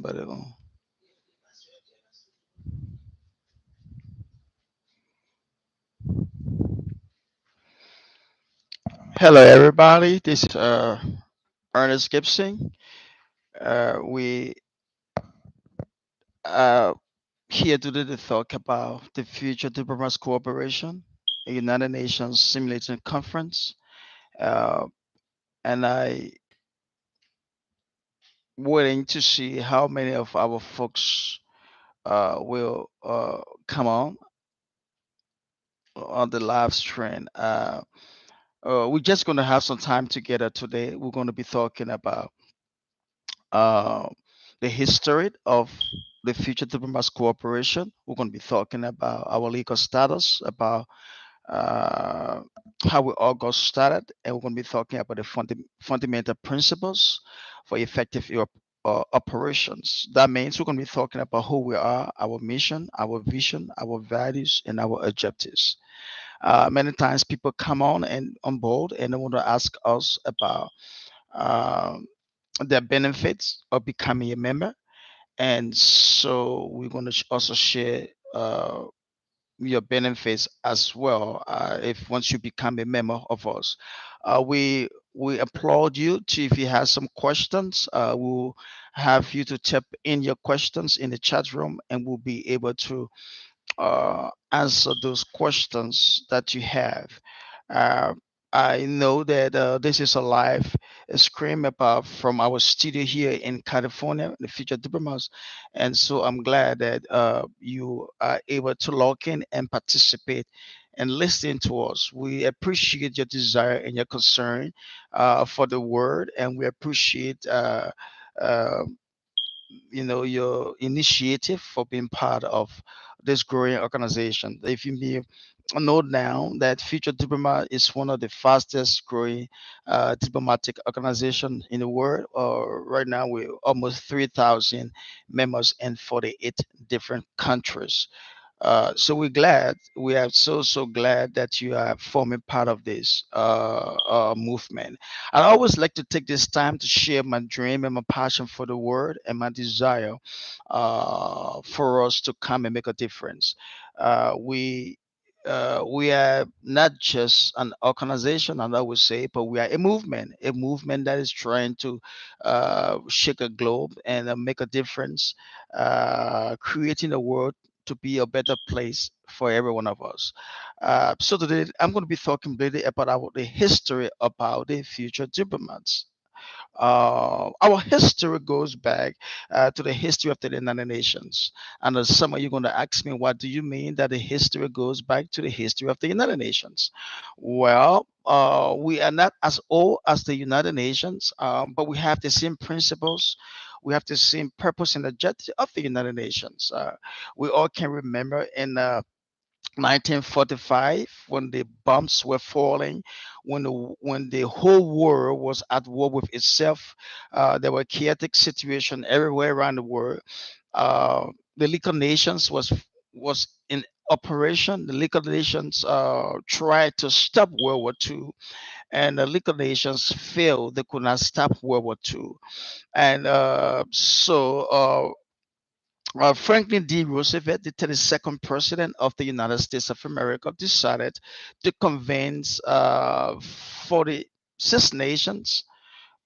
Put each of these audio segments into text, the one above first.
But hello, everybody. This is Ernest Gibson. We are here today to talk about the future diplomats cooperation, a United Nations Simulation Conference, uh, and I waiting to see how many of our folks will come on the live stream. We're just going to have some time together today. We're going to be talking about uh, the history of the future diplomats cooperation. We're going to be talking about our legal status, about uh, how we all got started, and we're going to be talking about the fundamental principles for effective operations. That means we're going to be talking about who we are, our mission, our vision, our values, and our objectives. Many times people come on board and they want to ask us about um, the benefits of becoming a member, and so we're going to also share your benefits as well if once you become a member of us. We applaud you to, if you have some questions, we'll have you to type in your questions in the chat room, and we'll be able to answer those questions that you have. Uh, I know that this is a live stream about from our studio here in California, the Future Diplomats, and so I'm glad that you are able to log in and participate and listen to us. We appreciate your desire and your concern for the word, and we appreciate. Uh, your initiative for being part of this growing organization. If you may know now that Future Diplomat is one of the fastest growing diplomatic organization in the world. Right now, we're almost 3,000 members in 48 different countries. So we are so glad that you are forming part of this movement. I always like to take this time to share my dream and my passion for the word and my desire for us to come and make a difference. We are not just an organization, and I would say, but we are a movement that is trying to shake a globe and make a difference, creating a world to be a better place for every one of us. So today I'm going to be talking really about the history about the future diplomats. Our history goes back to the history of the United Nations. And some of you going to ask me, what do you mean that the history goes back to the history of the United Nations? Well, we are not as old as the United Nations, but we have the same principles. We have the same purpose and objective of the United Nations. We all can remember in 1945 when the bombs were falling, when the whole world was at war with itself. There were chaotic situation everywhere around the world. The League of Nations was in operation. The League of Nations tried to stop World War II, and the League of Nations failed. They could not stop World War II, and Franklin D. Roosevelt, the 32nd president of the United States of America, decided to convince 46 nations,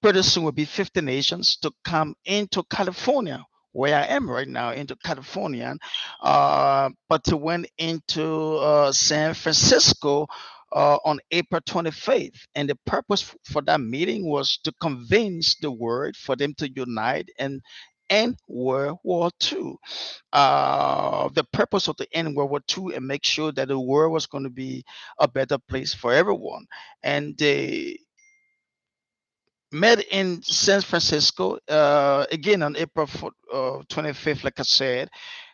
pretty soon will be 50 nations, to come into California, where I am right now, into California, but to went into San Francisco on April 25th. And the purpose for that meeting was to convince the world for them to unite and end World War II. The purpose of the end World War II and make sure that the world was going to be a better place for everyone. And they met in San Francisco again on April 25th, like I said.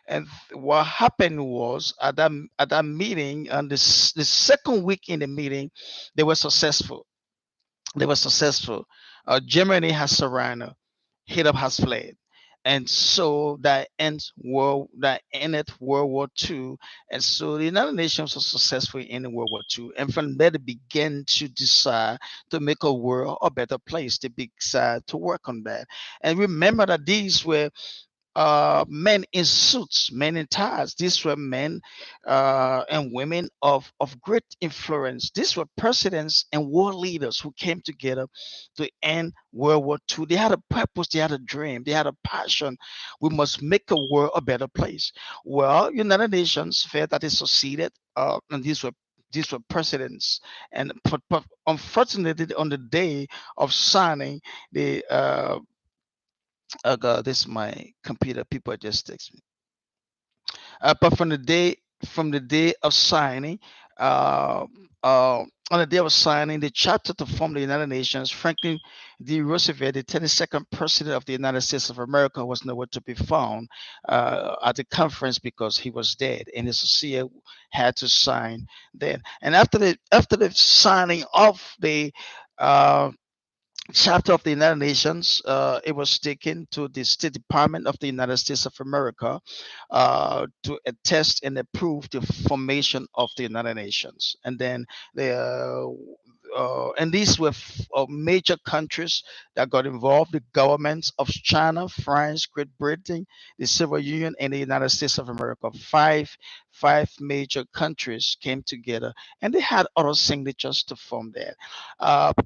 And what happened was at that meeting, on the second week in the meeting, they were successful. They were successful. Germany has surrendered. Hitler has fled. And so that ended World War II. And so the United Nations was successful in World War II. And from there they began to decide to make a world a better place. They decide to work on that. And remember that these were men in suits, men in ties. These were men and women of great influence. These were presidents and war leaders who came together to end World War II. They had a purpose, they had a dream, they had a passion. We must make a world a better place. Well, United Nations felt that it succeeded, and these were presidents. And but unfortunately, on the day of signing, the God, this is my computer. People just text me. But from the day of signing, uh, on the day of signing, the chapter to form the United Nations, Franklin D. Roosevelt, the 32nd president of the United States of America, was nowhere to be found at the conference because he was dead, and his associate had to sign then. And after the signing of the uh, chapter of the United Nations, it was taken to the State Department of the United States of America to attest and approve the formation of the United Nations. And then and these were major countries that got involved: the governments of China, France, Great Britain, the Soviet Union, and the United States of America. Five major countries came together, and they had other signatures to form that.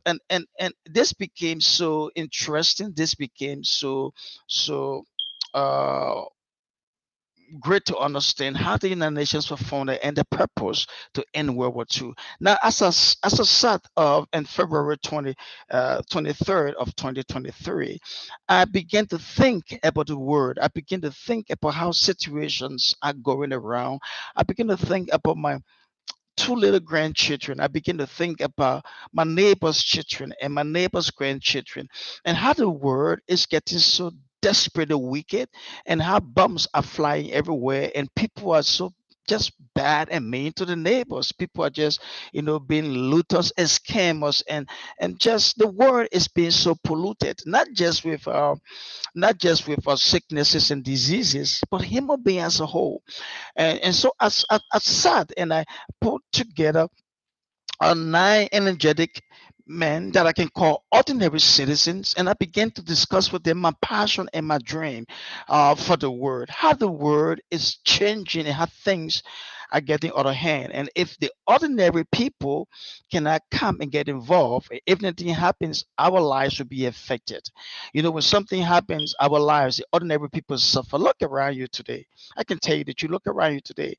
And this became so interesting. This became so uh, great to understand how the United Nations were founded and the purpose to end World War II. Now, as I sat in February 23rd of 2023, I began to think about the word. I began to think about how situations are going around. I began to think about my two little grandchildren. I begin to think about my neighbor's children and my neighbor's grandchildren, and how the world is getting so desperately wicked, and how bombs are flying everywhere, and people are so just bad and mean to the neighbors. People are just, being looters and scammers, and just the world is being so polluted, not just with sicknesses and diseases, but human being as a whole. And so I sat and I put together nine energetic men that I can call ordinary citizens, and I began to discuss with them my passion and my dream for the word, how the word is changing and how things are getting out of hand. And if the ordinary people cannot come and get involved, if anything happens, our lives will be affected. When something happens, our lives, the ordinary people suffer. Look around you today. I can tell you that you look around you today.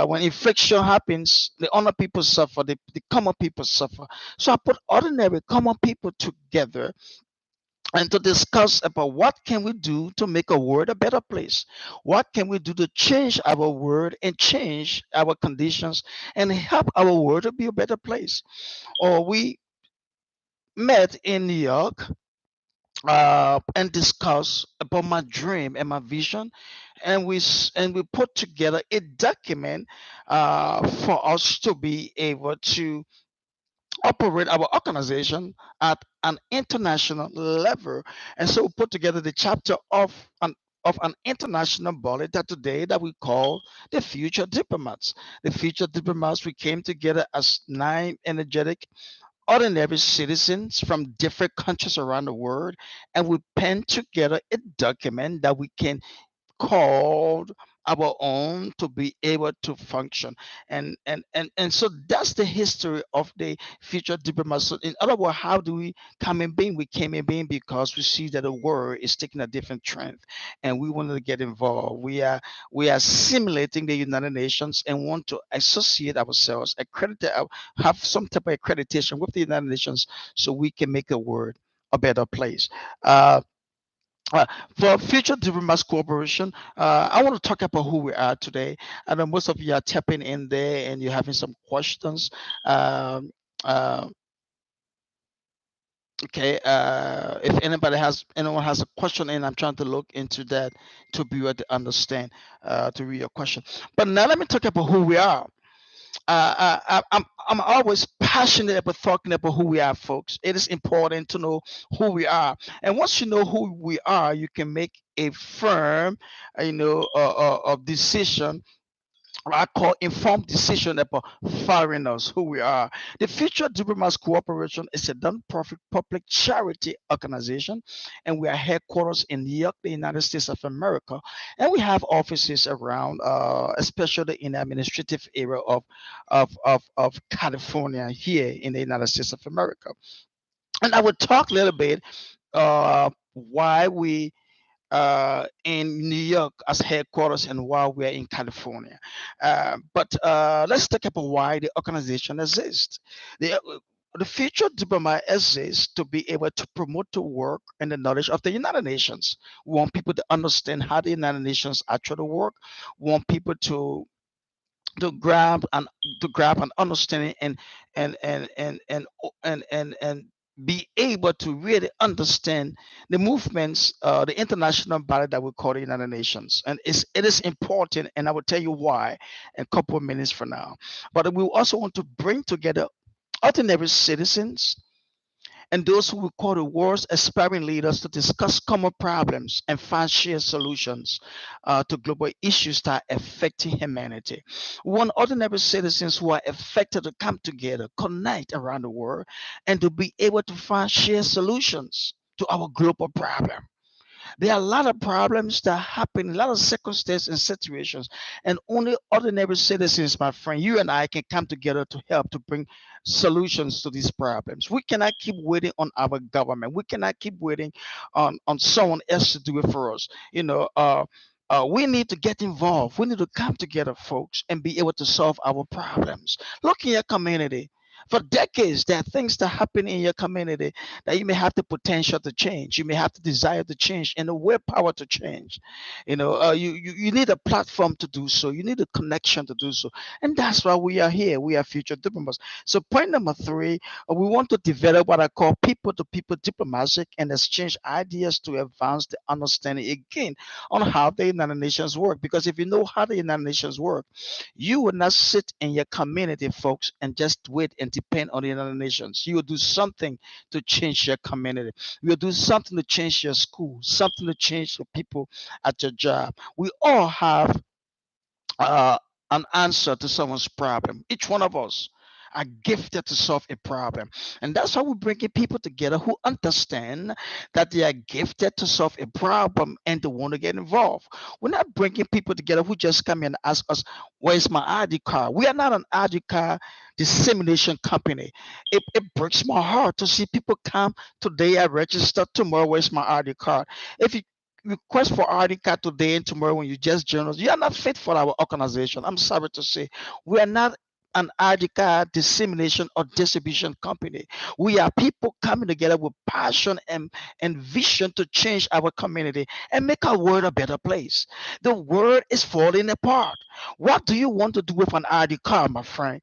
When infliction happens, the honor people suffer, the common people suffer. So I put ordinary common people together and to discuss about what can we do to make a world a better place. What can we do to change our world and change our conditions and help our world to be a better place. Or we met in New York and discussed about my dream and my vision, and we put together a document for us to be able to operate our organization at an international level. And so we put together the chapter of an international body that today that we call the Future Diplomats. The Future Diplomats, we came together as nine energetic ordinary citizens from different countries around the world, and we penned together a document that we can called our own to be able to function. And so that's the history of the future diplomats. So in other words, how do we come in being? We came in being because we see that the world is taking a different trend, and we wanted to get involved. We are simulating the United Nations and want to associate ourselves, have some type of accreditation with the United Nations, so we can make the world a better place. uh, uh, for Future Diplomats Corporation, I want to talk about who we are today. I know most of you are tapping in there and you're having some questions. Um, uh, okay, if anyone has a question, and I'm trying to look into that to be able to understand, to read your question. But now let me talk about who we are. I'm always passionate about talking about who we are, folks. It is important to know who we are, and once you know who we are, you can make a firm, decision what I call informed decision about foreigners, who we are. The Future Diplomats Cooperation is a non-profit public charity organization, and we are headquarters in New York, the United States of America, and we have offices around, especially in the administrative area of California here in the United States of America. And I will talk a little bit why we in New York as headquarters and while we're in California. But let's talk about why the organization exists. The future diplomat exists to be able to promote the work and the knowledge of the United Nations. We want people to understand how the United Nations actually work. We want people to grab and understanding and be able to really understand the movements, the international body that we call the United Nations, and it is important, and I will tell you why in a couple of minutes from now. But we also want to bring together ordinary citizens and those who will call the world's aspiring leaders to discuss common problems and find shared solutions to global issues that are affecting humanity. We want ordinary citizens who are affected to come together, connect around the world, and to be able to find shared solutions to our global problem. There are a lot of problems that happen, a lot of circumstances and situations, and only ordinary citizens, my friend, you and I can come together to help to bring solutions to these problems. We cannot keep waiting on our government. We cannot keep waiting on someone else to do it for us. We need to get involved. We need to come together, folks, and be able to solve our problems. Look in your community. For decades, there are things that happen in your community that you may have the potential to change. You may have the desire to change and the willpower to change. You need a platform to do so. You need a connection to do so. And that's why we are here. We are future diplomats. So point number three, we want to develop what I call people to people diplomacy and exchange ideas to advance the understanding again on how the United Nations work. Because if you know how the United Nations work, you will not sit in your community, folks, and just wait and depend on the United Nations. You will do something to change your community. You will do something to change your school, something to change the people at your job. We all have uh, an answer to someone's problem. Each one of us are gifted to solve a problem. And that's why we're bringing people together who understand that they are gifted to solve a problem and they want to get involved. We're not bringing people together who just come in and ask us, where's my ID card? We are not an ID card dissemination company. It breaks my heart to see people come today, I register, tomorrow, where's my ID card? If you request for ID card today and tomorrow when you just join us, you are not fit for our organization. I'm sorry to say. We are not an ID card dissemination or distribution company. We are people coming together with passion and vision to change our community and make our world a better place. The world is falling apart. What do you want to do with an ID card, my friend?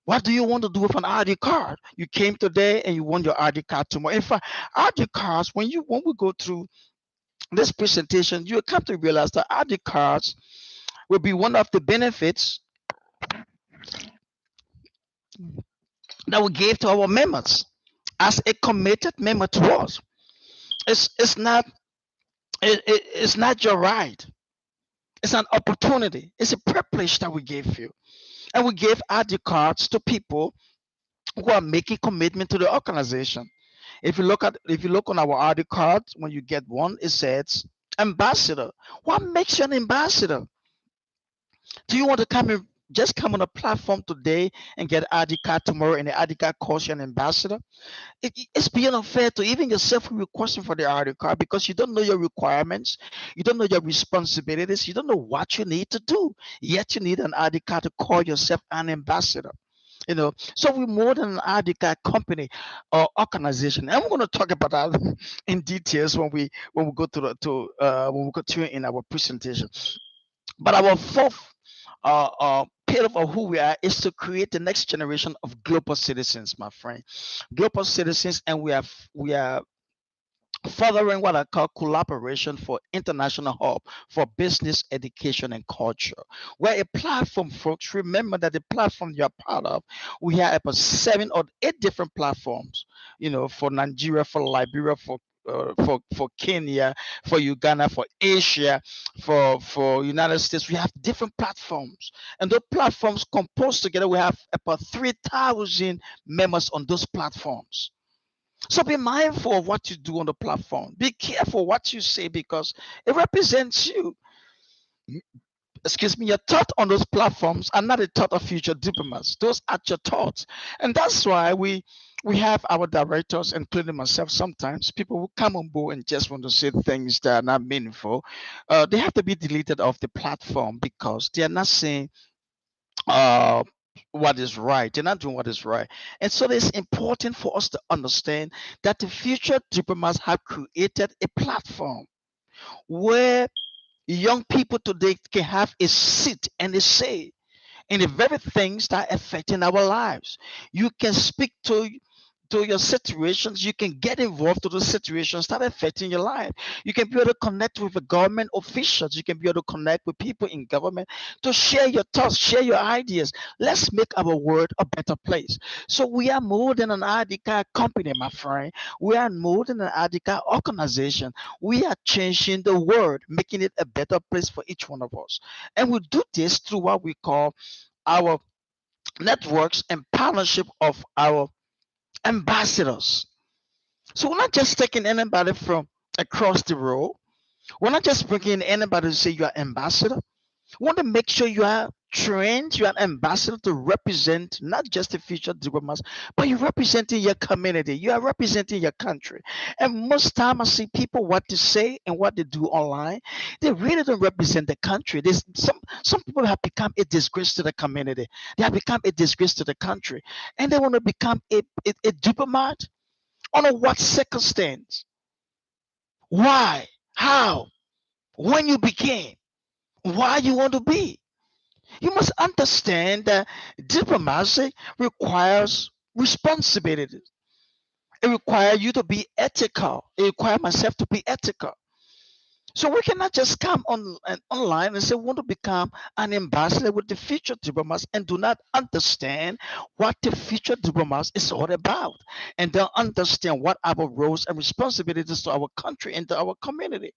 What do you want to do with an ID card? You came today and you want your ID card tomorrow. In fact, ID cards, when we go through this presentation, you will come to realize that ID cards will be one of the benefits that we gave to our members as a committed member to us. It's not it's not your right. It's an opportunity. It's a privilege that we gave you, and we gave ID cards to people who are making commitment to the organization. If you look on our ID cards, when you get one, it says ambassador. What makes you an ambassador? Do you want to come on a platform today and get ID card tomorrow, and the ID card calls you an ambassador? It's beyond unfair to even yourself who requesting for the ID card because you don't know your requirements, you don't know your responsibilities, you don't know what you need to do. Yet you need an ID card to call yourself an ambassador. So we're more than an ID card company or organization, and we're going to talk about that in details when we go to when we continue in our presentation. But our fourth pillar of who we are is to create the next generation of global citizens, my friend. Global citizens, and we are furthering what I call collaboration for international hub for business, education, and culture. We're a platform, folks. Remember that the platform you're part of, we have about 7 or 8 different platforms. For Nigeria, for Liberia, for for Kenya, for Uganda, for Asia, for United States. We have different platforms, and those platforms composed together. We have about 3,000 members on those platforms. So be mindful of what you do on the platform. Be careful what you say because it represents you. Excuse me, your thought on those platforms are not the thought of future diplomats. Those are your thoughts. And that's why we have our directors, including myself, sometimes people who come on board and just want to say things that are not meaningful. They have to be deleted off the platform because they are not saying uh what is right. They're not doing what is right. And so it's important for us to understand that the future diplomats have created a platform where young people today can have a seat and a say in the very things that are affecting our lives. You can speak to your situations. You can get involved to those situations that are affecting your life. You can be able to connect with the government officials. You can be able to connect with people in government to share your thoughts, share your ideas. Let's make our world a better place. So we are more than an ID card company, my friend. We are more than an ID card organization. We are changing the world, making it a better place for each one of us. And we do this through what we call our networks and partnership of our ambassadors. So we're not just taking anybody from across the road. We're not just bringing anybody to say you are ambassador. We want to make sure you are trained, you are an ambassador to represent not just the future diplomats, but you're representing your community, you are representing your country. And most time I see people what they say and what they do online, they really don't represent the country. There's some people have become a disgrace to the community. They have become a disgrace to the country. And they want to become a diplomat under what circumstance? Why? How? When you became? Why you want to be? You must understand that diplomacy requires responsibility. It requires you to be ethical. It requires myself to be ethical. So we cannot just come on and online and say we want to become an ambassador with the future diplomats and do not understand what the future diplomats is all about and don't understand what our roles and responsibilities to our country and to our community.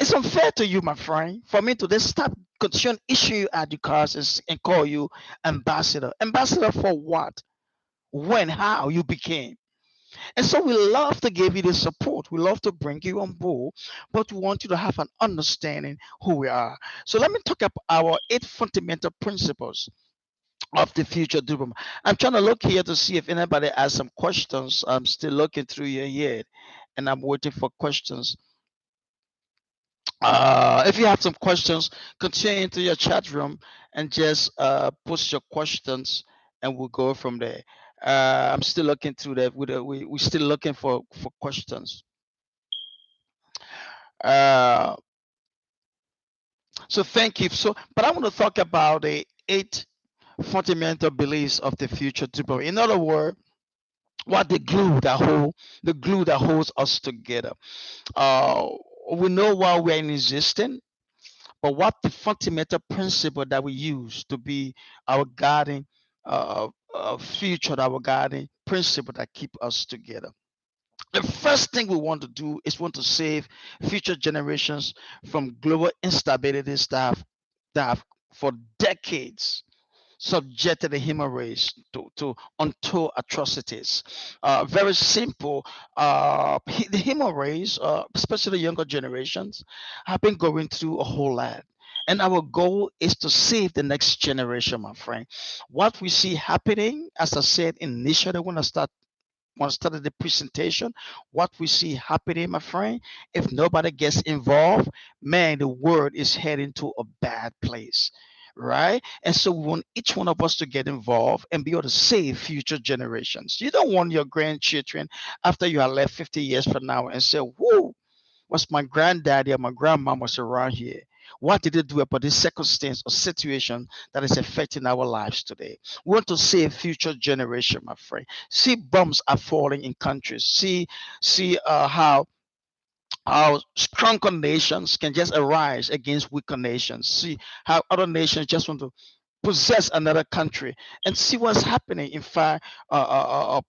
It's unfair to you, my friend, for me to just stop continue issue you at the cards and call you ambassador. Ambassador for what? When? How you became? And so we love to give you the support. We love to bring you on board, but we want you to have an understanding who we are. So let me talk about our 8 fundamental principles of the future diplomat. I'm trying to look here to see if anybody has some questions. I'm still looking through your head and I'm waiting for questions. If you have some questions, continue into your chat room and just post your questions, and we'll go from there. I'm still looking through that. We're still looking for questions. Uh, so thank you. So, but I want to talk about the 8 fundamental beliefs of the future diplomat. In other words, what the glue that holds us together. Uh, we know why we're in existence, but what the fundamental principle that we use to be our guiding future, our guiding principle that keep us together. The first thing we want to do is want to save future generations from global instabilities that have for decades subjected the human race to untold atrocities. Very simple. The human race, especially younger generations, have been going through a whole lot. And our goal is to save the next generation, my friend. What we see happening, as I said initially when I started the presentation, what we see happening, my friend, if nobody gets involved, man, the world is heading to a bad place, right? And so we want each one of us to get involved and be able to save future generations. You don't want your grandchildren after you are left 50 years from now and say, whoa, was my granddaddy or my grandma was around here? What did they do about this circumstance or situation that is affecting our lives today? We want to save future generation, my friend. See, bombs are falling in countries. See how stronger nations can just arise against weaker nations. See how other nations just want to possess another country and see what's happening. In fact,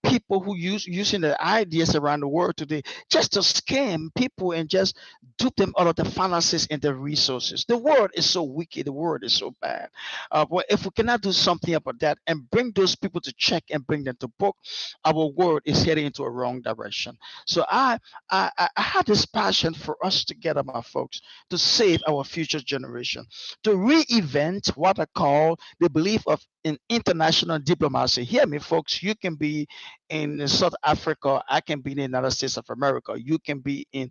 people who using the ideas around the world today just to scam people and just dupe them out of the finances and the resources. The world is so wicked. The world is so bad. But if we cannot do something about that and bring those people to check and bring them to book, our world is heading into a wrong direction. So I had this passion for us together, my folks, to save our future generation, to reinvent what I call the belief of in international diplomacy. Hear me, folks. You can be in South Africa. I can be in the United States of America. You can be in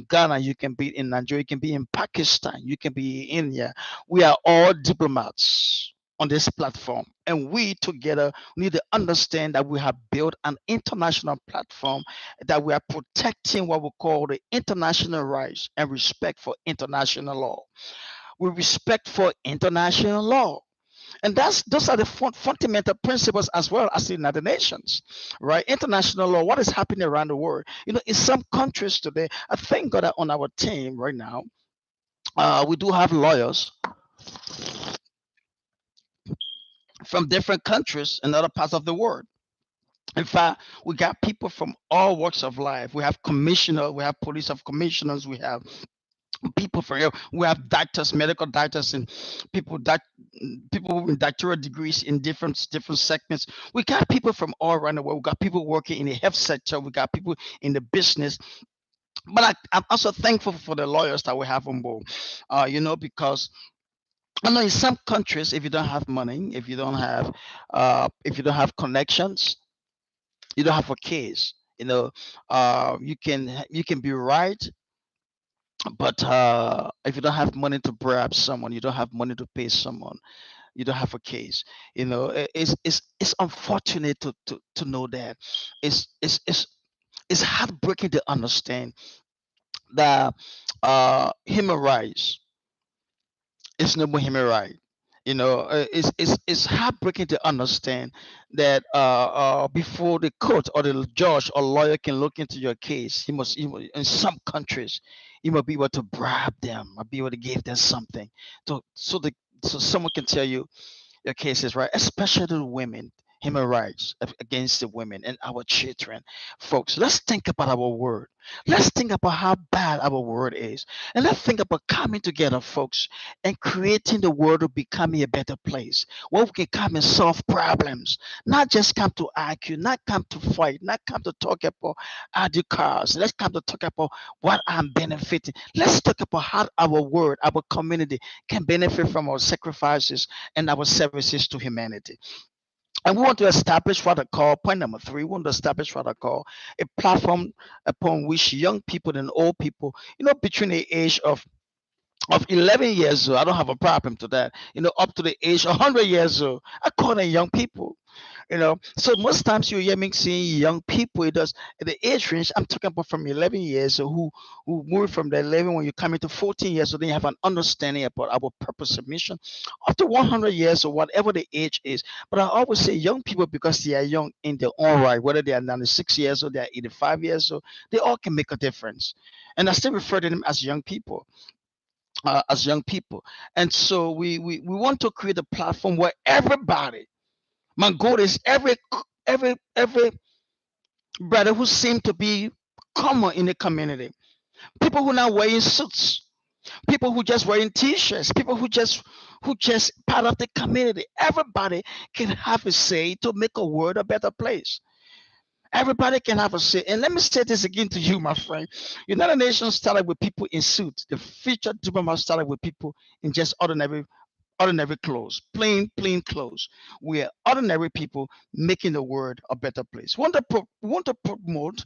Ghana. You can be in Nigeria. You can be in Pakistan. You can be in India. We are all diplomats on this platform. And we together need to understand that we have built an international platform, that we are protecting what we call the international rights and respect for international law. We respect for international law. And that's those are the fundamental principles as well as the United Nations, right? International law, what is happening around the world. In some countries today, I thank God that on our team right now, we do have lawyers from different countries and other parts of the world. In fact, we got people from all walks of life. We have commissioners, we have police of commissioners, we have people from here. We have doctors, medical doctors, and people that people with doctoral degrees in different segments. We got people from all around the world. We got people working in the health sector. We got people in the business. But I'm also thankful for the lawyers that we have on board. Because I know in some countries, if you don't have money, if you don't have connections, you don't have a case. You can be right, but if you don't have money to bribe someone, you don't have money to pay someone, you don't have a case. It's unfortunate to know that. It's it's it's heartbreaking to understand that human rights is no more human right. It's heartbreaking to understand that before the court or the judge or lawyer can look into your case, in some countries, you must be able to bribe them, or be able to give them something, so someone can tell you your cases, right? Especially the women, human rights against the women and our children. Folks, let's think about our word. Let's think about how bad our word is. And let's think about coming together, folks, and creating the world to becoming a better place where we can come and solve problems, not just come to argue, not come to fight, not come to talk about argue cars. Let's come to talk about what I'm benefiting. Let's talk about how our word, our community can benefit from our sacrifices and our services to humanity. And we want to establish what I call point number three. We want to establish what I call a platform upon which young people and old people, between the age of 11 years old, I don't have a problem to that, up to the age of 100 years old, I call them young people. So most times you hear me seeing young people, it does the age range. I'm talking about from 11 years, so who move from the 11 when you come into 14 years, so then you have an understanding about our purpose and mission, up to 100 years or whatever the age is. But I always say young people because they are young in their own right, whether they are 96 years old, they are 85 years old, they all can make a difference. And I still refer to them as young people. And so we want to create a platform where everybody, my goal is every brother who seem to be common in the community, people who not wearing suits, people who just wearing t-shirts, people who just part of the community, everybody can have a say to make a world a better place. Everybody can have a say. And let me say this again to you, my friend. United Nations started with people in suits. The future diplomat started with people in just ordinary clothes, plain clothes. We are ordinary people making the world a better place. We want to promote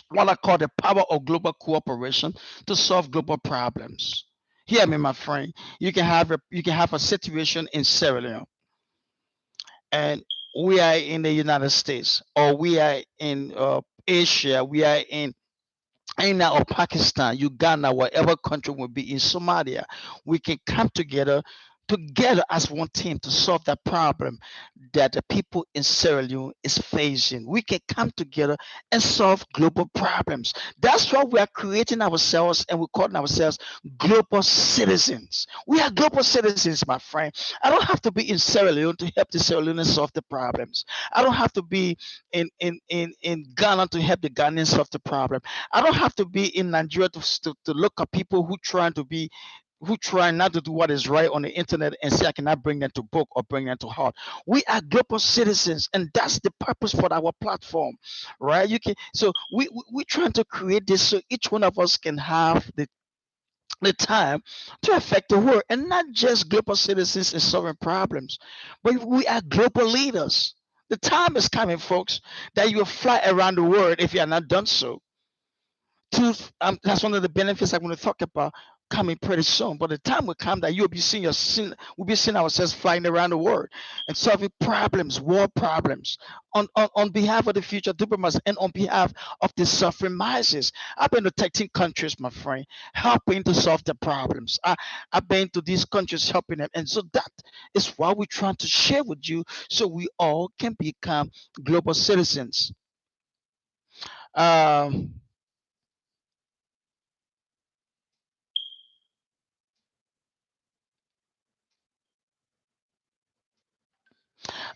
what I call the power of global cooperation to solve global problems. Hear me, my friend. You can have a situation in Sierra Leone, and we are in the United States, or we are in Asia, we are in India or Pakistan, Uganda, whatever country will be in Somalia. We can come together together as one team to solve that problem that the people in Sierra Leone is facing. We can come together and solve global problems. That's why we are creating ourselves and we're calling ourselves global citizens. We are global citizens, my friend. I don't have to be in Sierra Leone to help the Sierra Leoneans solve the problems. I don't have to be in Ghana to help the Ghanaians solve the problem. I don't have to be in Nigeria to look at people who try not to do what is right on the internet and say I cannot bring them to book or bring them to heart. We are global citizens, and that's the purpose for our platform, right? You can so we're trying to create this so each one of us can have the time to affect the world, and not just global citizens in solving problems, but we are global leaders. The time is coming, folks, that you will fly around the world if you are not done so to that's one of the benefits I'm going to talk about coming pretty soon. But the time will come that you'll be seeing we'll be seeing ourselves flying around the world and solving problems, world problems, on behalf of the future diplomats and on behalf of the suffering masses. I've been to 13 countries, my friend, helping to solve the problems. I've been to these countries helping them, and so that is what we're trying to share with you, so we all can become global citizens. Um,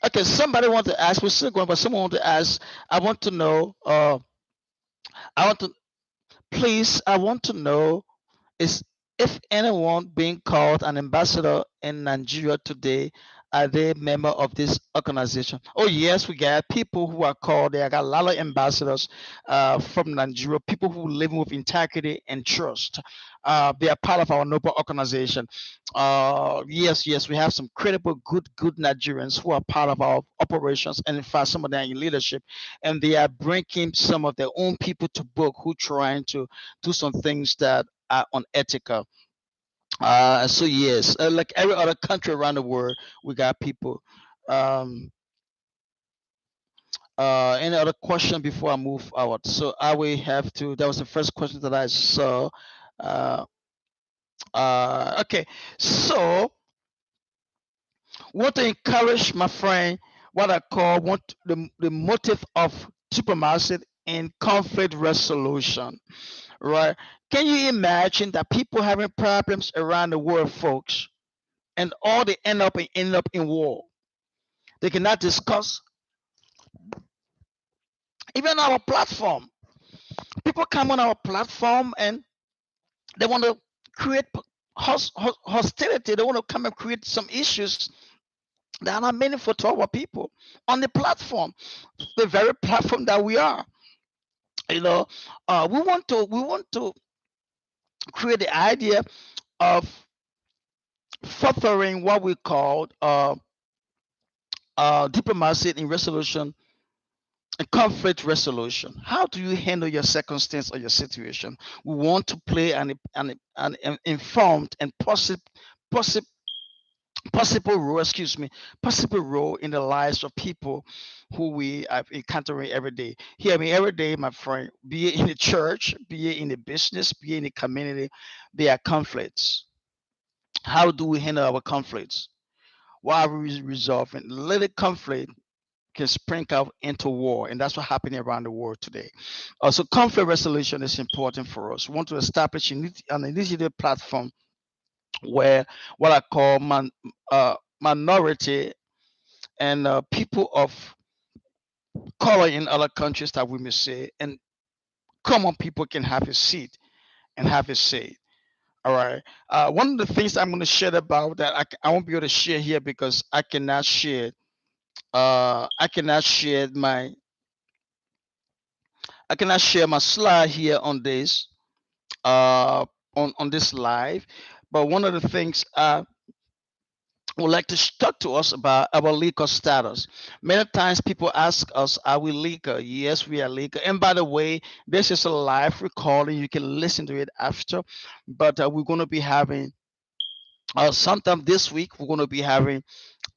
Okay, somebody want to ask. We're still going, but someone want to ask. I want to know. I want to please. I want to know is if anyone being called an ambassador in Nigeria today, are they member of this organization? Oh yes, we got people who are called. They got a lot of ambassadors from Nigeria. People who live with integrity and trust. They are part of our noble organization. Yes, yes, we have some credible, good Nigerians who are part of our operations, and in fact, some of them are in leadership, and they are bringing some of their own people to book who trying to do some things that are unethical. So yes, like every other country around the world, we got people. Um, any other question before I move out? So I will have to. That was the first question that I saw. Uh, okay, so want to encourage my friend what I call want the motive of diplomacy in conflict resolution, right? Can you imagine that people having problems around the world, folks, and all they end up in war? They cannot discuss even our platform. People come on our platform and they want to create hostility. They want to come and create some issues that are not meaningful to our people on the platform, the very platform that we are. You know, we want to create the idea of furthering what we call diplomacy in resolution and conflict resolution. How do you handle your circumstance or your situation? We want to play an informed and possible possible role, excuse me, possible role in the lives of people who we are encountering every day. Here, I mean, every day, my friend, be it in the church, be it in the business, be it in the community, there are conflicts. How do we handle our conflicts? Why are we resolving? Little conflict can spring out into war, and that's what's happening around the world today. So, conflict resolution is important for us. We want to establish an initiative platform where what I call minority and people of color in other countries that we may say, and common people can have a seat and have a say. All right. One of the things I'm going to share about that I won't be able to share here because I cannot share. I cannot share my slide here on this on this live. But one of the things would like to talk to us about our legal status. Many times people ask us, are we legal? Yes, we are legal. And by the way, this is a live recording. You can listen to it after. But we're going to be having, sometime this week, we're going to be having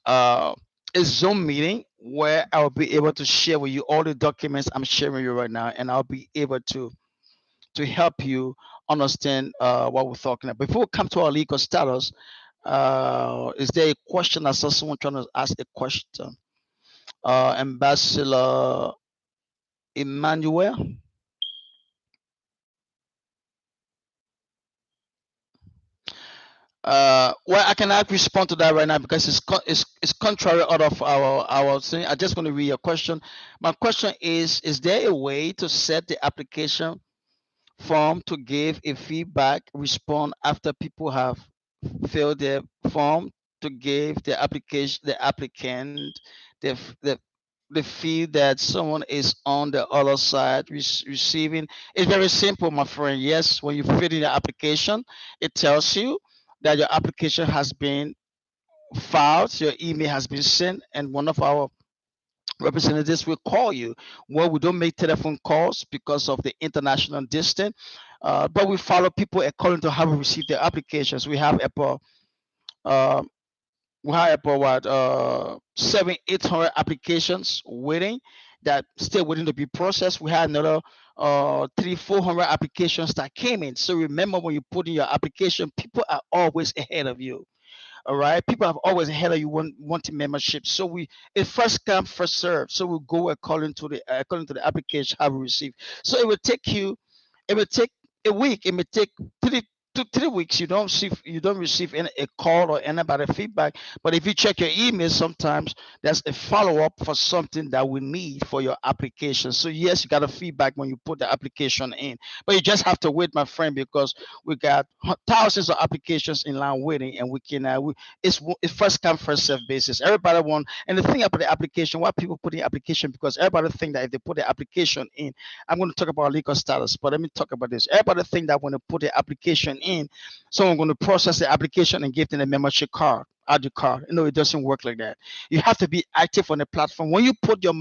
uh, a Zoom meeting where I'll be able to share with you all the documents I'm sharing with you right now. And I'll be able to help you understand what we're talking about. Before we come to our legal status, Is there a question? I saw someone trying to ask a question. Ambassador Emmanuel. Well, I cannot respond to that right now because it's contrary out of our thing. I just want to read your question. My question is there a way to set the application form to give a feedback response after people have filled their form to give the applicant the the feel that someone is on the other side receiving? It's very simple, my friend. Yes, when you fill in the application, it tells you that your application has been filed, your email has been sent, and one of our representatives will call you. Well, we don't make telephone calls because of the international distance, but we follow people according to how we receive their applications. Uh, we have about what 700-800 applications waiting that still waiting to be processed. We had another 300-400 applications that came in. So remember, when you put in your application, people are always ahead of you. All right, people have always ahead of you wanting membership. So it first come first serve. So we go according to the application have we received. So it will take a week. It may take 3 weeks. You don't receive a call or anybody feedback. But if you check your email, sometimes there's a follow up for something that we need for your application. So yes, you got a feedback when you put the application in, but you just have to wait, my friend, because we got thousands of applications in line waiting, and it's first come first serve basis. Everybody want, and the thing about the application, why people put in application, because everybody think that if they put the application in, I'm going to talk about legal status, but let me talk about this. Everybody think that when they put the application in, someone going to process the application and give them a membership card, add your card. No, it doesn't work like that. You have to be active on the platform. When you put in your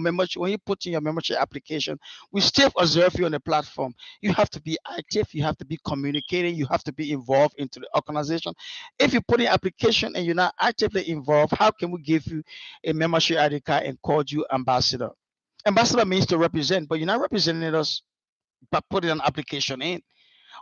membership application, we still observe you on the platform. You have to be active. You have to be communicating. You have to be involved into the organization. If you put in application and you're not actively involved, how can we give you a membership ID card and call you ambassador? Ambassador means to represent, but you're not representing us by putting an application in.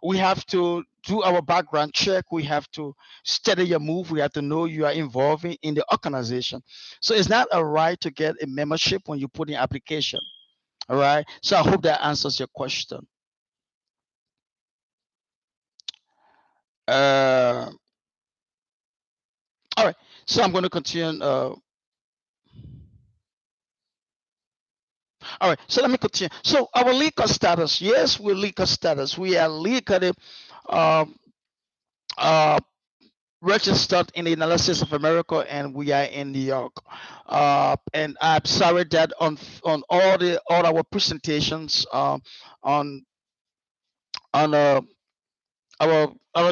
We have to do our background check. We have to study your move. We have to know you are involving in the organization. So it's not a right to get a membership when you put in application. All right. So I hope that answers your question. Uh, all right. So I'm going to continue. All right. So let me continue. So our legal status. Yes, we're legal status. We are legally uh, uh, registered in the United States of America, and we are in New York. And I'm sorry that on all our presentations on on our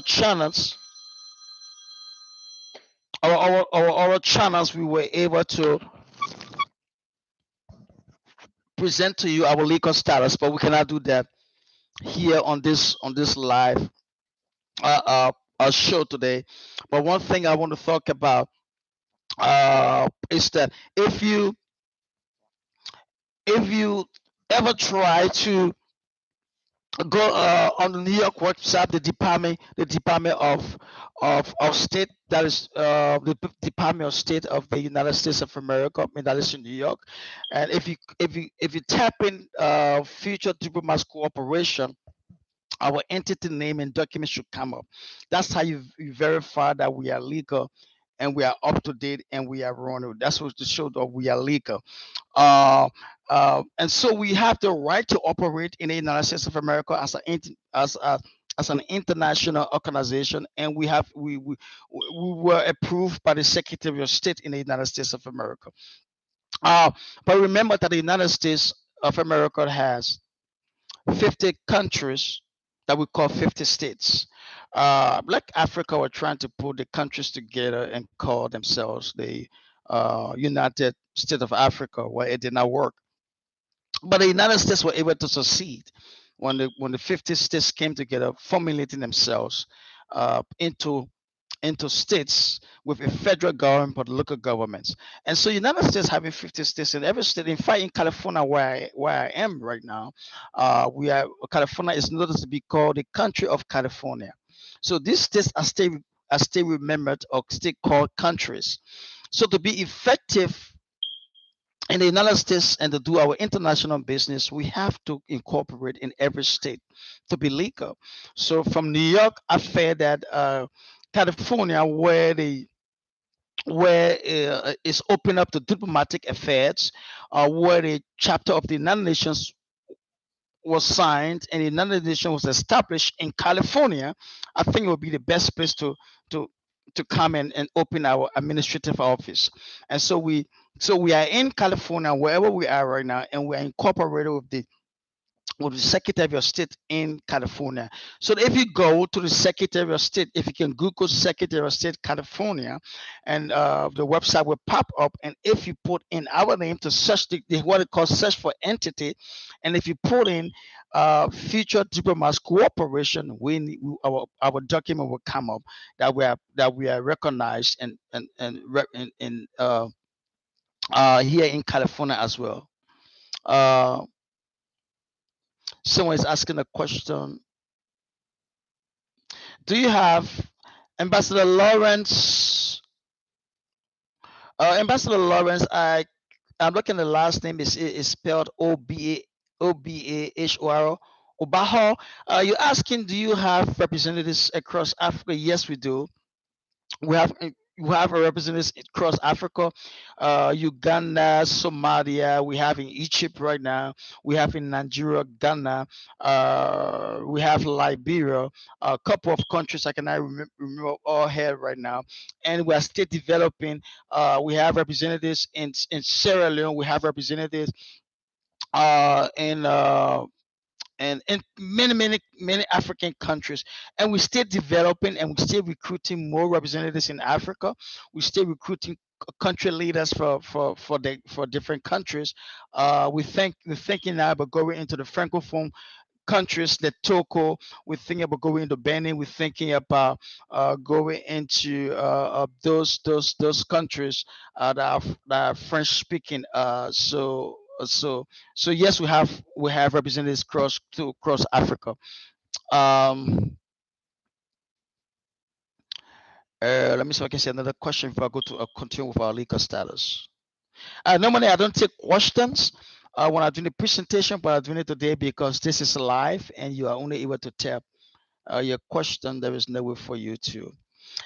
channels, our channels, we were able to present to you our legal status, but we cannot do that here on this live uh, uh, show today. But one thing I want to talk about is that if you ever try to go on the New York website, the Department of State, that is Department of State of the United States of America, I mean, that is in New York. And if you tap in Future Diplomats Cooperation, our entity name and document should come up. That's how you verify that we are legal and we are up to date and we are running. That's what to show that we are legal. Uh, and so we have the right to operate in the United States of America as an international organization, and we were approved by the Secretary of State in the United States of America. Uh, but remember that the United States of America has 50 countries that we call 50 states. Like Africa were trying to put the countries together and call themselves the United States of Africa, where it did not work. But the United States were able to succeed when the 50 states came together, formulating themselves into states with a federal government but local governments. And so United States having 50 states in every state. In fact, in California, where I am right now, California is noticed to be called the country of California. So these states are still still remembered or still called countries. So to be effective in the United States and to do our international business, we have to incorporate in every state to be legal. So from New York, I felt that California, where it's open up to diplomatic affairs, where the chapter of the United Nations was signed and the United Nations was established in California, I think it would be the best place to to come and open our administrative office. And so we are in California wherever we are right now, and we are incorporated with the Secretary of State in California. So if you go to the Secretary of State, if you can Google Secretary of State California, and the website will pop up. And if you put in our name to search what it calls search for entity, and if you put in future diplomats cooperation, our document will come up that we are recognized and here in California as well. Uh, Someone is asking a question. Do you have Ambassador Lawrence? Ambassador Lawrence, I'm looking at the last name is spelled Obahor. Obahor. You're asking, do you have representatives across Africa? Yes, we do. We have a representatives across Africa, Uganda, Somalia. We have in Egypt right now. We have in Nigeria, Ghana. We have Liberia. A couple of countries I cannot remember all here right now, and we are still developing. We have representatives in Sierra Leone. We have representatives in and many African countries, and we're still developing and we're still recruiting more representatives in Africa. We're still recruiting country leaders for different countries. We're thinking now about going into the francophone countries, the Togo. We're thinking about going into Benin. We're thinking about going into those countries that are French speaking. So yes, we have representatives across Africa. Um, Let me see if I can see another question before I go to continue with our legal status. Normally, I don't take questions when I'm doing the presentation, but I'm doing it today because this is live and you are only able to tap your question. There is no way for you to.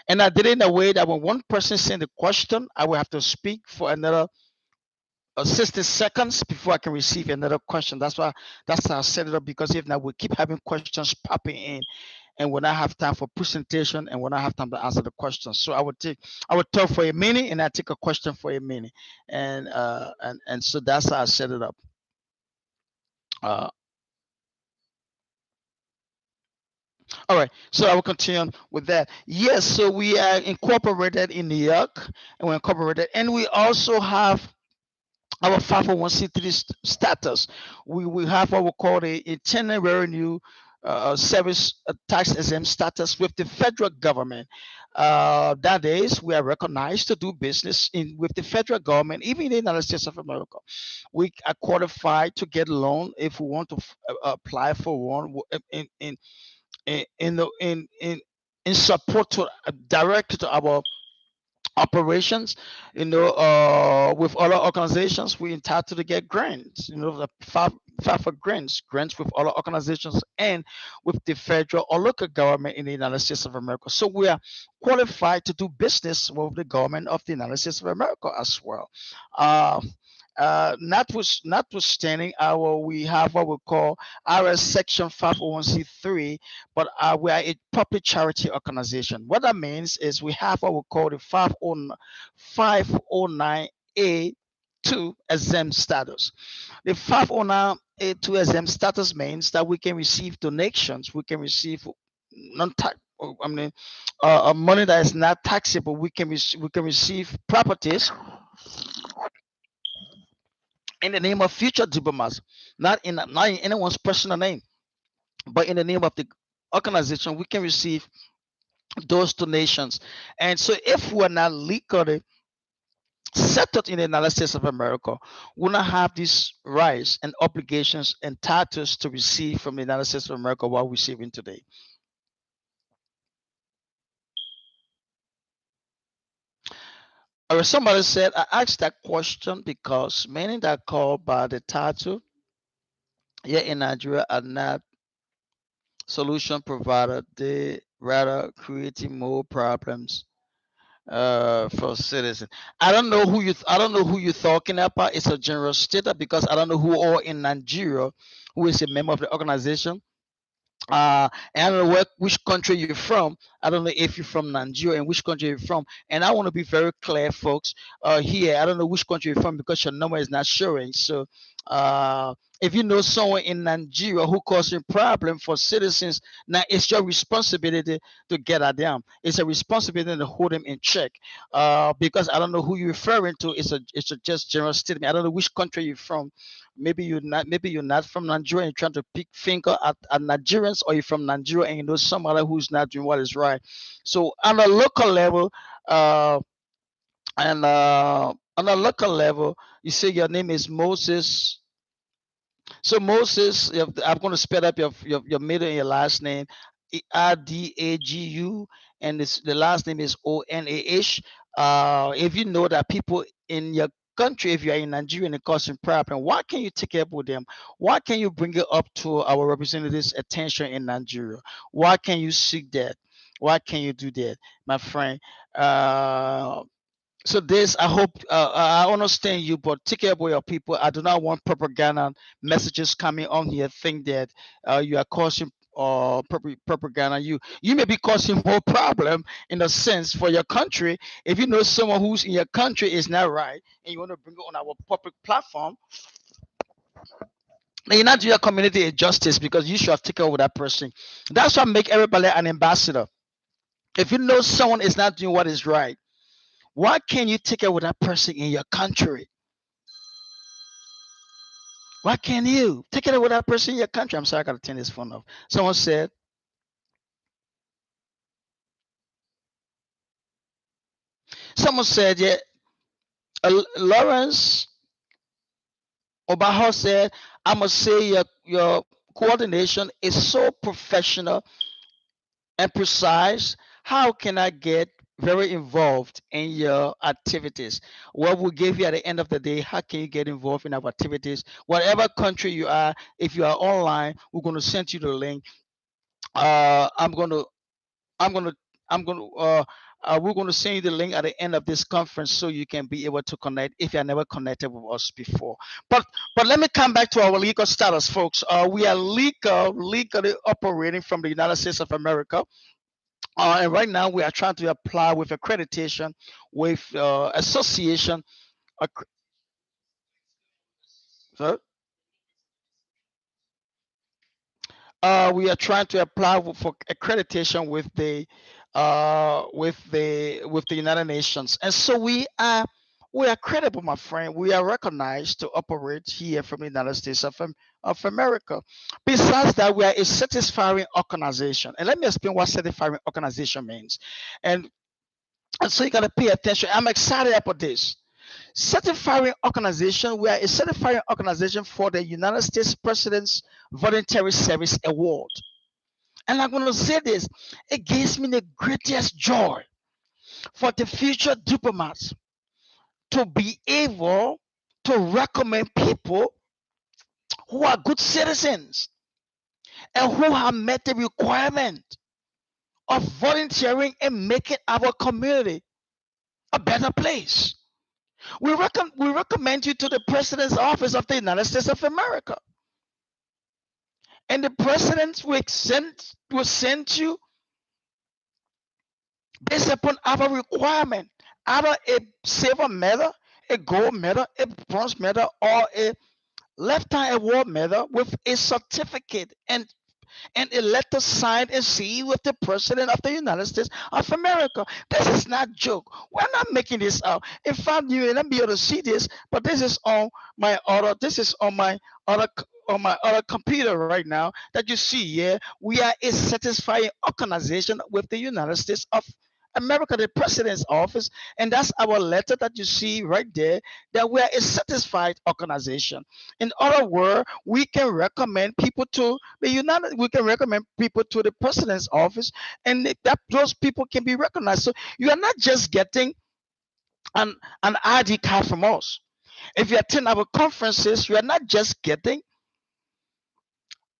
And I did it in a way that when one person send a question, I will have to speak for another 60 seconds before I can receive another question. That's how I set it up, because if not, we keep having questions popping in, and when I have time for presentation and when I have time to answer the questions. So I would talk for a minute and I take a question for a minute. And so that's how I set it up. Uh, all right, so I will continue with that. Yes, so we are incorporated in New York, and we're incorporated, and we also have our 501c3 status. We have what we call the internal revenue service tax exempt status with the federal government. That is, we are recognized to do business with the federal government, even in the United States of America. We are qualified to get a loan if we want to apply for one in support to direct to our operations. With other organizations, we entitled to get grants, the five for grants with other organizations and with the federal or local government in the United States of America. So we are qualified to do business with the government of the United States of America as well. uh, Notwithstanding, we have what we call our section 501c3, but we are a public charity organization. What that means is we have what we call the 509A2 exempt status. The 509A2 exempt status means that we can receive donations, we can receive non-tax, I mean, money that is not taxable. We can receive properties in the name of future diplomats, not in anyone's personal name, but in the name of the organization. We can receive those donations. And so if we're not legally settled in the United States of America, we not have these rights and obligations and titles to receive from the United States of America while we're receiving today. or somebody said, I asked that question because many that call by the title here in Nigeria are not solution provider. They rather creating more problems for citizens. I don't know who you're talking about. It's a general statement because I don't know who all in Nigeria who is a member of the organization. And I don't know which country you're from. I don't know if you're from Nigeria and which country you're from. And I want to be very clear, folks. Here, I don't know which country you're from because your number is not showing. So, if you know someone in Nigeria who causing problem for citizens, now it's your responsibility to get at them. It's a responsibility to hold them in check. Because I don't know who you're referring to. It's a just general statement. I don't know which country you're from. Maybe you're not from Nigeria and you're trying to pick finger at Nigerians, or you're from Nigeria and you know somebody who's not doing what is right. So on a local level, uh and on a local level, you say your name is Moses. So Moses, I'm going to spell up your middle and your last name, Radagu, and the last name is Onah. If you know that people in your country, if you are in Nigeria and it causing problem, why can you take it up with them? Why can you bring it up to our representatives' attention in Nigeria? Why can you seek that? Why can you do that, my friend? Uh, so this, I hope, I understand you, but take care of your people. I do not want propaganda messages coming on here think that you are causing propaganda. You may be causing more problem in a sense for your country. If you know someone who's in your country is not right and you want to bring it on our public platform, then you're not doing your community a justice because you should have taken over that person. That's what make everybody an ambassador. If you know someone is not doing what is right, why can't you take care with that person in your country? Why can't you take it with that person in your country? I'm sorry, I gotta turn this phone off. Someone said, yeah, Lawrence Obaho said, I must say your coordination is so professional and precise. How can I get very involved in your activities? What we give you at the end of the day, how can you get involved in our activities? Whatever country you are, if you are online, we're going to send you the link. Uh, I'm going to I'm gonna I'm gonna we're gonna send you the link at the end of this conference so you can be able to connect if you're never connected with us before. But but let me come back to our legal status, folks. We are legally operating from the United States of America. And right now we are trying to apply with accreditation with association. acc- Sorry? We are trying to apply for accreditation with the United Nations, and so we are credible, my friend. We are recognized to operate here from the United States of America. Besides that, we are a satisfying organization, and let me explain what satisfying organization means. And and so you gotta pay attention. I'm excited about this. Certifying organization, we are a certifying organization for the United States President's Voluntary Service Award. And I'm going to say this, it gives me the greatest joy for the future diplomats to be able to recommend people who are good citizens and who have met the requirement of volunteering and making our community a better place. We recommend you to the President's Office of the United States of America. And the president will send you based upon our requirement, either a silver medal, a gold medal, a bronze medal, or a lifetime award medal with a certificate and a letter signed and sealed with the president of the United States of America. This is not joke. We're not making this up. In fact, you may not be able to see this, but this is on my other. This is other on my other computer right now that you see here. We are a satisfying organization with the United States of America, the president's office, and that's our letter that you see right there. That we are a satisfied organization. In other words, we can recommend people to the United. We can recommend people to the president's office, and that those people can be recognized. So you are not just getting and an ID card from us. If you attend our conferences, you are not just getting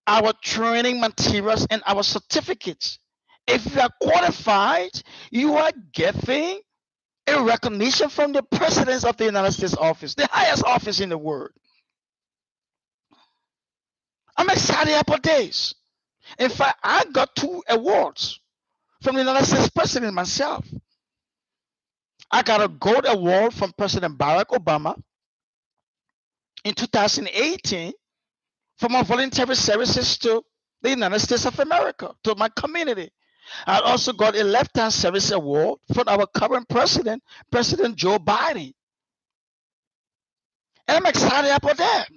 our training materials and our certificates. If you are qualified, you are getting a recognition from the president of the United States office, the highest office in the world. I'm excited about this. In fact, I got 2 awards from the United States president myself. I got a gold award from President Barack Obama in 2018 for my voluntary services to the United States of America, to my community. I also got a lifetime service award from our current president, President Joe Biden. And I'm excited about that.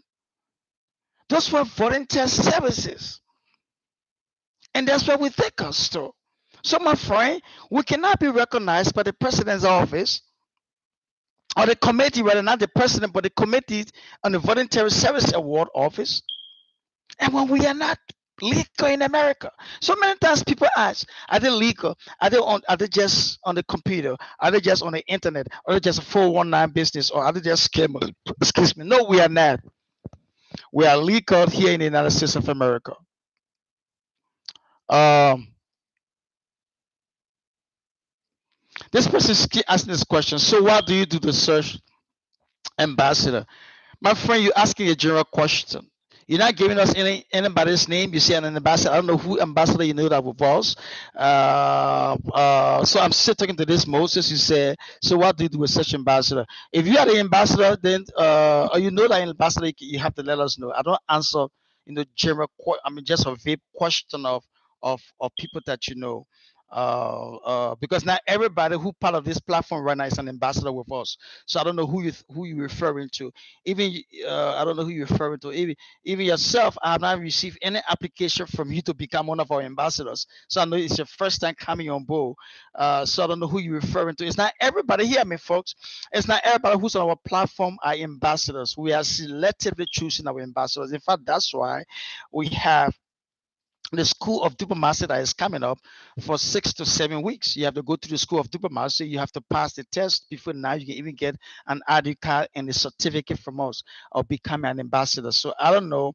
Those were volunteer services. And that's where we take us to. So, my friend, we cannot be recognized by the president's office or the committee, rather not the president, but the committee on the Voluntary Service Award office. And when we are not legal in America, so many times people ask, are they legal? Are they just on the computer? Are they just on the internet? Or are they just a 419 business? Or are they just scammers? Excuse me. No, we are not. We are legal here in the United States of America. Um, this person is asking this question. So, what do you do to search ambassador? My friend, you're asking a general question. You're not giving us anybody's name. You say an ambassador. I don't know who ambassador you know that was. So I'm still talking to this Moses. You say, so what do you do with such ambassador? If you are the ambassador, then or you know that ambassador, you have to let us know. I don't answer, general. I mean, just a vague question of people that you know. Because not everybody who part of this platform right now is an ambassador with us. So I don't know who you're referring to. Even I don't know who you're referring to. Even yourself, I have not received any application from you to become one of our ambassadors. So I know it's your first time coming on board. So I don't know who you're referring to. It's not everybody. Hear me, folks. It's not everybody who's on our platform are ambassadors. We are selectively choosing our ambassadors. In fact, that's why we have the School of Diplomacy that is coming up for 6 to 7 weeks. You have to go to the School of Diplomacy. You have to pass the test before now you can even get an ID card and a certificate from us of becoming an ambassador. So I don't know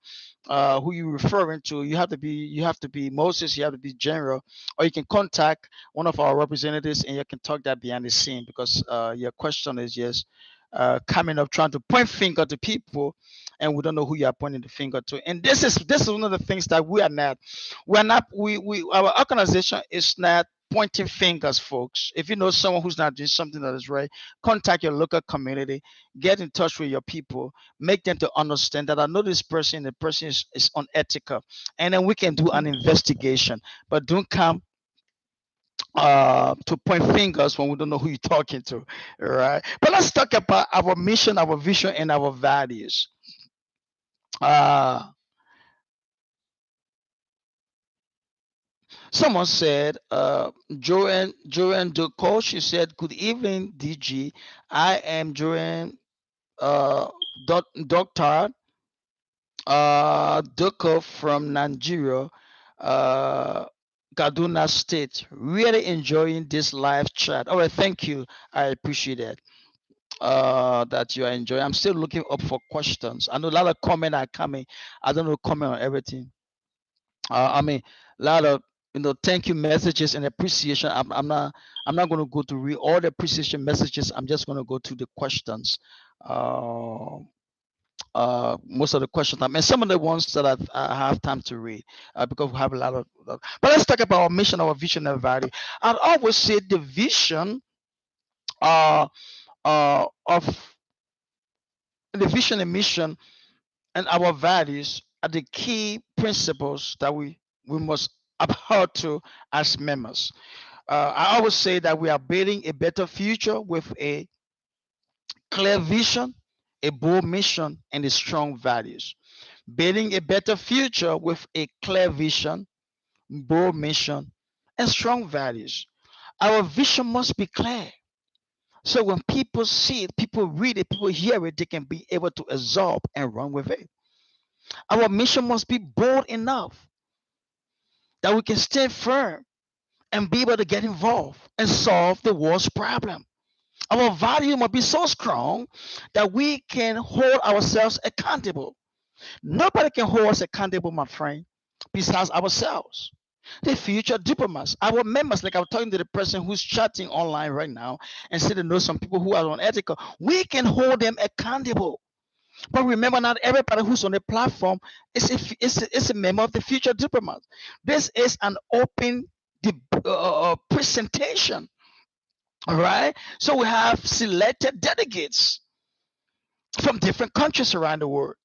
who you're referring to. You have to be Moses. You have to be General, or you can contact one of our representatives and you can talk that behind the scene because your question is just coming up trying to point finger to people and we don't know who you are pointing the finger to. And this is one of the things that we our organization is not pointing fingers, folks. If you know someone who's not doing something that is right, contact your local community, get in touch with your people, make them to understand that I know this person, the person is unethical, and then we can do an investigation. But don't come to point fingers when we don't know who you're talking to, right? But let's talk about our mission, our vision, and our values. uh Someone said, Joanne Ducko, she said, good evening, DG. I am Joanne Dr. Ducko from Nigeria, uh, Kaduna State. Really enjoying this live chat. All right, thank you. I appreciate it. That you are enjoying. I'm still looking up for questions. I know a lot of comment are coming. I don't know comment on everything. I mean, a lot of thank you messages and appreciation. I'm not going to go to read all the appreciation messages. I'm just going to go to the questions. Uh, Most of the questions, I mean, some of the ones that I have time to read because we have a lot of. But let's talk about our mission, our vision, and value. I'd always say the vision uh, of the vision and mission and our values are the key principles that we must adhere to as members. I always say that we are building a better future with a clear vision, a bold mission, and a strong values. Building a better future with a clear vision, bold mission, and strong values. Our vision must be clear. So when people see it, people read it, people hear it, they can be able to absorb and run with it. Our mission must be bold enough that we can stand firm and be able to get involved and solve the world's problem. Our value must be so strong that we can hold ourselves accountable. Nobody can hold us accountable, my friend, besides ourselves. The future diplomats, our members, like I'm talking to the person who's chatting online right now and said to know some people who are unethical, we can hold them accountable. But remember, not everybody who's on the platform is a member of the future diplomats. This is an open presentation. All right. So we have selected delegates from different countries around the world,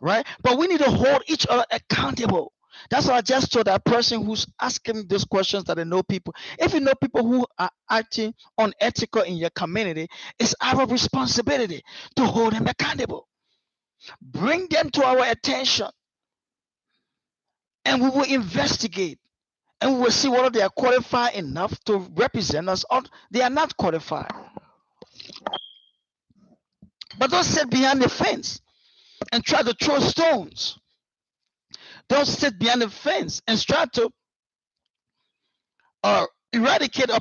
right? But we need to hold each other accountable. That's what I just told that person who's asking those questions that they know people. If you know people who are acting unethical in your community, it's our responsibility to hold them accountable. Bring them to our attention and we will investigate and we will see whether they are qualified enough to represent us or they are not qualified. But don't sit behind the fence and try to throw stones. Don't sit behind the fence and try to eradicate or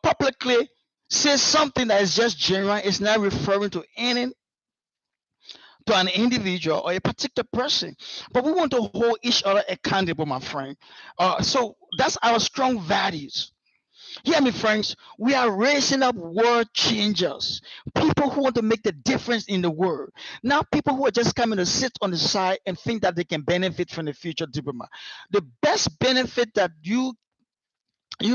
publicly say something that is just genuine. It's not referring to an individual or a particular person. But we want to hold each other accountable, my friend. So that's our strong values. Hear me, friends. We are raising up world changers, people who want to make the difference in the world. Not people who are just coming to sit on the side and think that they can benefit from the future diplomat. The best benefit that you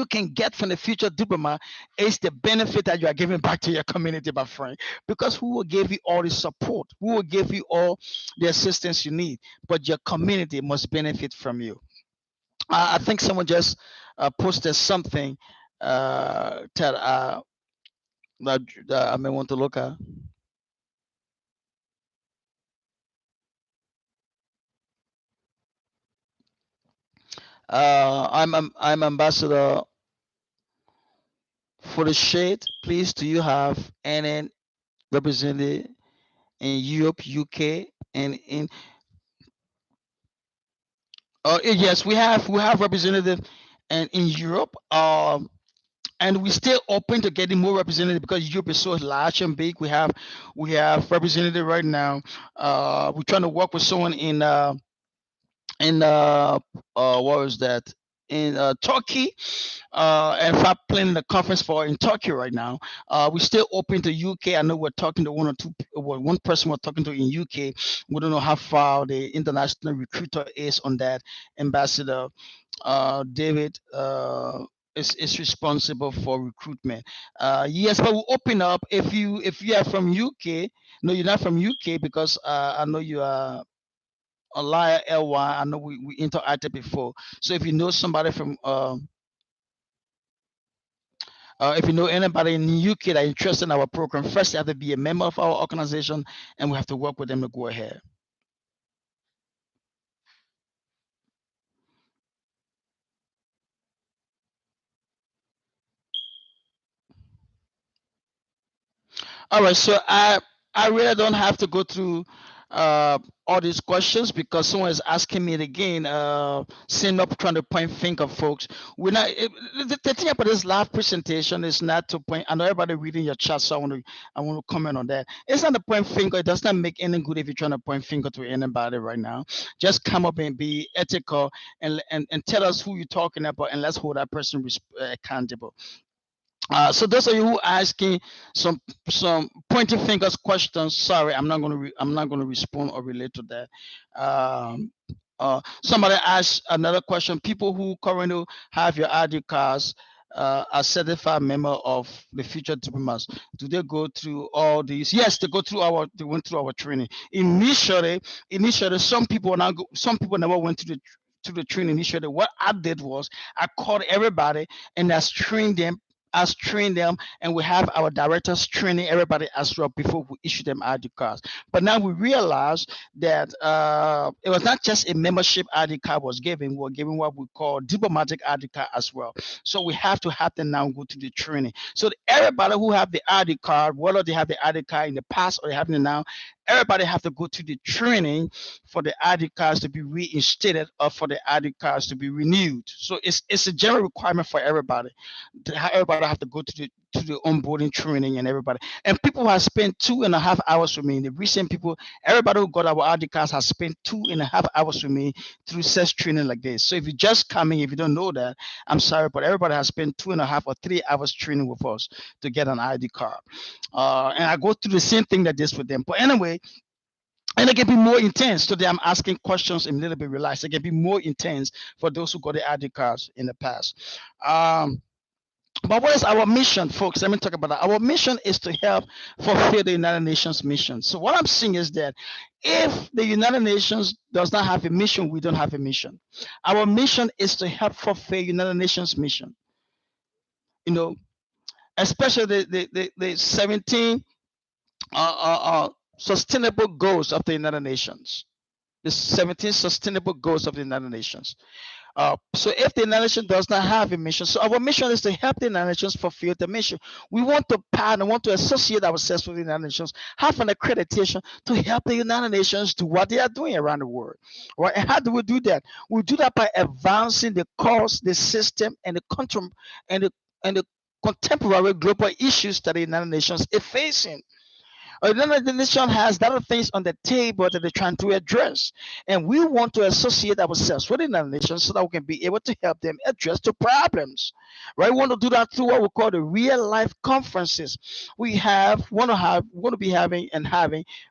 can get from the future diplomat is the benefit that you are giving back to your community, my friend. Because who will give you all the support? Who will give you all the assistance you need? But your community must benefit from you. I think someone just posted something that I may want to look at. I'm ambassador for the shade. Please, do you have any representative in Europe, UK, and in yes, we have representative and in Europe. And we still open to getting more representative because Europe is so large and big. We have representative right now. We're trying to work with someone in what was that, in Turkey, and if I'm planning the conference for in Turkey right now. We're still open to UK. I know we're talking to one or two, well, one person we're talking to in UK. We don't know how far the international recruiter is on that. Ambassador David is responsible for recruitment. Yes, but we'll open up if you are from UK. No, you're not from UK because I know you are a liar LY. I know we interacted before. So if you know anybody in the UK that is interested in our program, first you have to be a member of our organization, and we have to work with them to go ahead. All right, so I really don't have to go through all these questions because someone is asking me it again. Same up trying to point finger, folks. We're not. The thing about this live presentation is not to point. I know everybody reading your chat, so I want to comment on that. It's not to point finger. It does not make any good if you're trying to point finger to anybody right now. Just come up and be ethical and tell us who you're talking about, and let's hold that person accountable. So those of you who are asking some pointing fingers questions, sorry, I'm not gonna respond or relate to that. Somebody asked another question. People who currently have your ID cards are certified member of the future diplomats. Do they go through all these? Yes, they went through our training. Initially, some people never went to the training initially. What I did was I called everybody and I trained them, and we have our directors training everybody as well before we issue them ID cards. But now we realize that it was not just a membership ID card was given. We were given what we call diplomatic ID card as well. So we have to have them now go to the training. So everybody who have the ID card, whether they have the ID card in the past or they have it now, everybody have to go to the training for the ID cards to be reinstated or for the ID cards to be renewed. So it's a general requirement for everybody. Everybody have to go to the onboarding training and everybody. And people who have spent 2.5 hours with me, the recent people, everybody who got our ID cards has spent 2.5 hours with me through such training like this. So if you're just coming, if you don't know that, I'm sorry, but everybody has spent 2.5 or 3 hours training with us to get an ID card. And I go through the same thing that this with them. But anyway, and it can be more intense. Today I'm asking questions and a little bit relaxed. It can be more intense for those who got the ID cards in the past. But what is our mission, folks? Let me talk about that. Our mission is to help fulfill the United Nations mission. So what I'm saying is that if the United Nations does not have a mission, we don't have a mission. Our mission is to help fulfill United Nations mission. You know, especially the 17 sustainable goals of the United Nations. The 17 sustainable goals of the United Nations. So if the United Nations does not have a mission, so our mission is to help the United Nations fulfill the mission. We want to partner, want to associate ourselves with the United Nations, have an accreditation to help the United Nations do what they are doing around the world. Right? And how do we do that? We do that by advancing the cause, the system, and the contemporary global issues that the United Nations is facing. Another nation has other things on the table that they're trying to address. And we want to associate ourselves with another nation so that we can be able to help them address the problems. Right? We want to do that through what we call the real life conferences. Want to be having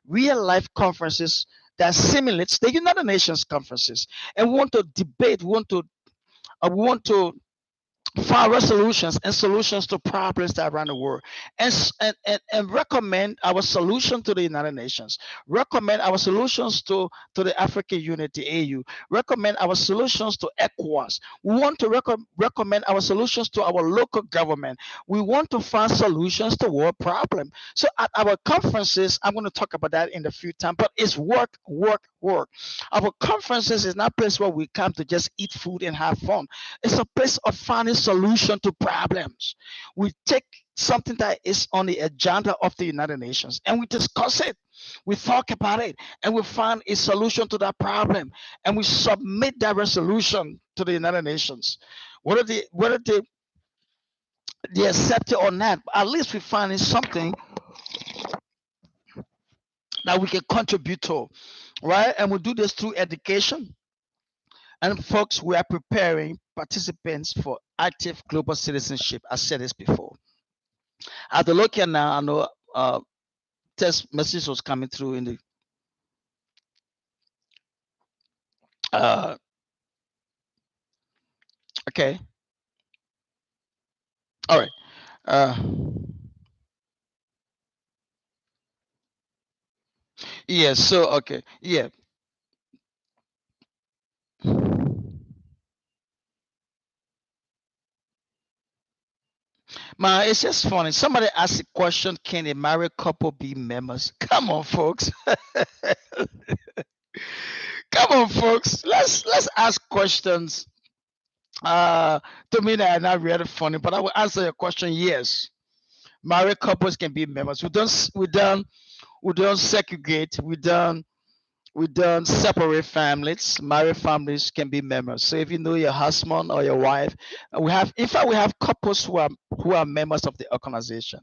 real life conferences that simulates the United Nations conferences. And we want to debate, we want to find resolutions and solutions to problems that are around the world, and recommend our solution to the United Nations, recommend our solutions to the African Unity AU, recommend our solutions to ECOWAS. We want to recommend our solutions to our local government. We want to find solutions to world problem. So at our conferences, I'm going to talk about that in a few times, but it's work, work, work. Our conferences is not a place where we come to just eat food and have fun. It's a place of finding solution to problems. We take something that is on the agenda of the United Nations and we discuss it. We talk about it and we find a solution to that problem and we submit that resolution to the United Nations. Whether they accept it or not, at least we find something that we can contribute to, right? And we do this through education. And folks, we are preparing participants for active global citizenship. I said this before. At the local now, I know text message was coming through in the okay. All right. Yeah, so okay. Yeah. Man, it's just funny. Somebody asked a question, can a married couple be members? Come on, folks. Come on, folks. Let's ask questions. To me that are not really funny, but I will answer your question. Yes, married couples can be members. We don't segregate. We don't separate families. Married families can be members. So if you know your husband or your wife, in fact we have couples who are members of the organization.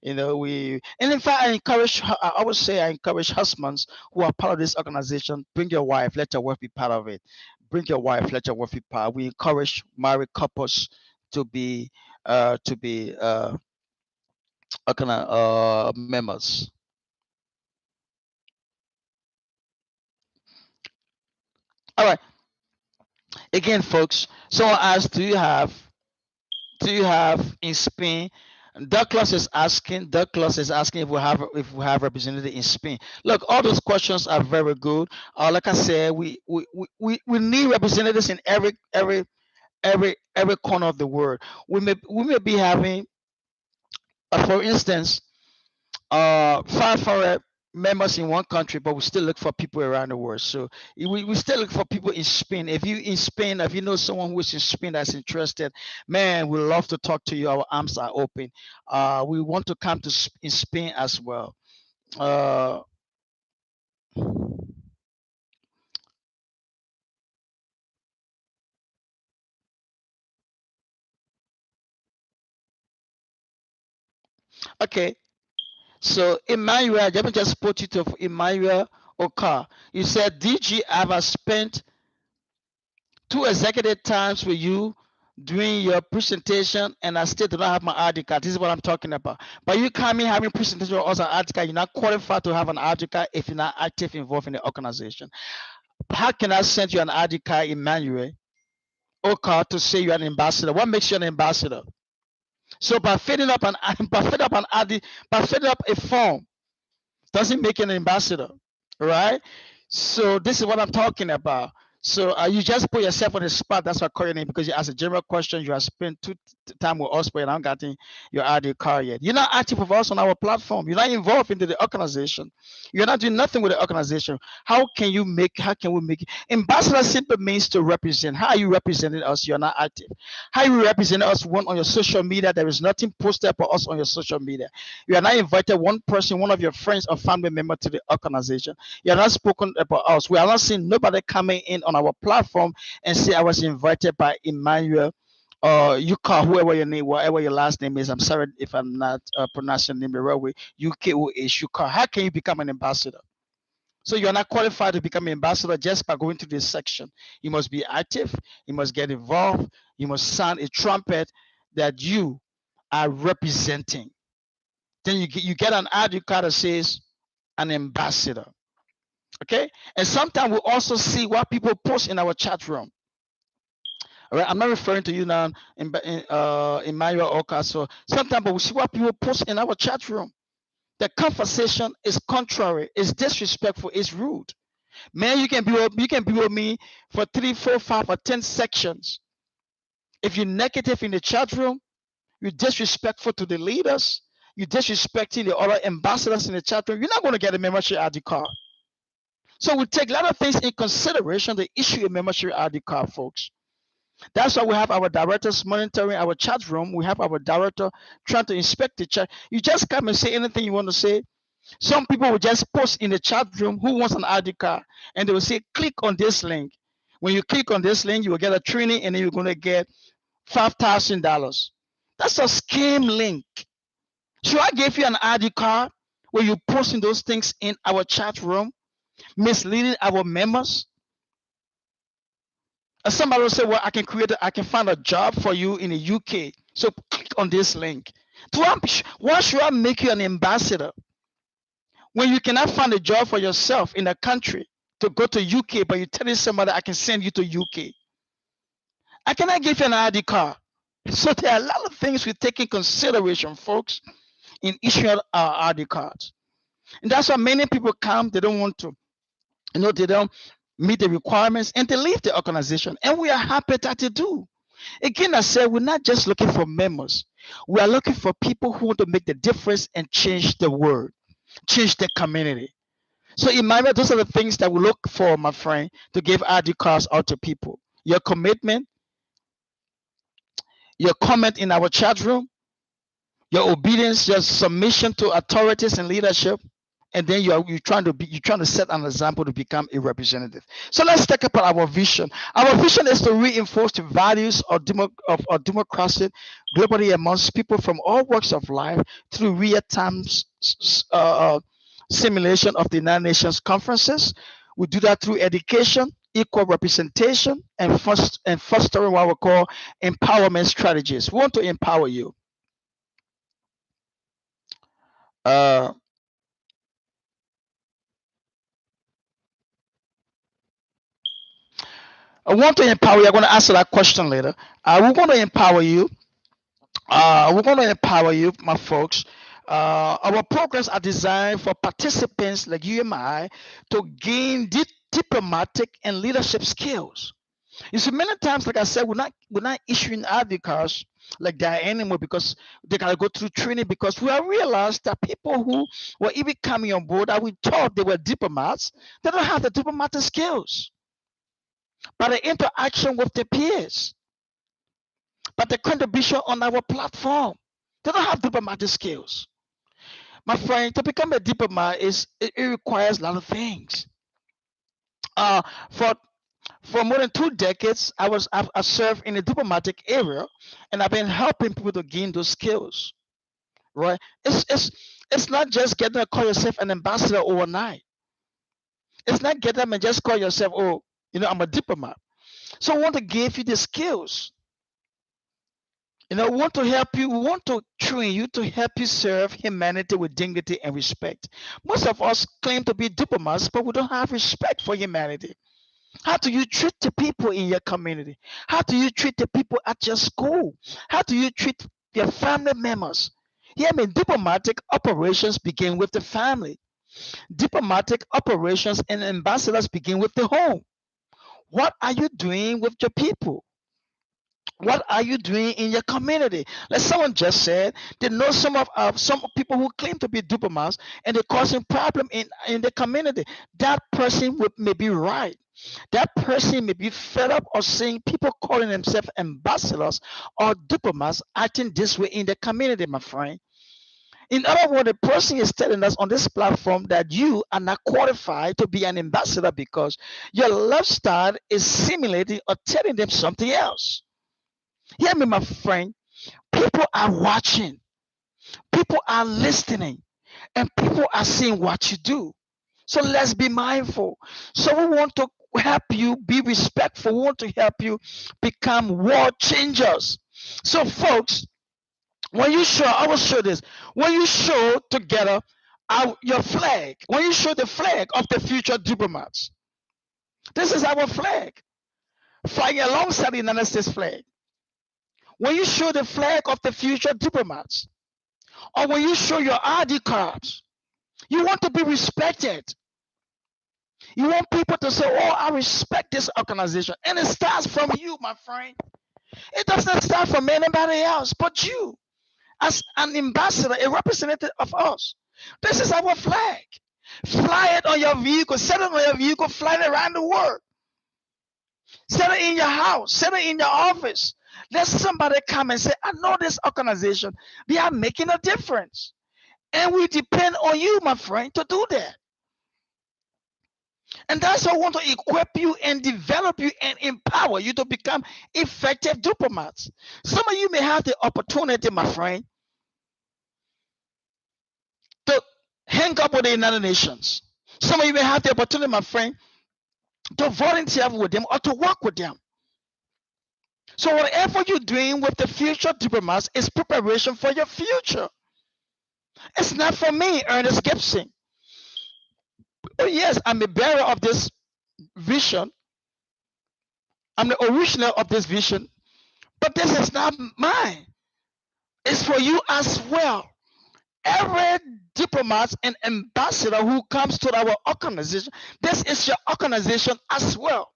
And in fact I would say I encourage husbands who are part of this organization, bring your wife, let your wife be part of it. Bring your wife, let your wife be part. We encourage married couples to be members. All right. Again, folks, someone asked, do you have in Spain? Douglas is asking if we have representative in Spain. Look, all those questions are very good. Like I said, we need representatives in every corner of the world. We may be having, for instance, 500 members in one country, but we still look for people around the world. So we still look for people in Spain. If you know someone who is in Spain that's interested, man, we love to talk to you. Our arms are open. We want to come in Spain as well. Uh, Okay. So Emmanuel, let me just put it to Emmanuel Oka. You said, DG, I have spent 2 executive times with you doing your presentation, and I still do not have my ID card. This is what I'm talking about. But you coming having presentation or also ID card, you're not qualified to have an ID card if you're not active involved in the organization. How can I send you an ID card, Emmanuel Oka, to say you're an ambassador? What makes you an ambassador? So by filling up an by filling up an ID, by filling up a form doesn't make you an ambassador, right? So this is what I'm talking about. So you just put yourself on the spot. That's what I call your name, because you ask a general question. You have spent time with us, but you haven't gotten your ID card yet. You're not active with us on our platform. You're not involved into the organization. You're not doing nothing with the organization. How can you make? How can we make it? Ambassador simply means to represent. How are you representing us? You're not active. How you represent us? One, on your social media, there is nothing posted for us on your social media. You are not invited one person, one of your friends or family member to the organization. You are not spoken about us. We are not seeing nobody coming in on our platform and say I was invited by Emmanuel or you call whoever your name, whatever your last name is. I'm sorry if I'm not pronouncing your name the right way. UKOH, you call. How can you become an ambassador? So you're not qualified to become an ambassador just by going to this section. You must be active. You must get involved. You must sound a trumpet that you are representing. Then you get an ID card that says an ambassador. Okay, and sometimes we also see what people post in our chat room. All right, I'm not referring to you now in Mario Oka. So sometimes we see what people post in our chat room. The conversation is contrary, is disrespectful, is rude. Man, you can be with me for 3, 4, 5, or 10 sections. If you're negative in the chat room, you're disrespectful to the leaders, you're disrespecting the other ambassadors in the chat room, you're not going to get a membership ID card. So we take a lot of things in consideration to issue a membership ID card, folks. That's why we have our directors monitoring our chat room. We have our director trying to inspect the chat. You just come and say anything you want to say. Some people will just post in the chat room who wants an ID card, and they will say, click on this link. When you click on this link, you will get a training, and then you're going to get $5,000. That's a scam link. So I gave you an ID card where you posting those things in our chat room, misleading our members. And somebody will say, well, I can find a job for you in the UK. So click on this link. Why should I make you an ambassador when you cannot find a job for yourself in a country to go to UK, but you're telling somebody I can send you to UK? I cannot give you an ID card. So there are a lot of things we take in consideration, folks, in issuing our ID cards. And that's why many people come, they don't want to, they don't meet the requirements and they leave the organization. And we are happy that they do. Again, I said, we're not just looking for members. We are looking for people who want to make the difference and change the world, change the community. So in my mind, those are the things that we look for, my friend, to give ID cards out to people. Your commitment, your comment in our chat room, your obedience, your submission to authorities and leadership, and then you're trying to set an example to become a representative. So let's talk about our vision. Our vision is to reinforce the values of democracy globally amongst people from all walks of life through real-time simulation of the United Nations conferences. We do that through education, equal representation, and fostering what we call empowerment strategies. We want to empower you. Uh, I want to empower you. I'm going to answer that question later. We're going to empower you. My folks. Our programs are designed for participants like you and I to gain diplomatic and leadership skills. You see, many times, like I said, we're not issuing ID cards like that anymore because they gotta go through training, because we have realized that people who were even coming on board that we thought they were diplomats, they don't have the diplomatic skills. But the interaction with the peers, but the contribution on our platform, they don't have diplomatic skills. My friend, to become a diplomat it requires a lot of things. Uh, for more than 2 decades, I served in the diplomatic area, and I've been helping people to gain those skills. Right? It's not just getting to call yourself an ambassador overnight. It's not getting up and just call yourself, oh, I'm a diplomat. So I want to give you the skills. We want to help you. We want to train you to help you serve humanity with dignity and respect. Most of us claim to be diplomats, but we don't have respect for humanity. How do you treat the people in your community? How do you treat the people at your school? How do you treat your family members? Yeah, I mean, diplomatic operations begin with the family. Diplomatic operations and ambassadors begin with the home. What are you doing with your people? What are you doing in your community? Like someone just said, they know some people who claim to be diplomats and they're causing problem in the community. That person may be right. That person may be fed up of seeing people calling themselves ambassadors or diplomats acting this way in the community, my friend. In other words, the person is telling us on this platform that you are not qualified to be an ambassador because your lifestyle is simulating or telling them something else. Hear me, my friend. People are watching, people are listening, and people are seeing what you do. So let's be mindful. So we want to help you be respectful. We want to help you become world changers. So, folks, when you show, I will show this. When you show together your flag, when you show the flag of the future diplomats, this is our flag, flying alongside the United States flag. When you show the flag of the future diplomats, or when you show your ID cards, you want to be respected. You want people to say, oh, I respect this organization. And it starts from you, my friend. It doesn't start from anybody else but you. As an ambassador, a representative of us. This is our flag. Fly it on your vehicle, set it on your vehicle, fly it around the world. Set it in your house, set it in your office. Let somebody come and say, I know this organization. They are making a difference. And we depend on you, my friend, to do that. And that's why I want to equip you and develop you and empower you to become effective diplomats. Some of you may have the opportunity, my friend, to hang up with the United Nations. Some of you may have the opportunity, my friend, to volunteer with them or to work with them. So whatever you're doing with the future diplomats is preparation for your future. It's not for me, Ernest Gibson. Oh yes, I'm a bearer of this vision. I'm the original of this vision, but this is not mine. It's for you as well. Every diplomat and ambassador who comes to our organization, this is your organization as well.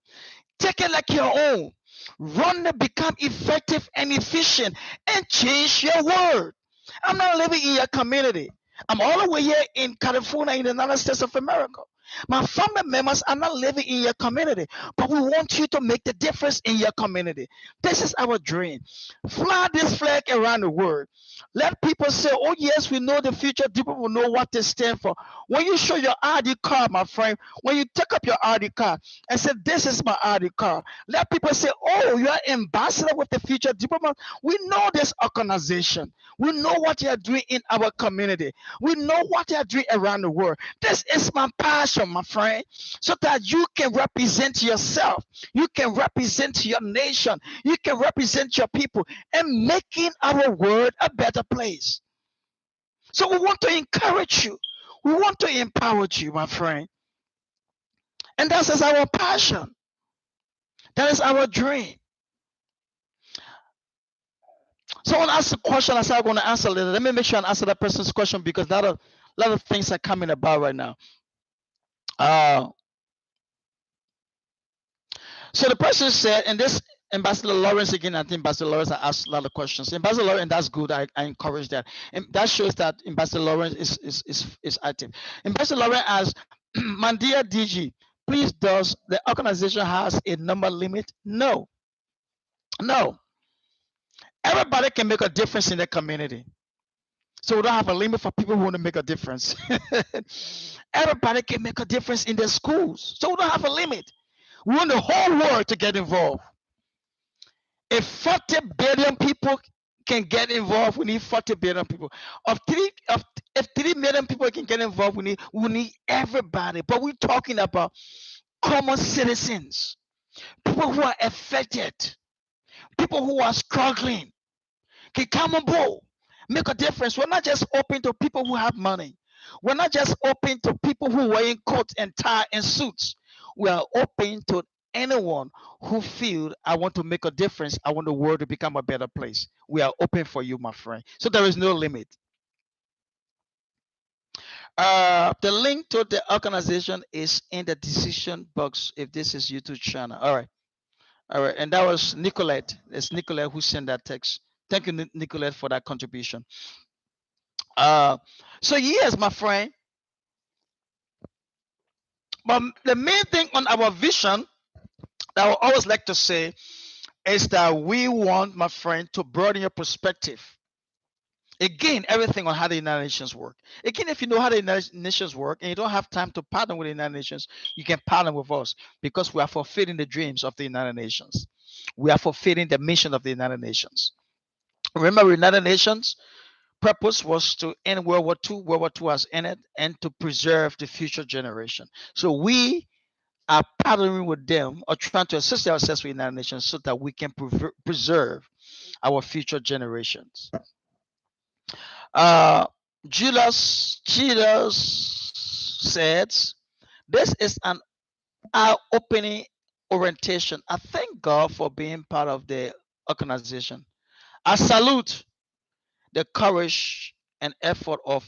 Take it like your own. Run it, become effective and efficient, and change your world. I'm not living in your community. I'm all the way here in California, in the United States of America. My family members are not living in your community, but we want you to make the difference in your community. This is our dream. Fly this flag around the world. Let people say, oh yes, we know the future. People will know what they stand for. When you show your ID card, my friend, when you take up your ID card and say, this is my ID card, let people say, oh, you are ambassador with the future diplomat. We know this organization. We know what you are doing in our community. We know what you are doing around the world. This is my passion, my friend, so that you can represent yourself. You can represent your nation. You can represent your people and making our world a better place. So we want to encourage you. We want to empower you, my friend. And that is our passion. That is our dream. Someone asked a question. I said I'm going to answer later. Let me make sure I answer that person's question because a lot of things are coming about right now. So the person said, and this Ambassador Lawrence again, I think Ambassador Lawrence asked a lot of questions. Ambassador Lawrence, and that's good. I encourage that. And that shows that Ambassador Lawrence is active. Ambassador Lawrence asked, my dear DG, please, does the organization has a number limit? No. No. Everybody can make a difference in the community. So we don't have a limit for people who want to make a difference. Everybody can make a difference in their schools. So we don't have a limit. We want the whole world to get involved. If 40 billion people can get involved, we need 40 billion people. If 3 million people can get involved, we need everybody. But we're talking about common citizens, people who are affected, people who are struggling, can come on board, make a difference. We're not just open to people who have money. We're not just open to people who wear in coats and tie and suits. We are open to anyone who feel I want to make a difference. I want the world to become a better place. We are open for you, my friend. So there is no limit. The link to the organization is in the decision box if this is YouTube channel. All right. All right. And that was Nicolette. It's Nicolette who sent that text. Thank you, Nicolette, for that contribution. Uh, so yes, my friend. But the main thing on our vision that I would always like to say is that we want, my friend, to broaden your perspective. Again, everything on how the United Nations work. Again, if you know how the United Nations work and you don't have time to partner with the United Nations, you can partner with us because we are fulfilling the dreams of the United Nations. We are fulfilling the mission of the United Nations. Remember, the United Nations purpose was to end World War II. World War II has ended, and to preserve the future generation. So we are partnering with them or trying to assist ourselves with the United Nations so that we can preserve our future generations. Uh, Julius says, this is an eye-opening orientation. I thank God for being part of the organization. I salute the courage and effort of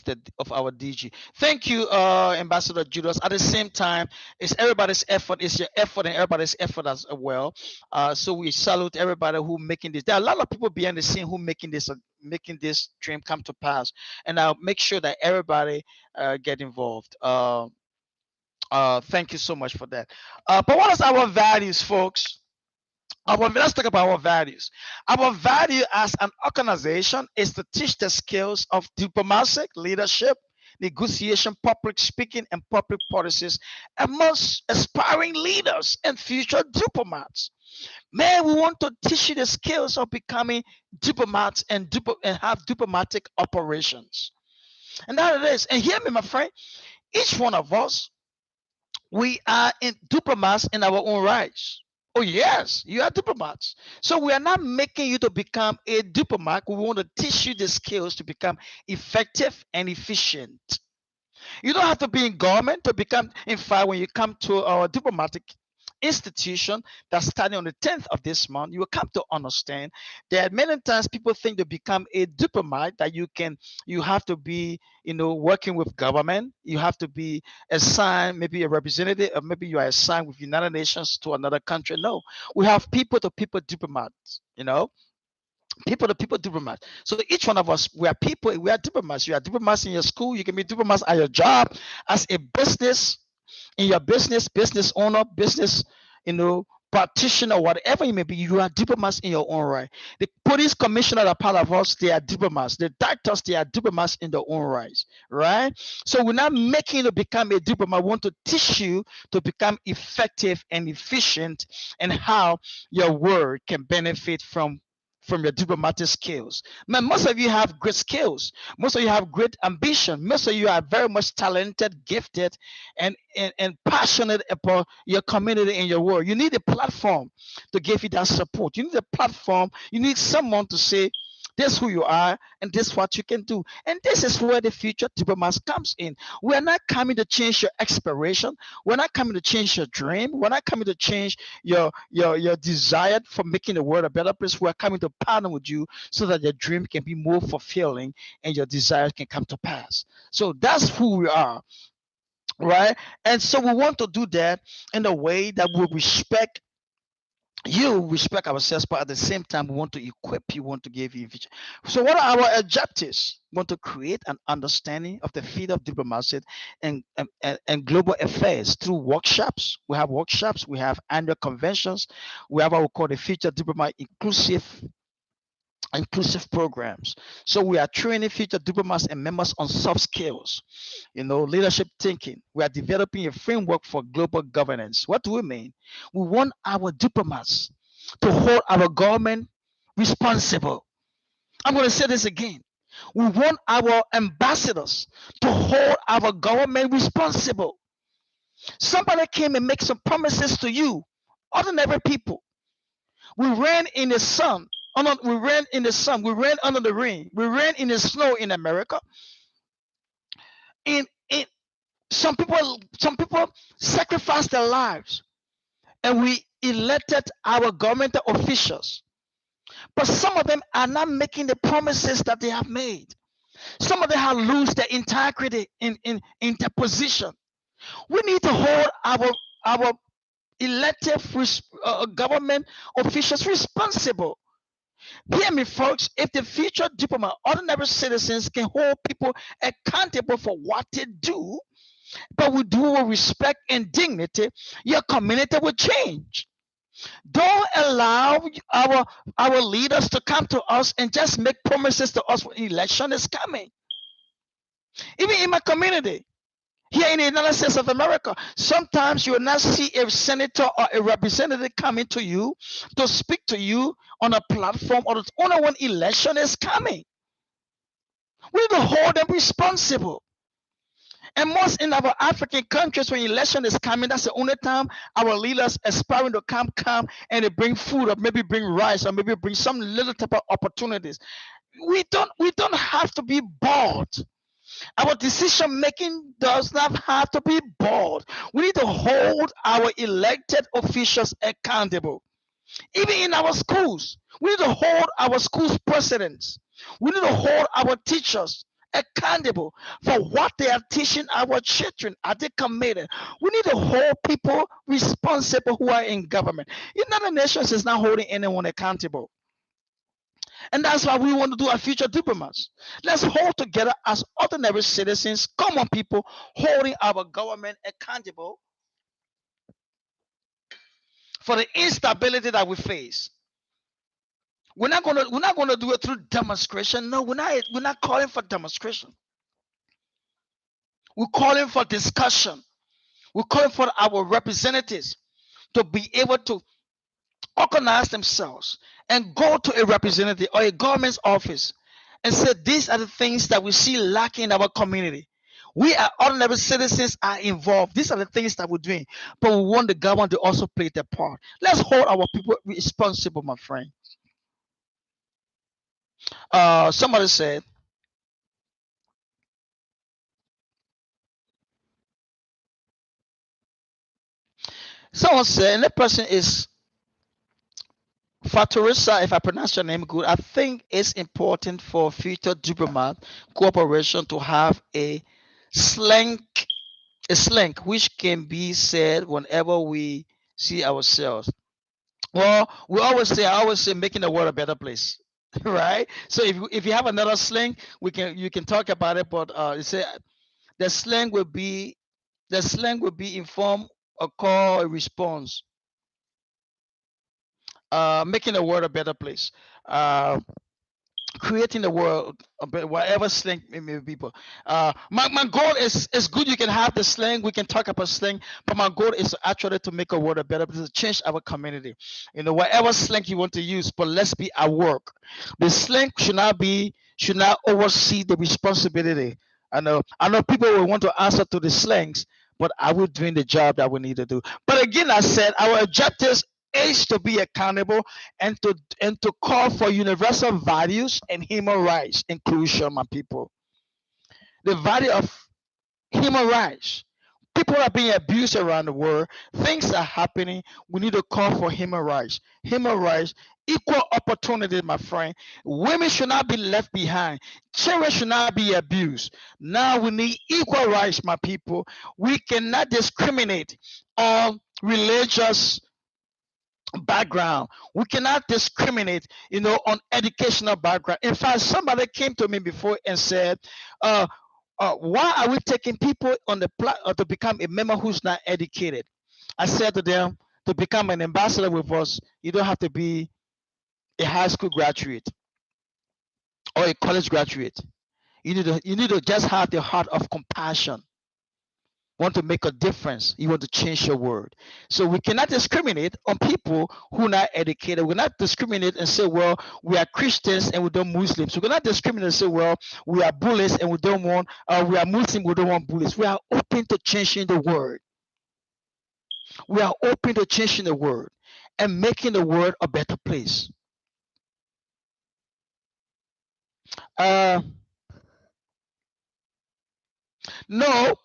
our DG. Thank you, Ambassador Judas. At the same time, it's everybody's effort. It's your effort and everybody's effort as well. So we salute everybody who making this. There are a lot of people behind the scene who making this dream come to pass, and I'll make sure that everybody get involved. Thank you so much for that. But what is our values, folks? Let's talk about our values. Our value as an organization is to teach the skills of diplomatic leadership, negotiation, public speaking, and public policies amongst aspiring leaders and future diplomats. Man, we want to teach you the skills of becoming diplomats and have diplomatic operations. And that it is. And hear me, my friend, each one of us, we are in diplomats in our own rights. Oh, yes, you are diplomats. So we are not making you to become a diplomat. We want to teach you the skills to become effective and efficient. You don't have to be in government to become, in fact, when you come to our diplomatic institution that's starting on the 10th of this month, you will come to understand that many times people think to become a diplomat that you have to be, working with government. You have to be assigned, maybe a representative, or maybe you are assigned with United Nations to another country. No, we have people to people diplomats, people to people diplomats. So each one of us, we are people, we are diplomats. You are diplomats in your school, you can be diplomats at your job, as a business, in your business owner, business, practitioner, whatever you may be, you are diplomats in your own right. The police commissioner are part of us, they are diplomats. The doctors, they are diplomats in their own rights, right? So we're not making you to become a diplomat. We want to teach you to become effective and efficient, and how your word can benefit from your diplomatic skills. Man, most of you have great skills. Most of you have great ambition. Most of you are very much talented, gifted, and passionate about your community and your world. You need a platform to give you that support. You need a platform. You need someone to say, this is who you are, and this is what you can do. And this is where the future diplomats comes in. We're not coming to change your aspiration. We're not coming to change your dream. We're not coming to change your desire for making the world a better place. We're coming to partner with you so that your dream can be more fulfilling and your desires can come to pass. So that's who we are, right? And so we want to do that in a way that will respect respect ourselves, but at the same time, we want to equip you, want to give you vision. So, what are our objectives? We want to create an understanding of the field of diplomacy and global affairs through workshops. We have workshops, we have annual conventions, we have what we call the Future Diplomat Inclusive inclusive programs. So we are training future diplomats and members on soft skills, leadership thinking. We are developing a framework for global governance. What do we mean? We want our diplomats to hold our government responsible. I'm going to say this again. We want our ambassadors to hold our government responsible. Somebody came and make some promises to you, ordinary people. We ran in the sun. We ran in the sun. We ran under the rain. We ran in the snow in America. In some people sacrificed their lives, and we elected our government officials. But some of them are not making the promises that they have made. Some of them have lost their integrity in their position. We need to hold our elected government officials responsible. Hear me, folks. If the future diplomat, ordinary citizens can hold people accountable for what they do, but we do with respect and dignity, your community will change. Don't allow our leaders to come to us and just make promises to us when election is coming. Even in my community, here in the United States of America, sometimes you will not see a senator or a representative coming to you to speak to you on a platform, or only when election is coming. We need to hold them responsible. And most in our African countries, when election is coming, that's the only time our leaders aspiring to come and they bring food, or maybe bring rice, or maybe bring some little type of opportunities. We don't have to be bored. Our decision making does not have to be bored. We need to hold our elected officials accountable. Even in our schools, we need to hold our schools presidents. We need to hold our teachers accountable for what they are teaching our children. Are they committed? We need to hold people responsible who are in government. United Nations is not holding anyone accountable. And that's why we want to do our future diplomats. Let's hold together as ordinary citizens, common people, holding our government accountable for the instability that we face. We're not gonna do it through demonstration. No, we're not calling for demonstration. We're calling for discussion. We're calling for our representatives to be able to organize themselves and go to a representative or a government's office and say, these are the things that we see lacking in our community. We are ordinary citizens are involved. These are the things that we're doing, but we want the government to also play their part. Let's hold our people responsible, my friend. Somebody said, and that person is Fatorisa, if I pronounce your name good. I think it's important for future diplomat cooperation to have slang, a slang which can be said whenever we see ourselves. Well, I always say, making the world a better place, right? So if you have another slang, you can talk about it. But you say the slang will be inform, a call, a response, making the world a better place. Creating the world a better, whatever slang may be. People. My goal is good. You can have the slang. We can talk about slang, but my goal is actually to make a world a better place, to change our community. Whatever slang you want to use, but let's be at work. The slang should not oversee the responsibility. I know people will want to answer to the slangs, but are we doing the job that we need to do? But again, I said our objectives is to be accountable and to call for universal values and human rights inclusion, my people. The value of human rights. People are being abused around the world. Things are happening. We need to call for human rights. Human rights, equal opportunity, my friend. Women should not be left behind. Children should not be abused. Now we need equal rights, my people. We cannot discriminate on religious background. We cannot discriminate, on educational background. In fact, somebody came to me before and said, why are we taking people on the to become a member who's not educated? I said to them, to become an ambassador with us, you don't have to be a high school graduate. or a college graduate. You need to just have the heart of compassion. Want to make a difference. You want to change your world. So we cannot discriminate on people who are not educated. We cannot discriminate and say, well, we are Christians and we don't Muslims. We cannot discriminate and say, well, we are bullies and we don't want, we are Muslim, we don't want bullies. We are open to changing the world. We are open to changing the world and making the world a better place. Uh, no,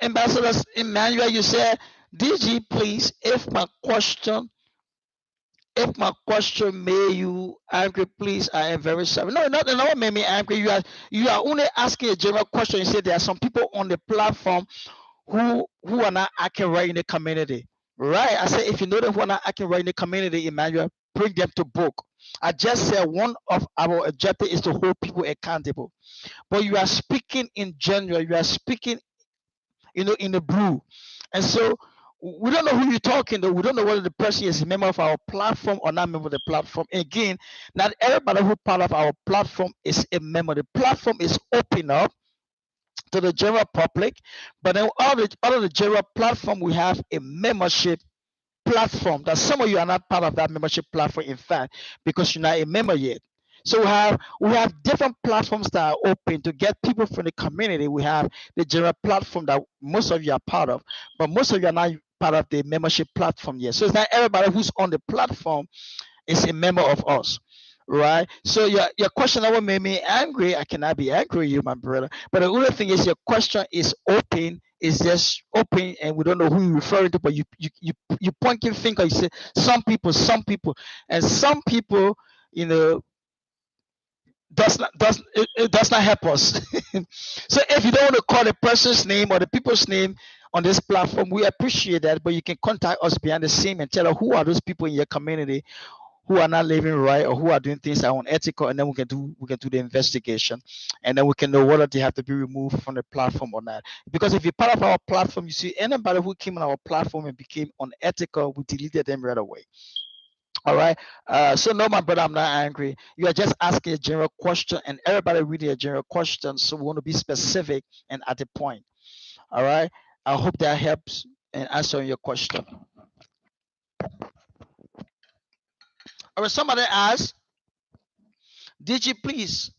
Ambassador Emmanuel, you said, DG, please, if my question made you angry, please, I am very sorry. No, nothing no made me angry. You are only asking a general question. You said there are some people on the platform who are not acting right in the community. Right. I said if you know them who are not acting right in the community, Emmanuel, bring them to book. I just said one of our objectives is to hold people accountable. But you are speaking in general, you are speaking in the blue. And so we don't know who you're talking to. We don't know whether the person is a member of our platform or not a member of the platform. Again, not everybody who part of our platform is a member. The platform is open up to the general public, but then out of the general platform, we have a membership platform that some of you are not part of that membership platform, in fact, because you're not a member yet. So we have different platforms that are open to get people from the community. We have the general platform that most of you are part of, but most of you are not part of the membership platform yet. So it's not everybody who's on the platform is a member of us. Right. So your question that what made me angry, I cannot be angry with you, my brother. But the other thing is your question is open, is just open, and we don't know who you're referring to, but you point your finger, you say some people, and some people, you know, it does not help us. So if you don't want to call the person's name or the people's name on this platform, we appreciate that, but you can contact us behind the scene and tell us who are those people in your community who are not living right or who are doing things that are unethical, and then we can do the investigation, and then we can know whether they have to be removed from the platform or not. Because if you're part of our platform, you see anybody who came on our platform and became unethical, we deleted them right away. All right. So no, my brother, I'm not angry. You are just asking a general question, and everybody reading a general question. So we want to be specific and at the point. All right. I hope that helps in answering your question. All right. Somebody asked, did you please?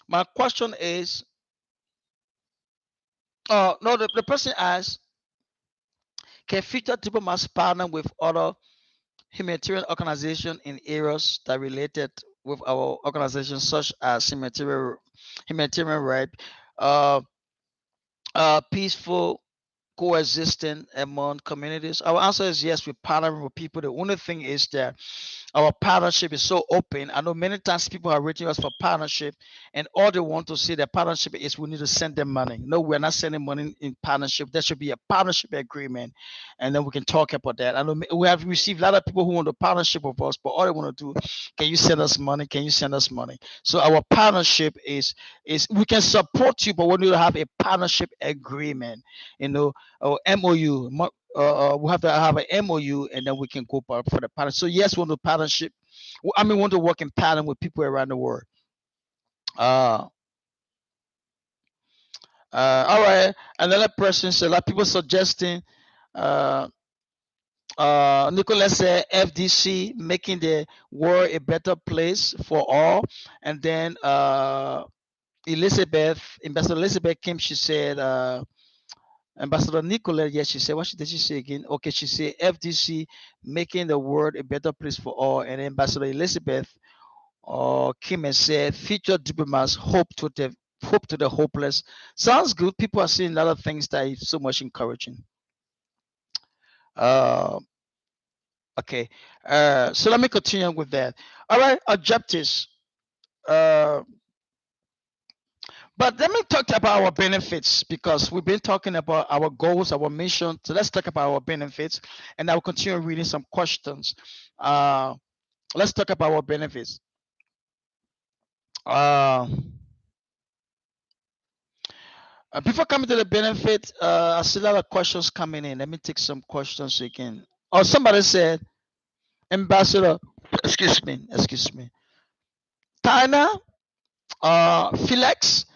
My question is, no, the person asked, can future diplomats partner with other humanitarian organizations in areas that related with our organization, such as humanitarian right, uh, peaceful coexisting among communities? Our answer is yes, we partner with people. The only thing is that our partnership is so open. I know many times people are reaching us for partnership, and all they want to see the partnership is we need to send them money. No, we're not sending money in partnership. There should be a partnership agreement, and then we can talk about that. I know we have received a lot of people who want a partnership with us, but all they want to do, can you send us money? Can you send us money? So our partnership is we can support you, but we need to have a partnership agreement. Or MOU. We have to have an MOU, and then we can go for the partner. So yes, we want to partnership. I mean, we want to work in pattern with people around the world. Uh, all right. Another person said, like people suggesting, uh, Nicholas said FDC making the world a better place for all, and then Ambassador Elizabeth Kim, she said. Ambassador Nicolette, yes, she said, what did she say again? Okay, she said FDC making the world a better place for all. And Ambassador Elizabeth came and said, future diplomats hope to the hopeless. Sounds good. People are seeing a lot of things that is so much encouraging. Uh, okay. So let me continue with that. All right, objectives. Uh, But let me talk about our benefits because we've been talking about our goals, our mission. So let's talk about our benefits, and I'll continue reading some questions. Uh, let's talk about our benefits. Uh, Before coming to the benefit, I see a lot of questions coming in. Let me take some questions again. Oh, somebody said, Ambassador, excuse me. Tina, Felix.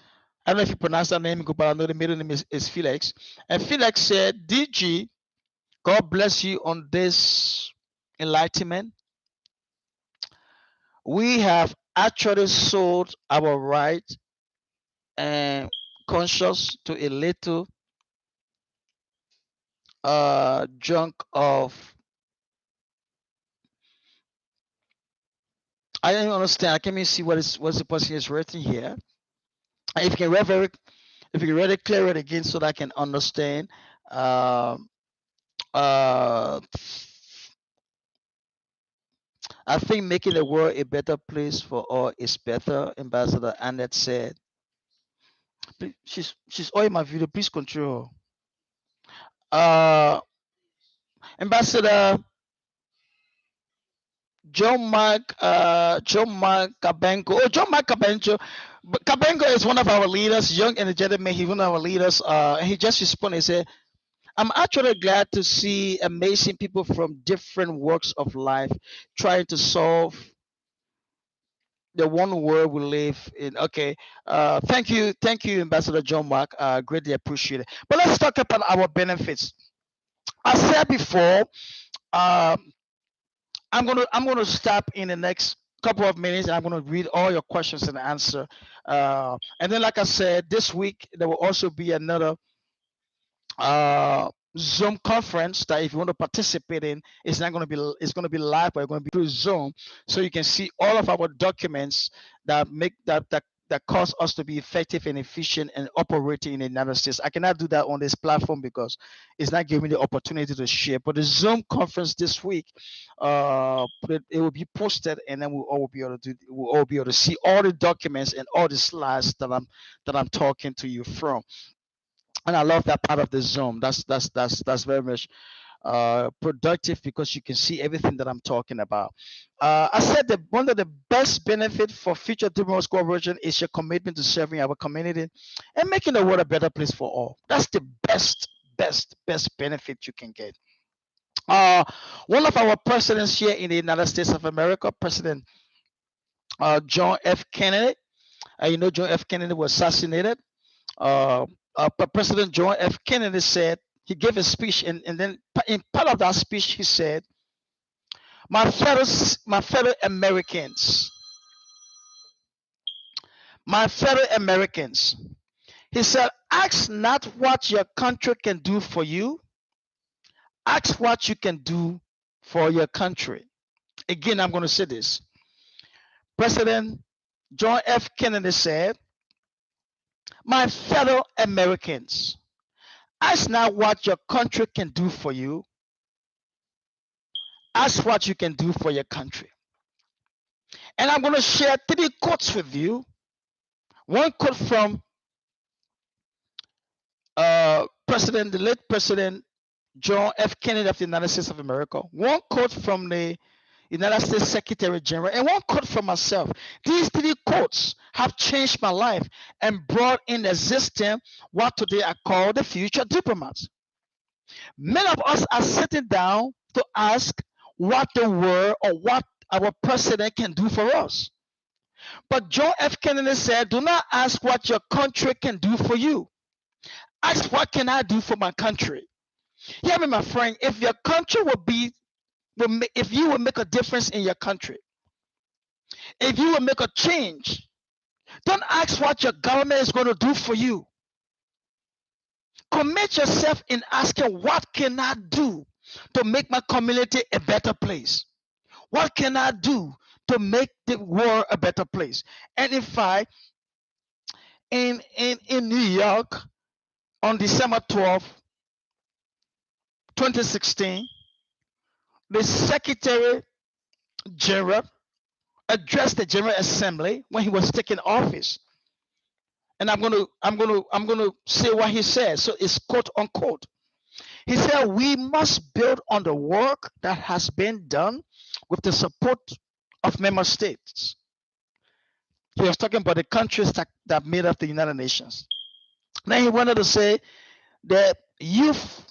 I don't know if you pronounce that name, but I know the middle name is Felix. And Felix said, DG, God bless you on this enlightenment. We have actually sold our right and conscience to a little junk of. I don't understand. I can't even see what's the person is written here. If you can read if you can read it, clear it again so that I can understand. Um, uh, I think making the world a better place for all is better. Ambassador Annette said. She's all in my video. Please control. Ambassador John Mark Kabenko. Oh, John Mark Kabenko. Kabenko is one of our leaders, young energetic man. He's one of our leaders. And he just responded. He said, I'm actually glad to see amazing people from different walks of life trying to solve the one world we live in. Okay. Thank you, Ambassador John Mark. Greatly appreciate it. But let's talk about our benefits. I said before, um, I'm gonna stop in the next couple of minutes, and I'm gonna read all your questions and answer. And then, like I said, this week there will also be another Zoom conference that if you want to participate in, it's going to be live, but it's going to be through Zoom, so you can see all of our documents that make that cause us to be effective and efficient and operating in the United States. I cannot do that on this platform because it's not giving me the opportunity to share. But the Zoom conference this week, it will be posted, and then we'll all be able to see all the documents and all the slides that I'm talking to you from. And I love that part of the Zoom. That's very much productive because you can see everything that I'm talking about. I said that one of the best benefits for future Diplomats Coalition is your commitment to serving our community and making the world a better place for all. That's the best benefit you can get. One of our presidents here in the United States of America, President John F. Kennedy. John F. Kennedy was assassinated. uh, President John F. Kennedy said, he gave a speech, and then in part of that speech, he said, my fellow Americans, my fellow Americans, he said, ask not what your country can do for you, ask what you can do for your country. Again, I'm going to say this. President John F. Kennedy said, my fellow Americans, ask not what your country can do for you, ask what you can do for your country. And I'm going to share 3 quotes with you. One quote from the late President John F. Kennedy of the United States of America. One quote from the United States Secretary General, and one quote from myself. These 3 quotes have changed my life and brought in existence what today I call the future diplomats. Many of us are sitting down to ask what the world or what our president can do for us. But John F. Kennedy said, do not ask what your country can do for you. Ask what can I do for my country. Hear me, my friend. If your country if you will make a difference in your country, if you will make a change, don't ask what your government is going to do for you. Commit yourself in asking, what can I do to make my community a better place? What can I do to make the world a better place? And in fact, in New York on December 12th, 2016, the Secretary General addressed the General Assembly when he was taking office. And I'm gonna say what he said. So it's quote unquote. He said, we must build on the work that has been done with the support of member states. He was talking about the countries that made up the United Nations. Then he wanted to say the youth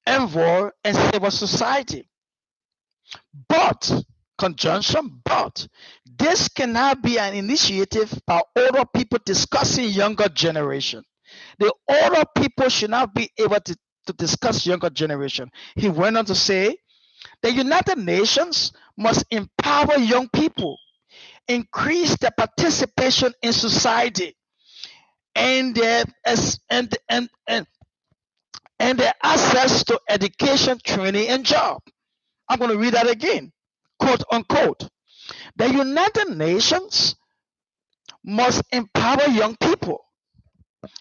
envoy and civil society. But conjunction, but this cannot be an initiative by older people discussing younger generation. The older people should not be able to discuss younger generation. He went on to say, the United Nations must empower young people, increase their participation in society, and their access to education, training, and job. I'm going to read that again, quote unquote. The United Nations must empower young people,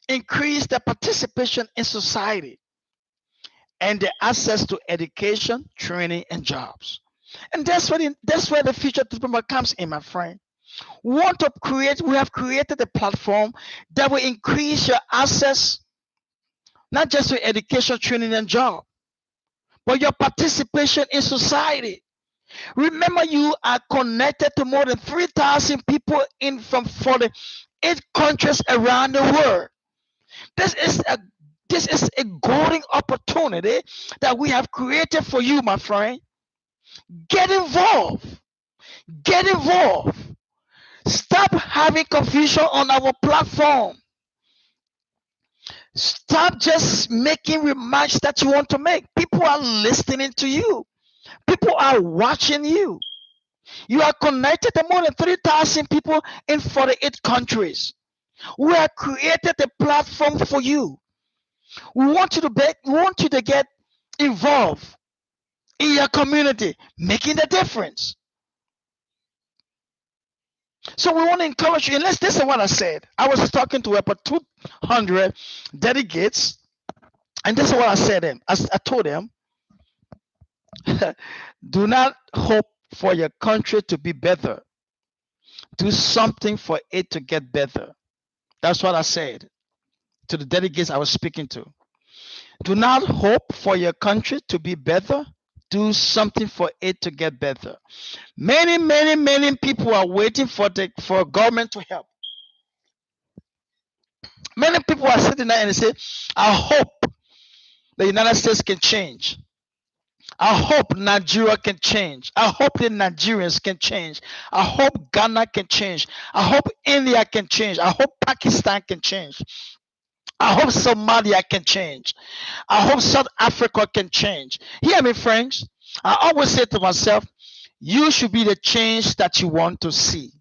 increase their participation in society, and their access to education, training, and jobs. And that's where the future diploma comes in, my friend. We have created a platform that will increase your access, not just to education, training, and job, but your participation in society. Remember, you are connected to more than 3,000 people from 48 countries around the world. This is a this is a golden opportunity that we have created for you, my friend. Get involved. Get involved. Stop having confusion on our platform. Stop just making remarks that you want to make. People are listening to you. People are watching you. You are connected to more than 3,000 people in 48 countries. We have created a platform for you. We want you to get involved in your community, making the difference. So we want to encourage you. And this is what I said. I was talking to about 200 delegates, and this is what I said them. I told them, do not hope for your country to be better. Do something for it to get better. That's what I said to the delegates I was speaking to. Do not hope for your country to be better. Do something for it to get better. Many people are waiting for government to help. Many people are sitting there and they say, I hope the United States can change. I hope Nigeria can change. I hope the Nigerians can change. I hope Ghana can change. I hope India can change. I hope Pakistan can change. I hope Somalia can change. I hope South Africa can change. Hear me, friends. I always say to myself, you should be the change that you want to see.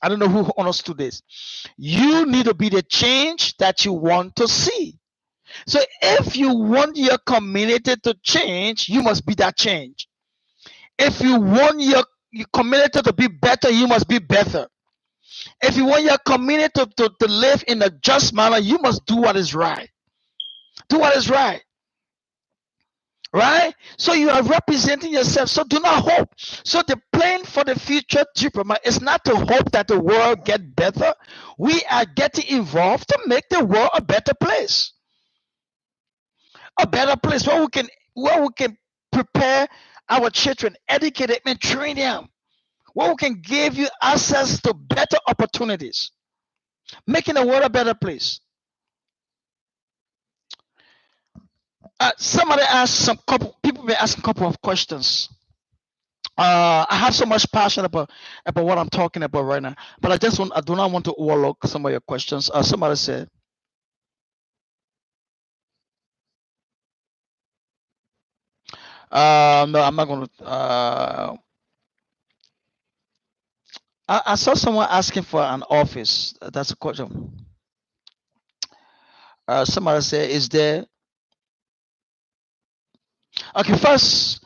I don't know who understood this. You need to be the change that you want to see. So if you want your community to change, you must be that change. If you want your community to be better, you must be better. If you want your community to live in a just manner, you must do what is right. Do what is right. Right? So you are representing yourself. So do not hope. So the plan for the future diplomat is not to hope that the world get better. We are getting involved to make the world a better place. A better place where we can prepare our children, educate them, and train them. Where we can give you access to better opportunities, making the world a better place. Somebody asked people been asking a couple of questions. I have so much passion about what I'm talking about right now, but I do not want to overlook some of your questions. Somebody said, no, I'm not going to. I saw someone asking for an office. That's a question. Somebody said, is there? Okay, first,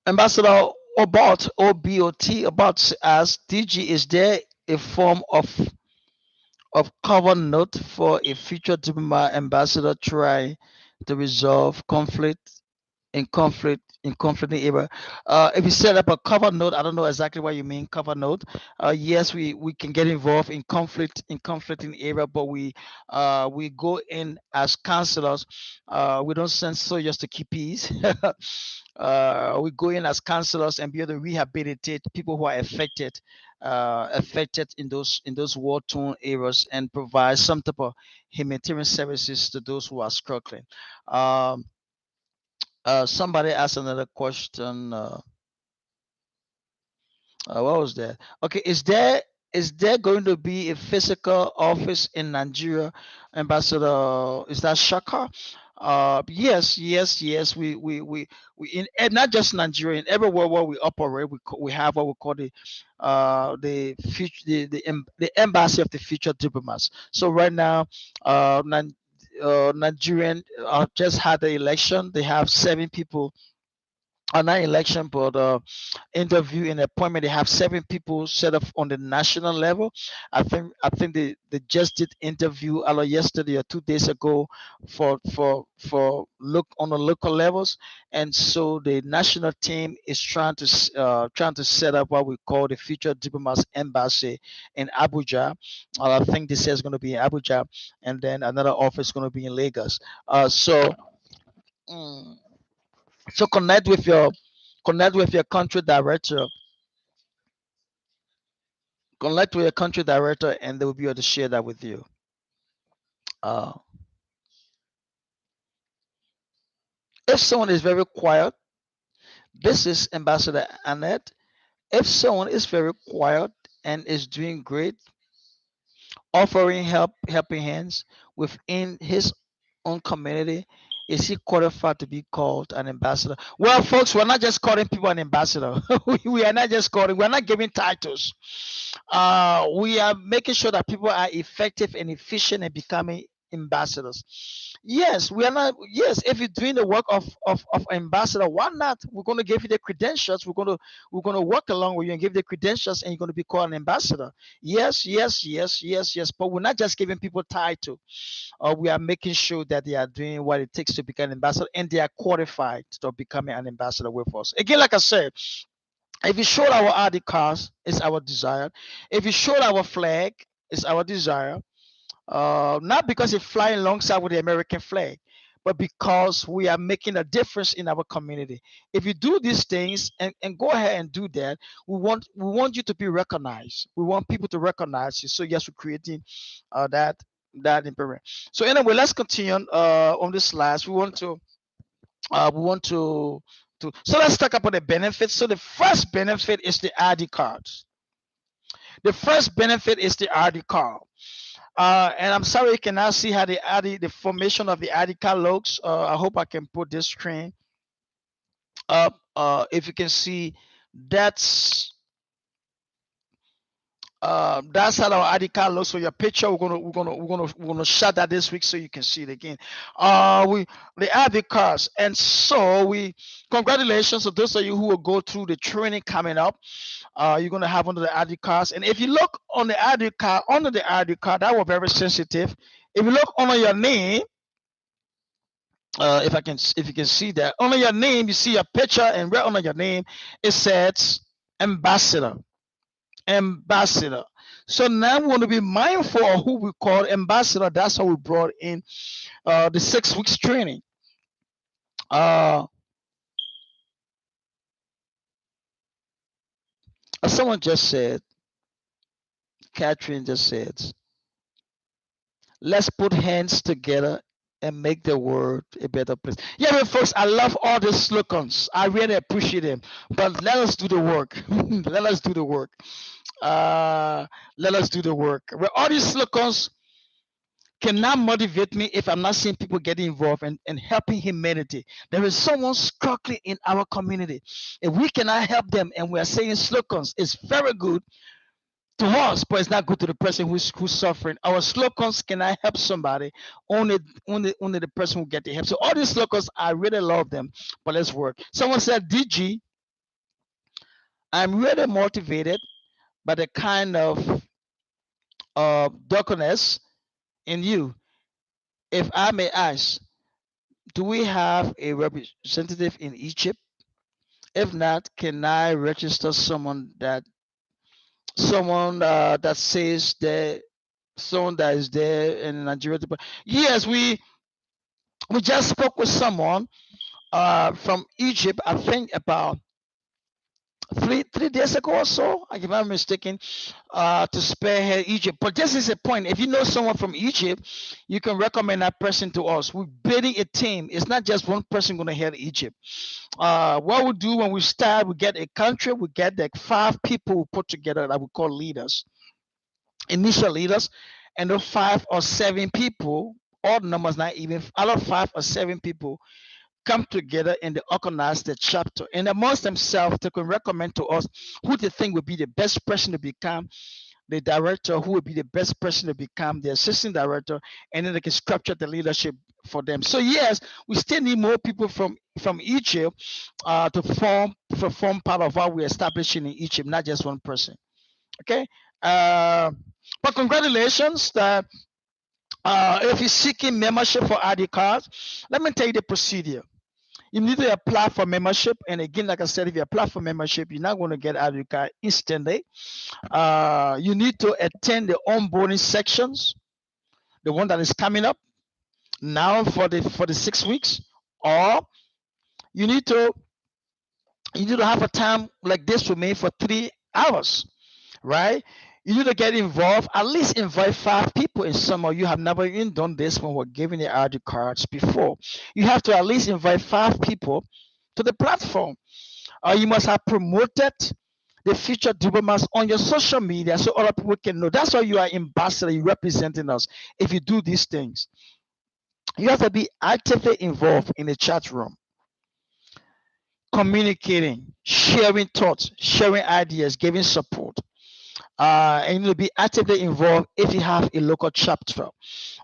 Ambassador about as DG, is there a form of cover note for a future diplomat ambassador try to resolve conflicting area. If you set up a cover note, I don't know exactly what you mean cover note. Yes, we can get involved in conflicting area, but we go in as counselors. We don't send soldiers to keep peace. We go in as counselors and be able to rehabilitate people who are affected in those war-torn areas and provide some type of humanitarian services to those who are struggling. Um, Somebody asked another question. What was that? Okay, is there going to be a physical office in Nigeria, Ambassador? Is that Shaka? Yes, yes, yes. We in and not just Nigeria, in everywhere where we operate, we have what we call the future the embassy of the future diplomats. So right now, Nigerian just had the election. They have 7 people, not election, but interview and appointment. They have 7 people set up on the national level. I think they just did interview either yesterday or 2 days ago for look on the local levels, and so the national team is trying to set up what we call the future diplomats embassy in Abuja. I think this is going to be in Abuja, and then another office going to be in Lagos. So. mm, so connect with your country director, connect with your country director, and they will be able to share that with you. Uh, if someone is very quiet, this is Ambassador Annette. If someone is very quiet and is doing great, offering helping hands within his own community, is he qualified to be called an ambassador? Well, folks, we're not just calling people an ambassador. We are not just calling, we're not giving titles. We are making sure that people are effective and efficient in becoming ambassadors. Yes, we are not. Yes, if you're doing the work of ambassador, why not? We're going to give you the credentials. We're going to work along with you and give you the credentials, and you're going to be called an ambassador. Yes, yes, yes, yes, yes. But we're not just giving people title. We are making sure that they are doing what it takes to become an ambassador, and they are qualified to becoming an ambassador with us. Again, like I said, if you showed our ID cards, it's our desire. If you showed our flag, it's our desire. Not because it's flying alongside with the American flag, but because we are making a difference in our community. If you do these things and go ahead and do that, we want you to be recognized. We want people to recognize you. So yes, we're creating that improvement. So anyway, let's continue on this slide. We want to so let's talk about the benefits. So the first benefit is the ID cards. The first benefit is the ID card. And I'm sorry you cannot see how the formation of the ID card looks. I hope I can put this screen up. If you can see, that's that's how our ID card looks. So your picture, we're gonna shut that this week so you can see it again. We the ID cards, and so we congratulations to those of you who will go through the training coming up. You're gonna have under the ID cards, and if you look on the ID card, under the ID card, that was very sensitive. If you look under your name, if you can see that under your name, you see a picture, and right under your name, it says ambassador, ambassador. So now we want to be mindful of who we call ambassador. That's how we brought in the 6 weeks training. Uh, as someone just said, Catherine just said, let's put hands together and make the world a better place. Yeah, but folks, I love all the slogans. I really appreciate them. But let us do the work. Let us do the work. Uh, let us do the work. Well, all these slogans cannot motivate me if I'm not seeing people getting involved and helping humanity. There is someone struggling in our community. If we cannot help them and we are saying slogans, it's very good to us, but it's not good to the person who's suffering. Our slogans cannot help somebody. Only the person will get the help. So all these slogans, I really love them. But let's work. Someone said, DG, I'm really motivated by the kind of darkness in you. If I may ask, do we have a representative in Egypt? If not, can I register someone that says that someone that is there in Nigeria? Yes, we just spoke with someone from Egypt. I think about three days ago or so, if I'm not mistaken, to spearhead Egypt. But this is a point. If you know someone from Egypt, you can recommend that person to us. We're building a team. It's not just one person going to head Egypt. What we do when we start, we get a country, we get like 5 people we put together that we call leaders, initial leaders, and those 5 or 7 people, all the numbers not even, out of 5 or 7 people come together and they organize the chapter. And amongst themselves, they can recommend to us who they think would be the best person to become the director, who would be the best person to become the assistant director, and then they can structure the leadership for them. So yes, we still need more people from Egypt to form part of what we're establishing in Egypt, not just one person. Okay. Uh, but congratulations that if you're seeking membership for ID cards, let me tell you the procedure. You need to apply for membership, and again, like I said, if you apply for membership, you're not going to get ID card instantly. You need to attend the onboarding sections, the one that is coming up now for the 6 weeks, or you need to have a time like this with me for 3 hours, right? You need to get involved, at least invite 5 people. In some of you have never even done this when we're giving the ID cards before. You have to at least invite 5 people to the platform. You must have promoted the future diplomats on your social media so other people can know. That's why you are ambassador, you're representing us. If you do these things, you have to be actively involved in the chat room, communicating, sharing thoughts, sharing ideas, giving support. And you'll be actively involved if you have a local chapter,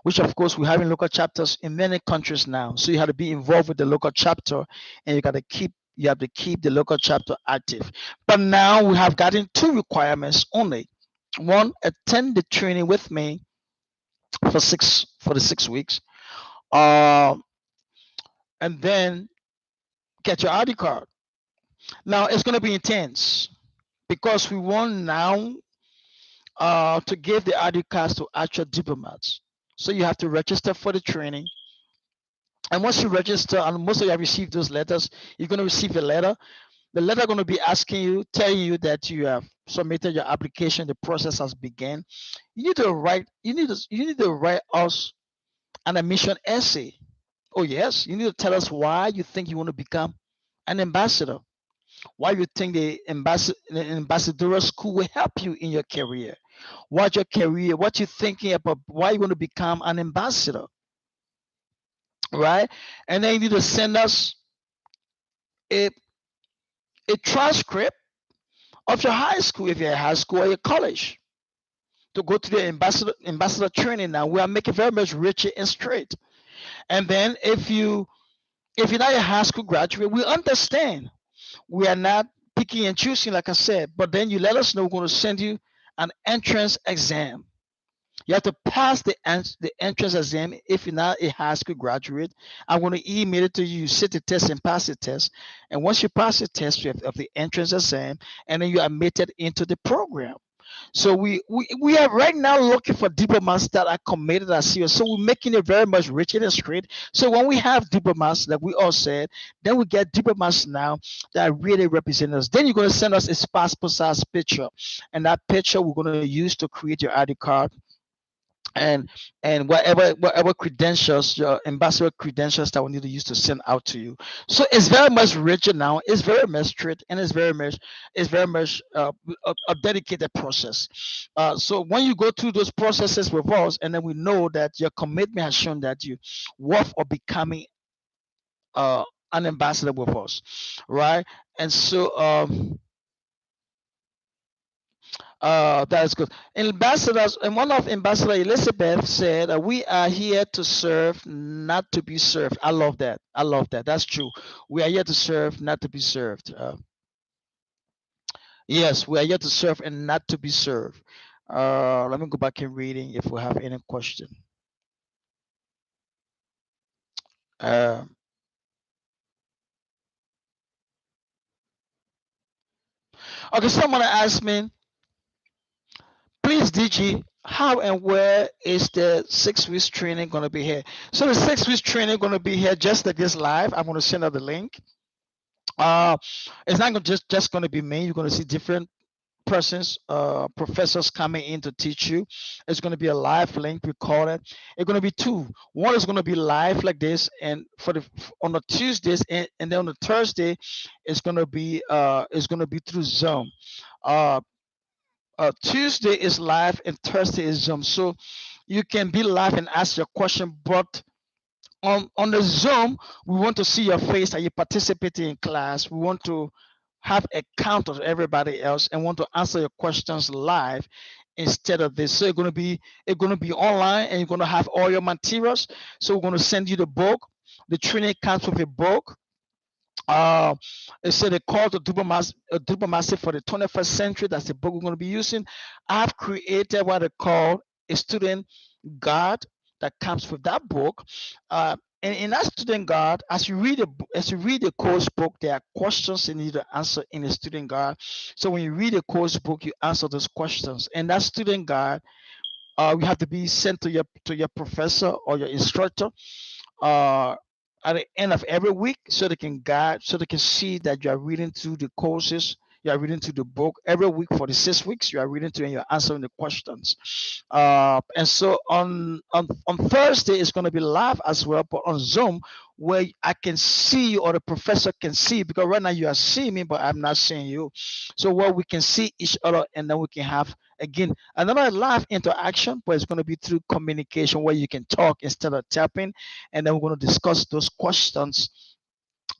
which of course we're having local chapters in many countries now. So you have to be involved with the local chapter, and you have to keep the local chapter active. But now we have gotten 2 requirements only. One, attend the training with me for the 6 weeks, uh, and then get your ID card. Now it's going to be intense because we want now to give the ID cards to actual diplomats. So you have to register for the training. And once you register, and most of you have received those letters, you're going to receive a letter. The letter going to be asking you, telling you that you have submitted your application, the process has begun. You need to write us an admission essay. Oh yes, you need to tell us why you think you want to become an ambassador. Why you think the ambassadorial school will help you in your career. What your career, what you're thinking about, why you want to become an ambassador, right? And then you need to send us a, a transcript of your high school, if you're a high school or your college, to go to the ambassador training. Now we are making very much richer and straight. And then if you're not a high school graduate, we understand. We are not picking and choosing, like I said, but then you let us know. We're going to send you an entrance exam. You have to pass the entrance exam if you're not a high school graduate. I'm going to email it to you. You sit the test and pass the test. And once you pass the test of the entrance exam, and then you are admitted into the program. So we are right now looking for diplomats that are committed, are serious. So we're making it very much rich and straight. So when we have diplomats, like we all said, then we get diplomats now that really represent us. Then you're going to send us a passport size picture, and that picture we're going to use to create your ID card, and whatever credentials, your ambassador credentials that we need to use to send out to you. So it's very much richer now. It's very much straight, and it's very much a dedicated process. So when you go through those processes with us, and then we know that your commitment has shown that you worth of becoming uh, an ambassador with us, right? And so that is good. Ambassadors, and one of Ambassador Elizabeth said, "We are here to serve, not to be served." I love that. I love that. That's true. We are here to serve, not to be served. Yes, we are here to serve and not to be served. Let me go back and reading if we have any question. Uh, okay, someone asked me, please, DG, how and where is the 6 weeks training going to be here? So the 6 weeks training going to be here just like this live. I'm going to send out the link. Uh, it's not gonna just going to be me. You're going to see different persons, professors coming in to teach you. It's going to be a live link recorded. It's going to be two. One is going to be live like this, and for the on the Tuesdays, and then on the Thursday, it's going to be through Zoom. Uh, Tuesday is live and Thursday is Zoom. So you can be live and ask your question, but on the Zoom, we want to see your face that you participating in class. We want to have a count of everybody else and want to answer your questions live instead of this. So it's gonna be online and you're gonna have all your materials. So we're gonna send you the book. The training comes with a book. uh, it said a call to diplomacy for the 21st century. That's the book we're going to be using. I've created what I call a student guide that comes with that book. And in that student guide, as you read the course book, there are questions you need to answer in the student guide. So when you read the course book, you answer those questions. And that student guide, you have to be sent to your professor or your instructor uh, at the end of every week so they can guide, so they can see that you are reading through the courses, you are reading through the book every week for the 6 weeks, you are reading through and you're answering the questions. And so on Thursday, it's going to be live as well, but on Zoom, where I can see you or the professor can see, because right now you are seeing me, but I'm not seeing you. So where we can see each other and then we can have again another live interaction, but it's going to be through communication where you can talk instead of tapping, and then we're going to discuss those questions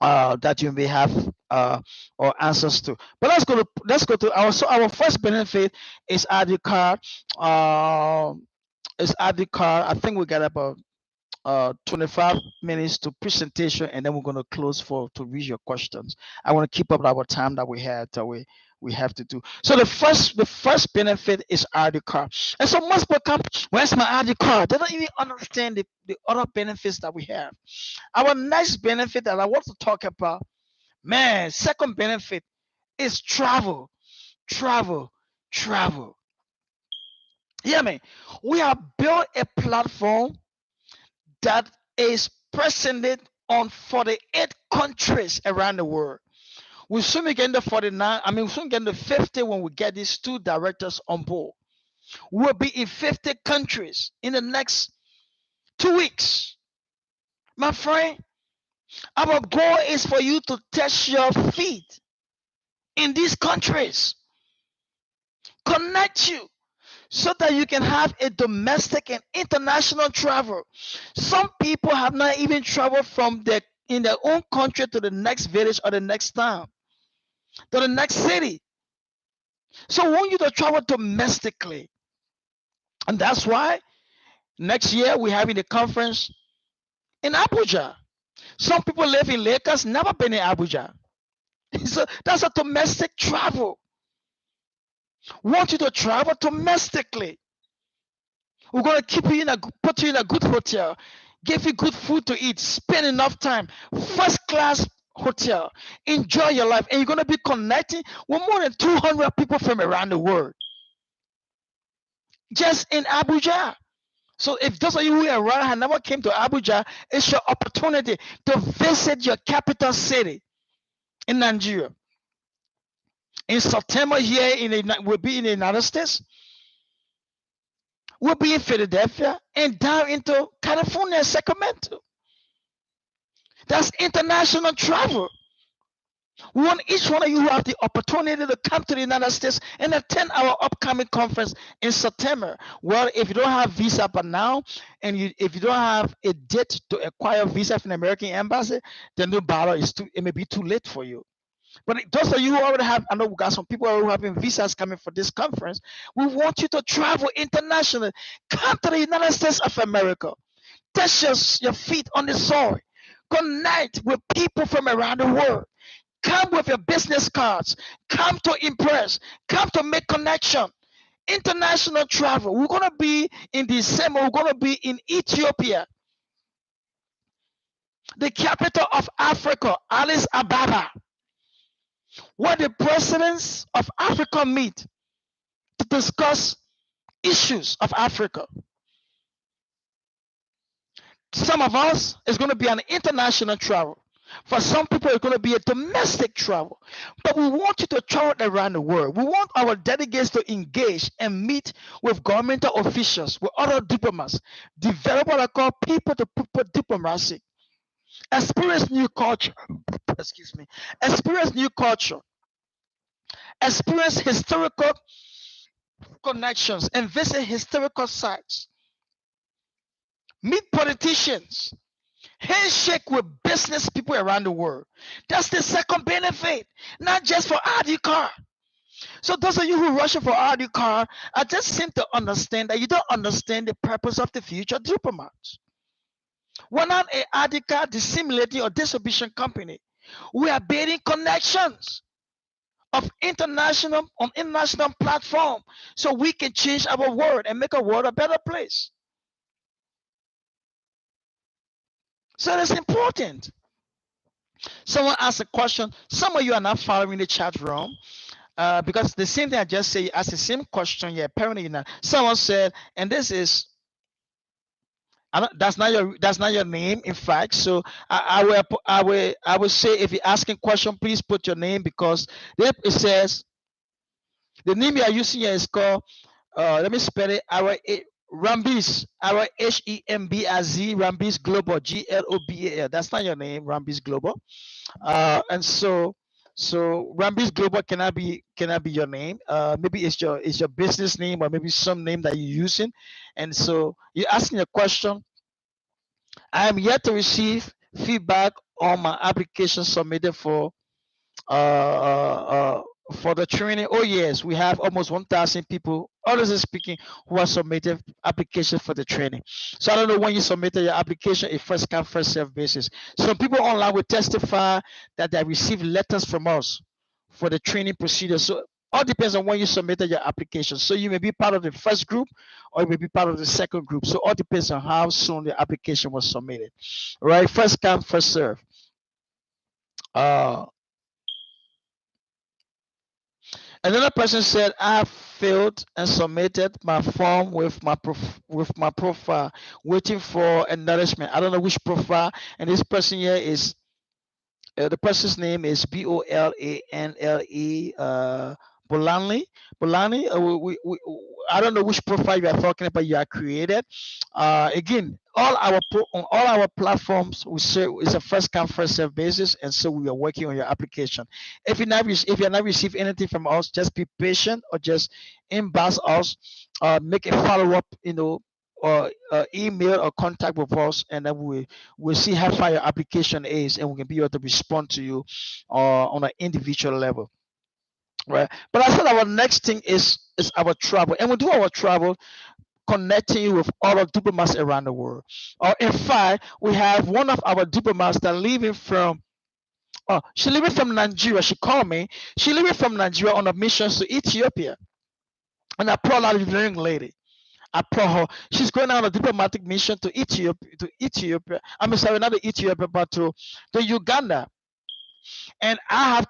that you may have or answers to. But let's go to our first benefit is ID card. Is ID card. I think we got about 25 minutes to presentation, and then we're going to close for to read your questions. I want to keep up our time that we had. We have to do. So the first benefit is ID card. And so most people come, where's my ID card? They don't even understand the other benefits that we have. Our next benefit that I want to talk about, man, second benefit is travel, travel, travel. Yeah, man. We have built a platform that is presented on 48 countries around the world. We soon be getting the 49, I mean, we soon get the 50 when we get these two directors on board. We'll be in 50 countries in the next 2 weeks. My friend, our goal is for you to test your feet in these countries, connect you so that you can have a domestic and international travel. Some people have not even traveled from their in their own country to the next village or the next town, to the next city. So we want you to travel domestically. And that's why next year we're having a conference in Abuja. Some people live in Lagos, never been in Abuja. So that's a domestic travel. We want you to travel domestically. We're gonna put you in a good hotel, give you good food to eat, spend enough time, first class hotel, enjoy your life, and you're gonna be connecting with more than 200 people from around the world, just in Abuja. So if those of you who are around have never came to Abuja, it's your opportunity to visit your capital city in Nigeria. In September here, we'll be in the United States. We'll be in Philadelphia and down into California, Sacramento. That's international travel. We want each one of you who have the opportunity to come to the United States and attend our upcoming conference in September. Well, if you don't have visa by now, and if you don't have a date to acquire visa from the American Embassy, then no bother. It may be too late for you. But those of you who already have, I know we got some people who have visas coming for this conference. We want you to travel internationally. Come to the United States of America. Test your feet on the soil. Connect with people from around the world. Come with your business cards. Come to impress. Come to make connection. International travel. We're going to be in December. We're going to be in Ethiopia, the capital of Africa, Addis Ababa, where the presidents of Africa meet to discuss issues of Africa. Some of us is going to be an international travel. For some people, it's going to be a domestic travel. But we want you to travel around the world. We want our delegates to engage and meet with governmental officials, with other diplomats, develop what I call people to people diplomacy, experience new culture, excuse me, experience new culture, experience historical connections, and visit historical sites, meet politicians, handshake with business people around the world. That's the second benefit, not just for ID card. So those of you who rush for ID card, I just seem to understand that you don't understand the purpose of the future diplomats. We're not an ID card dissimulating or distribution company. We are building connections of international platform so we can change our world and make our world a better place. So that's important. Someone asked a question. Some of you are not following the chat room because the same thing I just said, you asked the same question. Yeah, apparently you're not. Someone said, and this is that's not your name, in fact. So I will say, if you're asking question, please put your name, because it says the name you are using here is called let me spell it. Rambiz, our HEMBIZ, Rambiz Global, GLOBAL. That's not your name, Rambiz Global. And so Rambiz Global cannot be your name. Maybe it's your business name, or maybe some name that you're using. And so you're asking a question. I am yet to receive feedback on my application submitted uh, for the training. Oh yes, we have almost 1,000 people, honestly speaking, who have submitted application for the training. So I don't know when you submitted your application, a first come first serve basis. Some people online will testify that they received letters from us for the training procedure. So all depends on when you submitted your application. So you may be part of the first group, or you may be part of the second group. So all depends on how soon the application was submitted. All right, first come first serve. Another person said, I have filled and submitted my form with my profile, waiting for acknowledgement. I don't know which profile, and this person here is the person's name is Bolanle. Bolani. I don't know which profile you are talking about. You are created. Again, on all our platforms, we say it's a first come first serve basis, and so we are working on your application. If you not receive anything from us, just be patient, or just inbox us, make a follow up. Or email or contact with us, and then we'll see how far your application is, and we can be able to respond to you on an individual level, right? But I said our next thing is our travel, and we do our travel connecting you with other diplomats around the world. Or in fact, we have one of our diplomats that leaving from she leaving from Nigeria. She called me. She leaving from Nigeria on a mission to Ethiopia, and I brought out a young lady. I brought her. She's going on a diplomatic mission to Ethiopia. I'm sorry, not to Ethiopia, but to Uganda. And I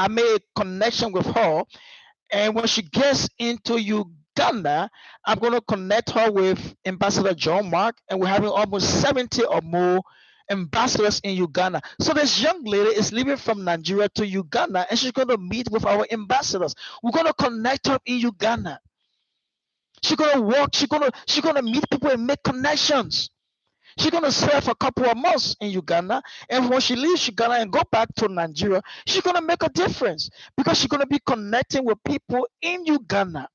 made a connection with her. And when she gets into Uganda, I'm going to connect her with Ambassador John Mark, and we're having almost 70 or more ambassadors in Uganda. So this young lady is leaving from Nigeria to Uganda, and she's going to meet with our ambassadors. We're going to connect her in Uganda. She's gonna work. She's gonna meet people and make connections. She's gonna serve a couple of months in Uganda, and when she leaves Uganda and go back to Nigeria, she's gonna make a difference, because she's gonna be connecting with people in Uganda.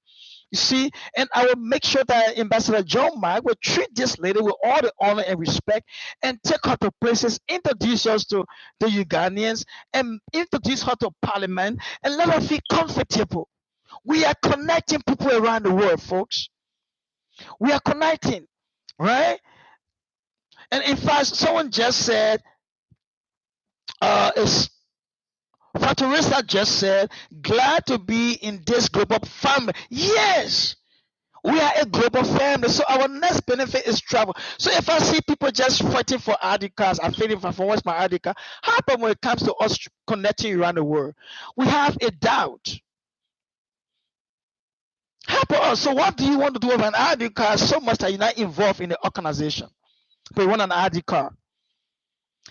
You see, and I will make sure that Ambassador John Mark will treat this lady with all the honor and respect, and take her to places, introduce her to the Ugandans, and introduce her to Parliament, and let her feel comfortable. We are connecting people around the world, folks. We are connecting, right? And in fact, someone just said, it's Faturisa just said, glad to be in this global family. Yes, we are a global family. So our next benefit is travel. So if I see people just fighting for ID cards, I'm feeling for what's my ID card. How about when it comes to us connecting around the world? We have a doubt. How about us? So what do you want to do with an ID card so much that you're not involved in the organization, but you want an ID card?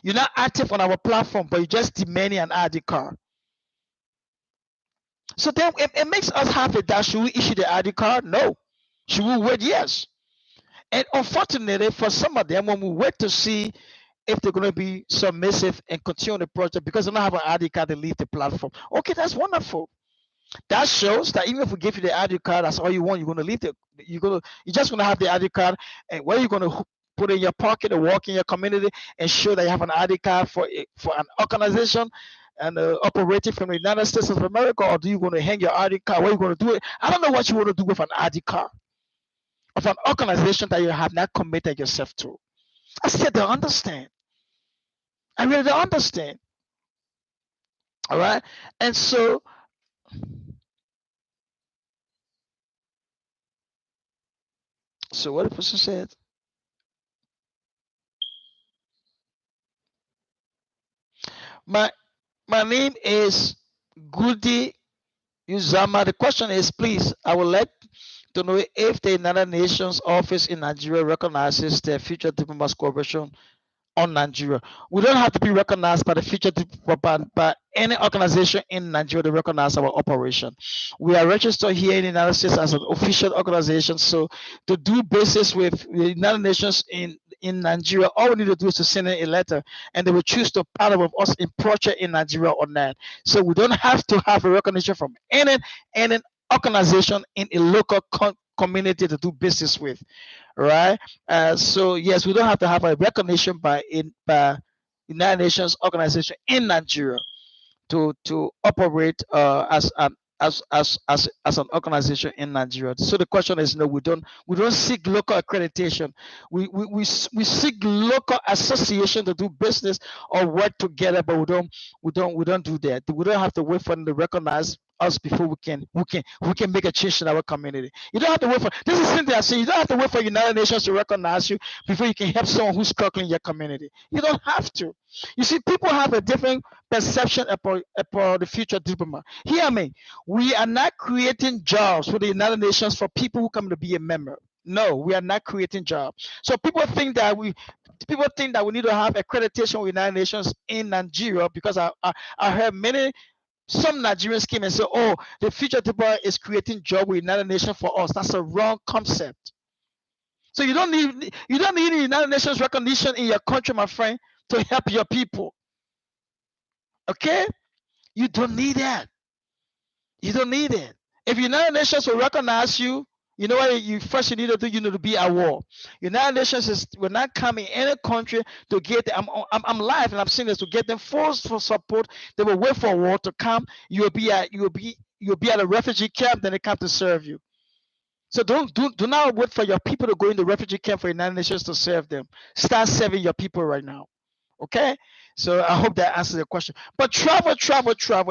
You're not active on our platform, but you're just demanding an ID card. So then it makes us have a doubt. Should we issue the ID card? No. Should we wait? Yes. And unfortunately, for some of them, when we wait to see if they're going to be submissive and continue the project because they don't have an ID card, they leave the platform. Okay, that's wonderful. That shows that even if we give you the ID card, that's all you want. You're going to leave the. You're just going to have the ID card, and where you're going to put in your pocket or walk in your community and show that you have an ID card for an organization and operating from the United States of America, or do you want to hang your ID card? What are you going to do? I don't know what you want to do with an ID card of an organization that you have not committed yourself to. I still don't understand. I really don't understand. All right. And so what the person said, my my name is Goody Uzama. The question is, please, I would like to know if the United Nations office in Nigeria recognizes the Future Diplomats Corporation on Nigeria. We don't have to be recognized by the future by any organization in Nigeria to recognize our operation. We are registered here in the United States as an official organization. So to do business with the United Nations in Nigeria, all we need to do is to send in a letter and they will choose to partner with us in project in Nigeria or not. So we don't have to have a recognition from any organization in a local community to do business with, right? So yes, we don't have to have a recognition by United Nations organization in Nigeria to operate as an organization in Nigeria. So the question is, no, we don't seek local accreditation. We seek local association to do business or work together, but we don't do that. We don't have to wait for them to recognize us before we can make a change in our community. You don't have to wait for this is something I say. You don't have to wait for United Nations to recognize you before you can help someone who's struggling in your community. You don't have to. You see, people have a different perception about the future diplomat. Hear me. We are not creating jobs for the United Nations for people who come to be a member. No, we are not creating jobs. So people think that we need to have accreditation with United Nations in Nigeria because I heard some Nigerians came and said, "Oh, the future diplomat is creating job with United Nations for us." That's a wrong concept. So you don't need United Nations recognition in your country, my friend, to help your people. Okay? You don't need that. You don't need it. If United Nations will recognize you, you know what you need to do? You need to be at war. United Nations will not come in any country to get them. I'm live and I'm saying this to get them forced for support. They will wait for war to come. You'll be at a refugee camp, then they come to serve you. So do not wait for your people to go in the refugee camp for United Nations to serve them. Start serving your people right now. Okay? So I hope that answers the question. But travel,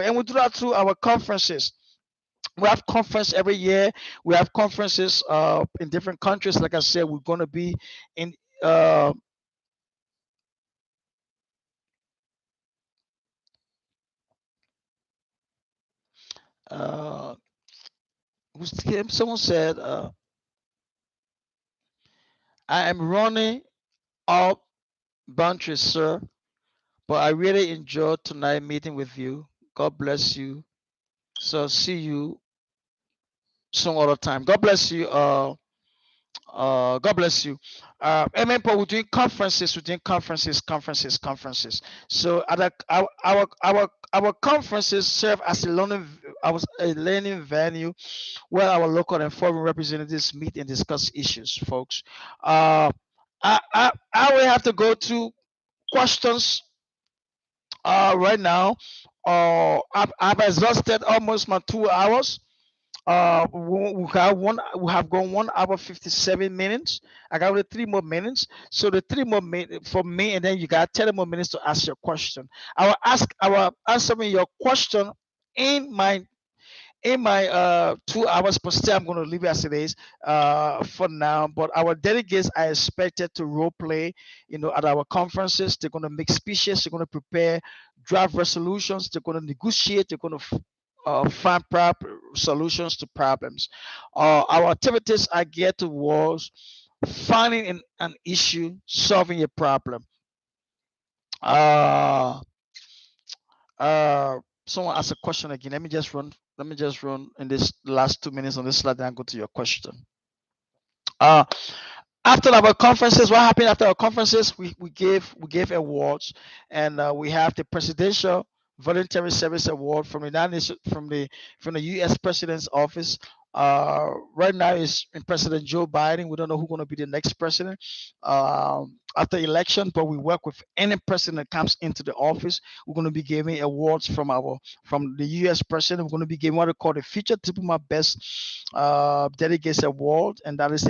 and we do that through our conferences. We have conference every year. We have conferences in different countries. Like I said, we're going to be in uh, uh, someone said, I am running up boundaries, sir, but I really enjoyed tonight meeting with you. God bless you. So see you some other time. God bless you. God bless you. Amen. Paul, we're doing conferences. So our conferences serve as a learning venue where our local and foreign representatives meet and discuss issues, folks. I will have to go to questions right now. I've exhausted almost my 2 hours. We have gone 1 hour 57 minutes. I got only 3 more minutes. So the 3 more minutes for me, and then you got 10 more minutes to ask your question. I will answer your question in my 2 hours per se. I'm going to leave it as it is for now. But our delegates are expected to role play, at our conferences. They're going to make speeches. They're going to prepare draft resolutions. They're going to negotiate. They're going to find solutions to problems. Our activities are geared towards finding an issue, solving a problem. Uh, Someone asked a question again. Let me just run. Let me just run in this last 2 minutes on this slide and go to your question. Uh, After our conferences, what happened after our conferences? We gave awards, and we have the Presidential Voluntary Service Award from the United Nations, from the U.S. President's office. Right now is in President Joe Biden. We don't know who's going to be the next president after election, but we work with any president that comes into the office. We're going to be giving awards from the U.S. president. We're going to be giving what they call the Future Diplomat Best Delegates Award, and that is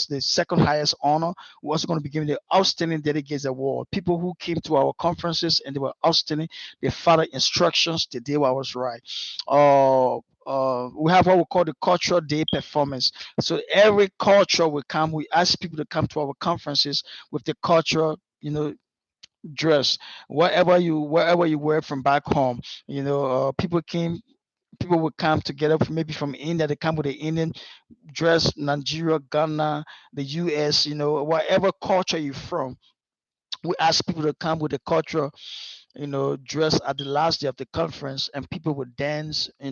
the second highest honor. We're also going to be giving the Outstanding Delegates Award. People who came to our conferences and they were outstanding, they followed instructions, they did what was right. We have what we call the Cultural Day Performance. So every culture will come. We ask people to come to our conferences with the cultural, dress, wherever you were from back home. People would come together maybe from India. They come with the Indian dress, Nigeria, Ghana, the US, whatever culture you're from. We ask people to come with the culture, dress at the last day of the conference, and people would dance, they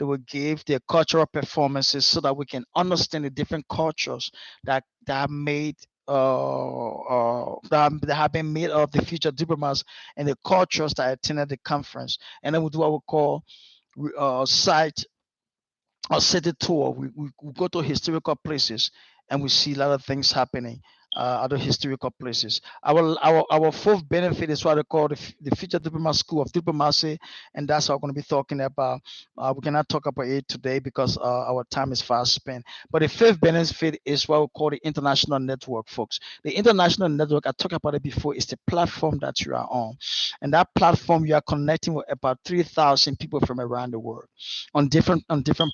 would give their cultural performances so that we can understand the different cultures that have made that have been made of the future diplomats and the cultures that attended the conference. And then we do what we call site or city tour. We go to historical places and we see a lot of things happening at the historical places. Our fourth benefit is what they call the Future Diplomat School of Diplomacy, and that's what we're going to be talking about. We cannot talk about it today because our time is fast spent. But the fifth benefit is what we call the international network, folks. The international network, I talked about it before, is the platform that you are on. And that platform, you are connecting with about 3,000 people from around the world on different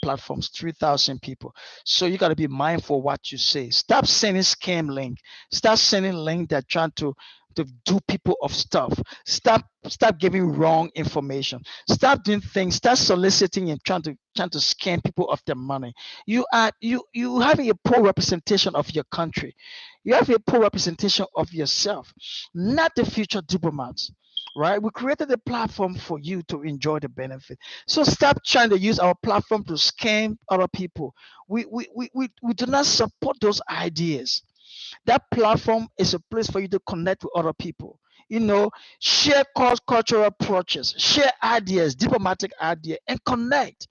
platforms, 3,000 people. So you got to be mindful of what you say. Stop sending scam link. Stop sending link that trying to do people of stuff. Stop giving wrong information. Stop doing things. Stop soliciting and trying to scam people of their money. You having a poor representation of your country. You have a poor representation of yourself, not the future diplomats. Right? We created a platform for you to enjoy the benefit. So stop trying to use our platform to scam other people. We do not support those ideas. That platform is a place for you to connect with other people. Share cultural approaches, share ideas, diplomatic ideas, and connect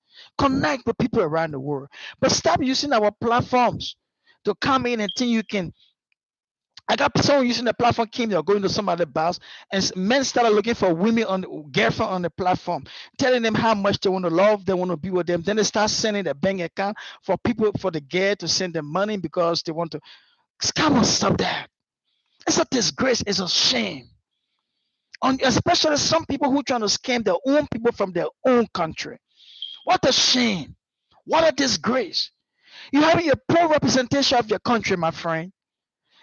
with people around the world. But stop using our platforms to come in and think you can. I got someone using the platform came, they're going to some other bars, and men started looking for women on the girlfriend on the platform, telling them how much they want to love, they want to be with them. Then they start sending their bank account for people for the girl to send them money because they want to. Come on, stop that. It's a disgrace. It's a shame. Especially some people who trying to scam their own people from their own country. What a shame. What a disgrace. You having a poor representation of your country, my friend.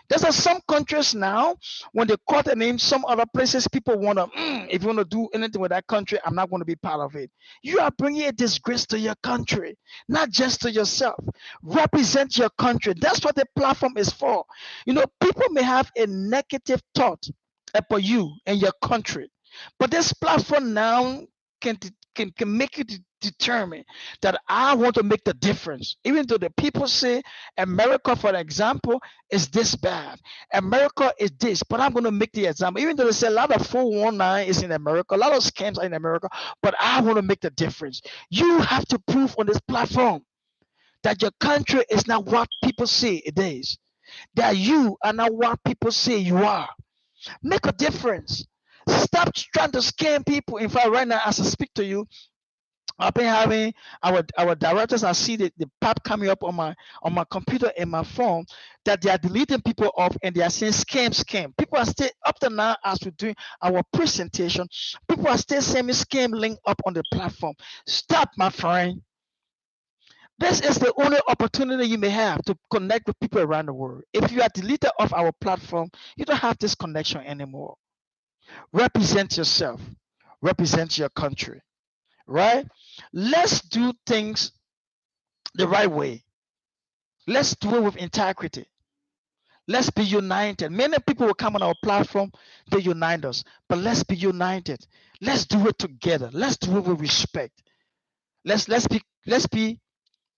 There's some countries now, when they call the name, some other places, people want to, if you want to do anything with that country, I'm not going to be part of it. You are bringing a disgrace to your country, not just to yourself. Represent your country. That's what the platform is for. People may have a negative thought about you and your country, but this platform now can can make you determine that I want to make the difference. Even though the people say America, for example, is this bad. America is this, but I'm going to make the example. Even though they say a lot of 419 is in America, a lot of scams are in America, but I want to make the difference. You have to prove on this platform that your country is not what people say it is. That you are not what people say you are. Make a difference. Stop trying to scam people. In fact, right now, as I speak to you, I've been having our directors. I see the pop coming up on my computer and my phone that they are deleting people off and they are saying scam. People are still up to now as we're doing our presentation. People are still sending scam link up on the platform. Stop, my friend. This is the only opportunity you may have to connect with people around the world. If you are deleted off our platform, you don't have this connection anymore. Represent yourself. Represent your country. Right? Let's do things the right way. Let's do it with integrity. Let's be united. Many people will come on our platform, they unite us, but let's be united. Let's do it together. Let's do it with respect. Let's be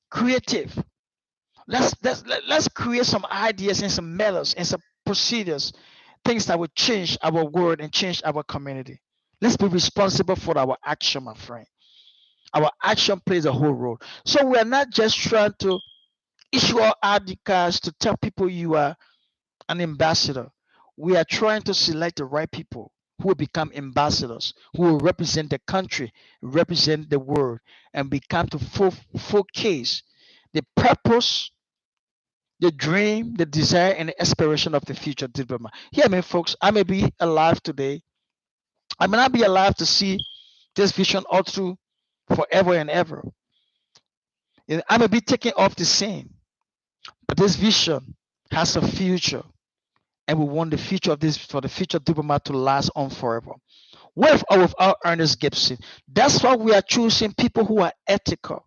creative. Let's create some ideas and some methods and some procedures, things that will change our world and change our community. Let's be responsible for our action, my friend. Our action plays a whole role. So we're not just trying to issue our ID cards to tell people you are an ambassador. We are trying to select the right people who will become ambassadors, who will represent the country, represent the world, and become to full case the purpose, the dream, the desire, and the aspiration of the future diplomat. Hear me, folks. I may be alive today. I may not be alive to see this vision all through forever and ever. I may be taken off the scene, but this vision has a future, and we want the future of this for the future diplomat to last on forever. With or without Ernest Gibson, that's why we are choosing people who are ethical.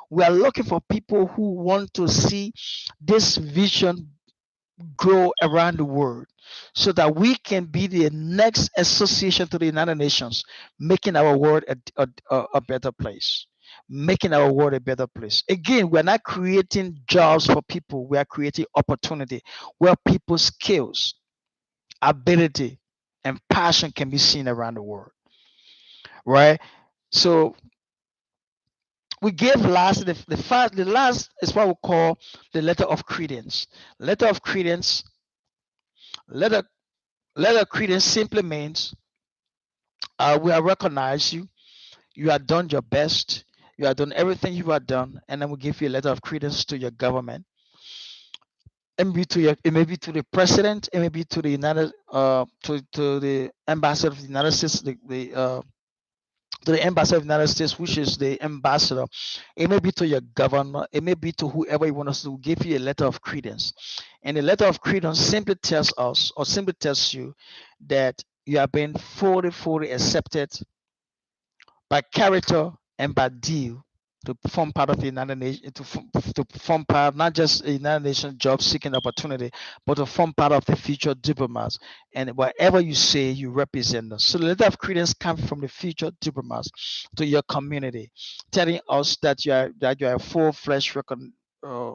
We are looking for people who want to see this vision grow around the world so that we can be the next association to the United Nations, making our world a better place. Making our world a better place. Again, we're not creating jobs for people, we are creating opportunity where people's skills, ability, and passion can be seen around the world, right? So we gave last the last is what we call the letter of credence. Letter of credence, letter letter of credence simply means we have recognized you. You have done your best. You have done everything you have done, and then we give you a letter of credence to your government. It may be to the president, it may be to the to the ambassador of the United States, to the ambassador of the United States, which is the ambassador. It may be to your governor, it may be to whoever you want us to give you a letter of credence. And the letter of credence simply tells us or simply tells you that you have been fully accepted by character and by deal to form part of the United Nations, to form part not just a United Nations job seeking opportunity, but to form part of the future diplomats. And whatever you say, you represent us. So the letter of credence comes from the future diplomats to your community, telling us that you are a full-fledged uh,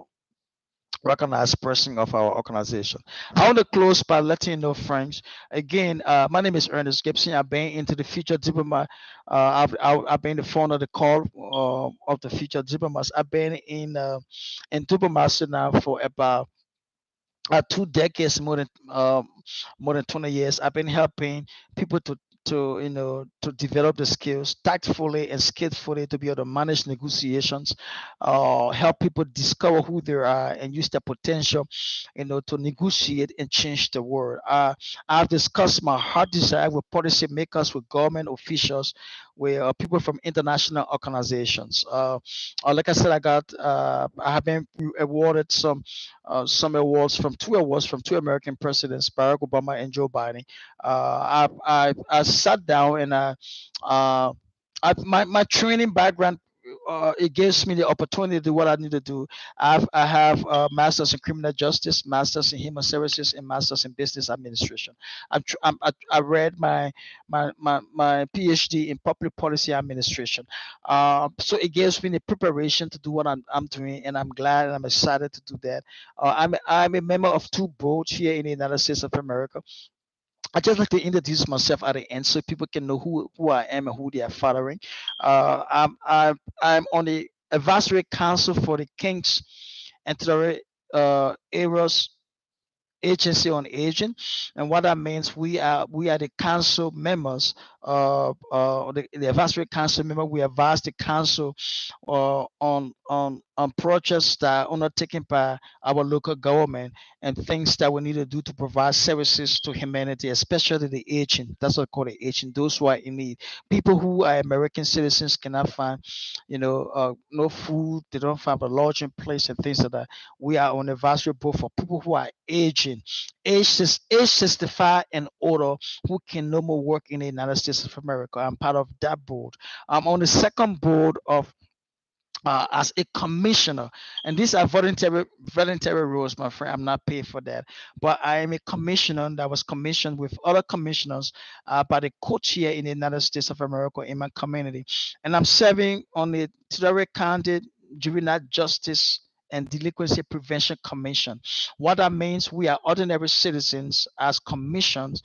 recognized person of our organization. I want to close by letting you know, friends. Again, my name is Ernest Gibson. I've been into the future diplomat. I've been the phone of the call of the future diplomats. I've been in diplomacy now for about 2 decades, more than 20 years. I've been helping people to develop the skills tactfully and skillfully to be able to manage negotiations, help people discover who they are and use their potential, to negotiate and change the world. I've discussed my heart desire with policy makers, with government officials, with people from international organizations. Like I said, I have been awarded some awards from two American presidents, Barack Obama and Joe Biden. I sat down and uh, my training background. It gives me the opportunity to do what I need to do. I have masters in criminal justice, masters in human services, and masters in business administration. I read my PhD in public policy administration. So it gives me the preparation to do what I'm doing, and I'm glad and I'm excited to do that. I'm a member of two boards here in the United States of America. I just like to introduce myself at the end so people can know who I am and who they are following. I'm on the advisory council for the King's and Areas Agency on Aging, and what that means, we are the council members, the advisory council member. We advise the council on projects that are undertaken by our local government and things that we need to do to provide services to humanity, especially the aging. That's what I call the aging. Those who are in need, people who are American citizens cannot find, no food. They don't find a lodging place and things like that. We are on advisory board for people who are aging, age 65 and older, who can no more work in the United States of America. I'm part of that board. I'm on the second board of as a commissioner, and these are voluntary roles, my friend. I'm not paid for that, but I am a commissioner that was commissioned with other commissioners by the co-chair in the United States of America in my community, and I'm serving on the Tulare County Juvenile Justice and Delinquency Prevention Commission. What that means, we are ordinary citizens as commissioners.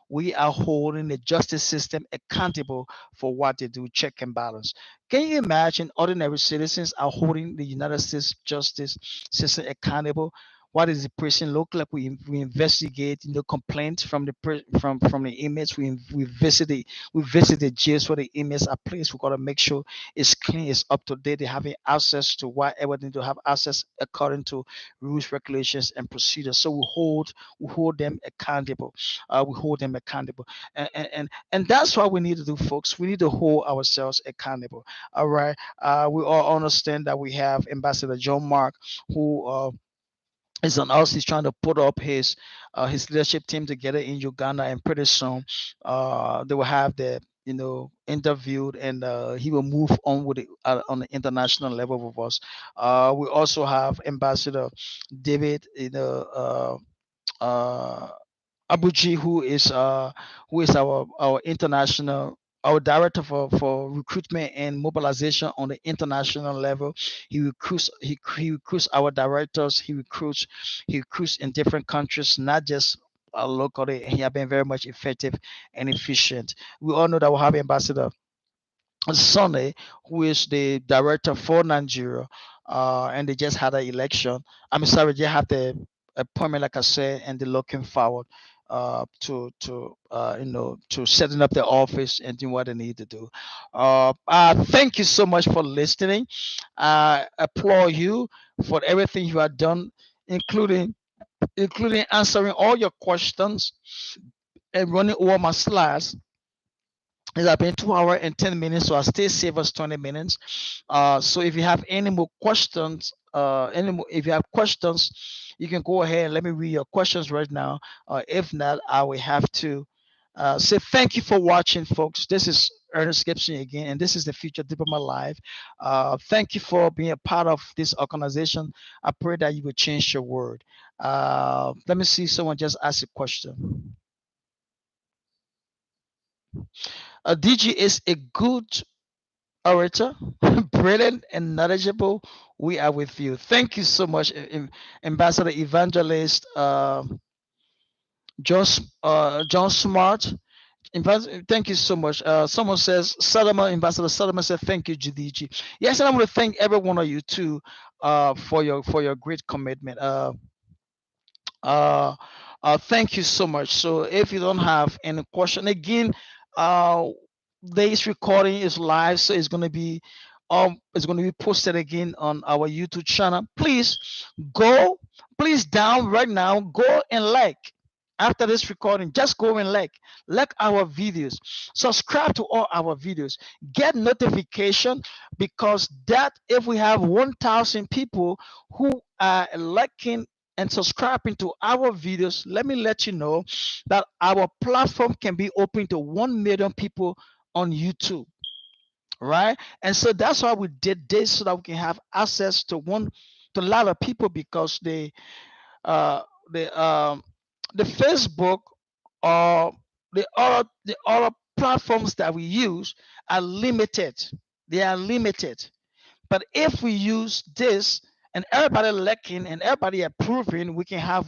We are holding the justice system accountable for what they do, check and balance. Can you imagine ordinary citizens are holding the United States justice system accountable? What does the prison look like? We investigate, complaints from from the inmates. We visit the jails where the inmates are placed. We gotta make sure it's clean, it's up to date. They having access to whatever they need to have access according to rules, regulations, and procedures. So we hold them accountable. We hold them accountable, and that's what we need to do, folks. We need to hold ourselves accountable. All right. We all understand that we have Ambassador John Mark, who is on us. He's trying to put up his leadership team together in Uganda, and pretty soon, they will have the interviewed, and he will move on with it on the international level with us. We also have Ambassador David, Abuji, who is our international, our director for recruitment and mobilization on the international level. He recruits our directors. He recruits in different countries, not just locally. He has been very much effective and efficient. We all know that we have Ambassador Sunday, who is the director for Nigeria, and they just had an election. I'm sorry, they had the appointment, like I said, and they're looking forward to setting up their office and doing what they need to do. Thank you so much for listening. I applaud you for everything you have done, including answering all your questions and running over my slides. It has been 2 hours and 10 minutes, so I still save us 20 minutes. So if you have any more questions, if you have questions, you can go ahead and let me read your questions right now. If not, I will have to say thank you for watching, folks. This is Ernest Gibson again, and this is the Future Diplomat Live. Thank you for being a part of this organization. I pray that you will change your word. Let me see. Someone just asked a question. DG is a good orator, brilliant and knowledgeable. We are with you. Thank you so much, Ambassador Evangelist John Smart. Thank you so much. Someone says, Ambassador Salama said, thank you, GDG. Yes, and I want to thank every one of you too for your great commitment. Uh, thank you so much. So if you don't have any question, again, uh, this recording is live, so it's gonna be posted again on our YouTube channel. Go, please down right now. Go and like. After this recording, just go and like our videos, subscribe to all our videos, get notification, because that if we have 1,000 people who are liking and subscribing to our videos, let me let you know that our platform can be open to 1 million people on YouTube, right? And so that's why we did this, so that we can have access to a lot of people, because uh the um the Facebook or the other platforms that we use are limited. They are limited. But if we use this, and everybody liking and everybody approving, we can have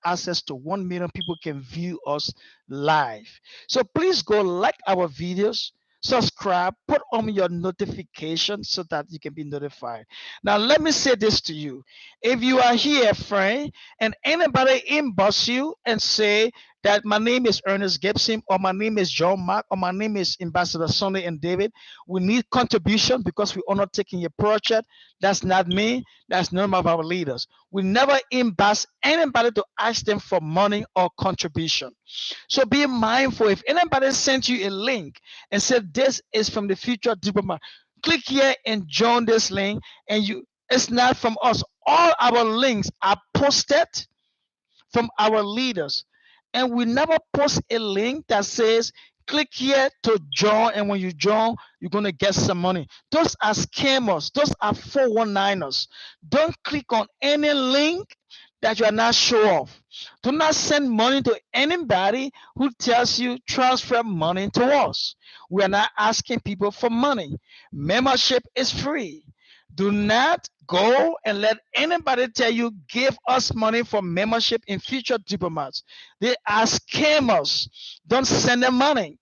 access to 1 million people can view us live. So please go like our videos, subscribe, put on your notifications so that you can be notified. Now let me say this to you. If you are here, friend, and anybody inbox you and say that my name is Ernest Gibson, or my name is John Mark, or my name is Ambassador Sonny and David, we need contribution because we are not taking your project. That's not me. That's none of our leaders. We never inbox anybody to ask them for money or contribution. So be mindful. If anybody sent you a link and said this is from the Future Diplomat, click here and join this link. And it's not from us. All our links are posted from our leaders. And we never post a link that says click here to join, and when you join, you're gonna get some money. Those are scammers. Those are 419ers. Don't click on any link that you are not sure of. Do not send money to anybody who tells you transfer money to us. We are not asking people for money. Membership is free. Do not go and let anybody tell you give us money for membership in future diplomats. They are scammers. Don't send them money.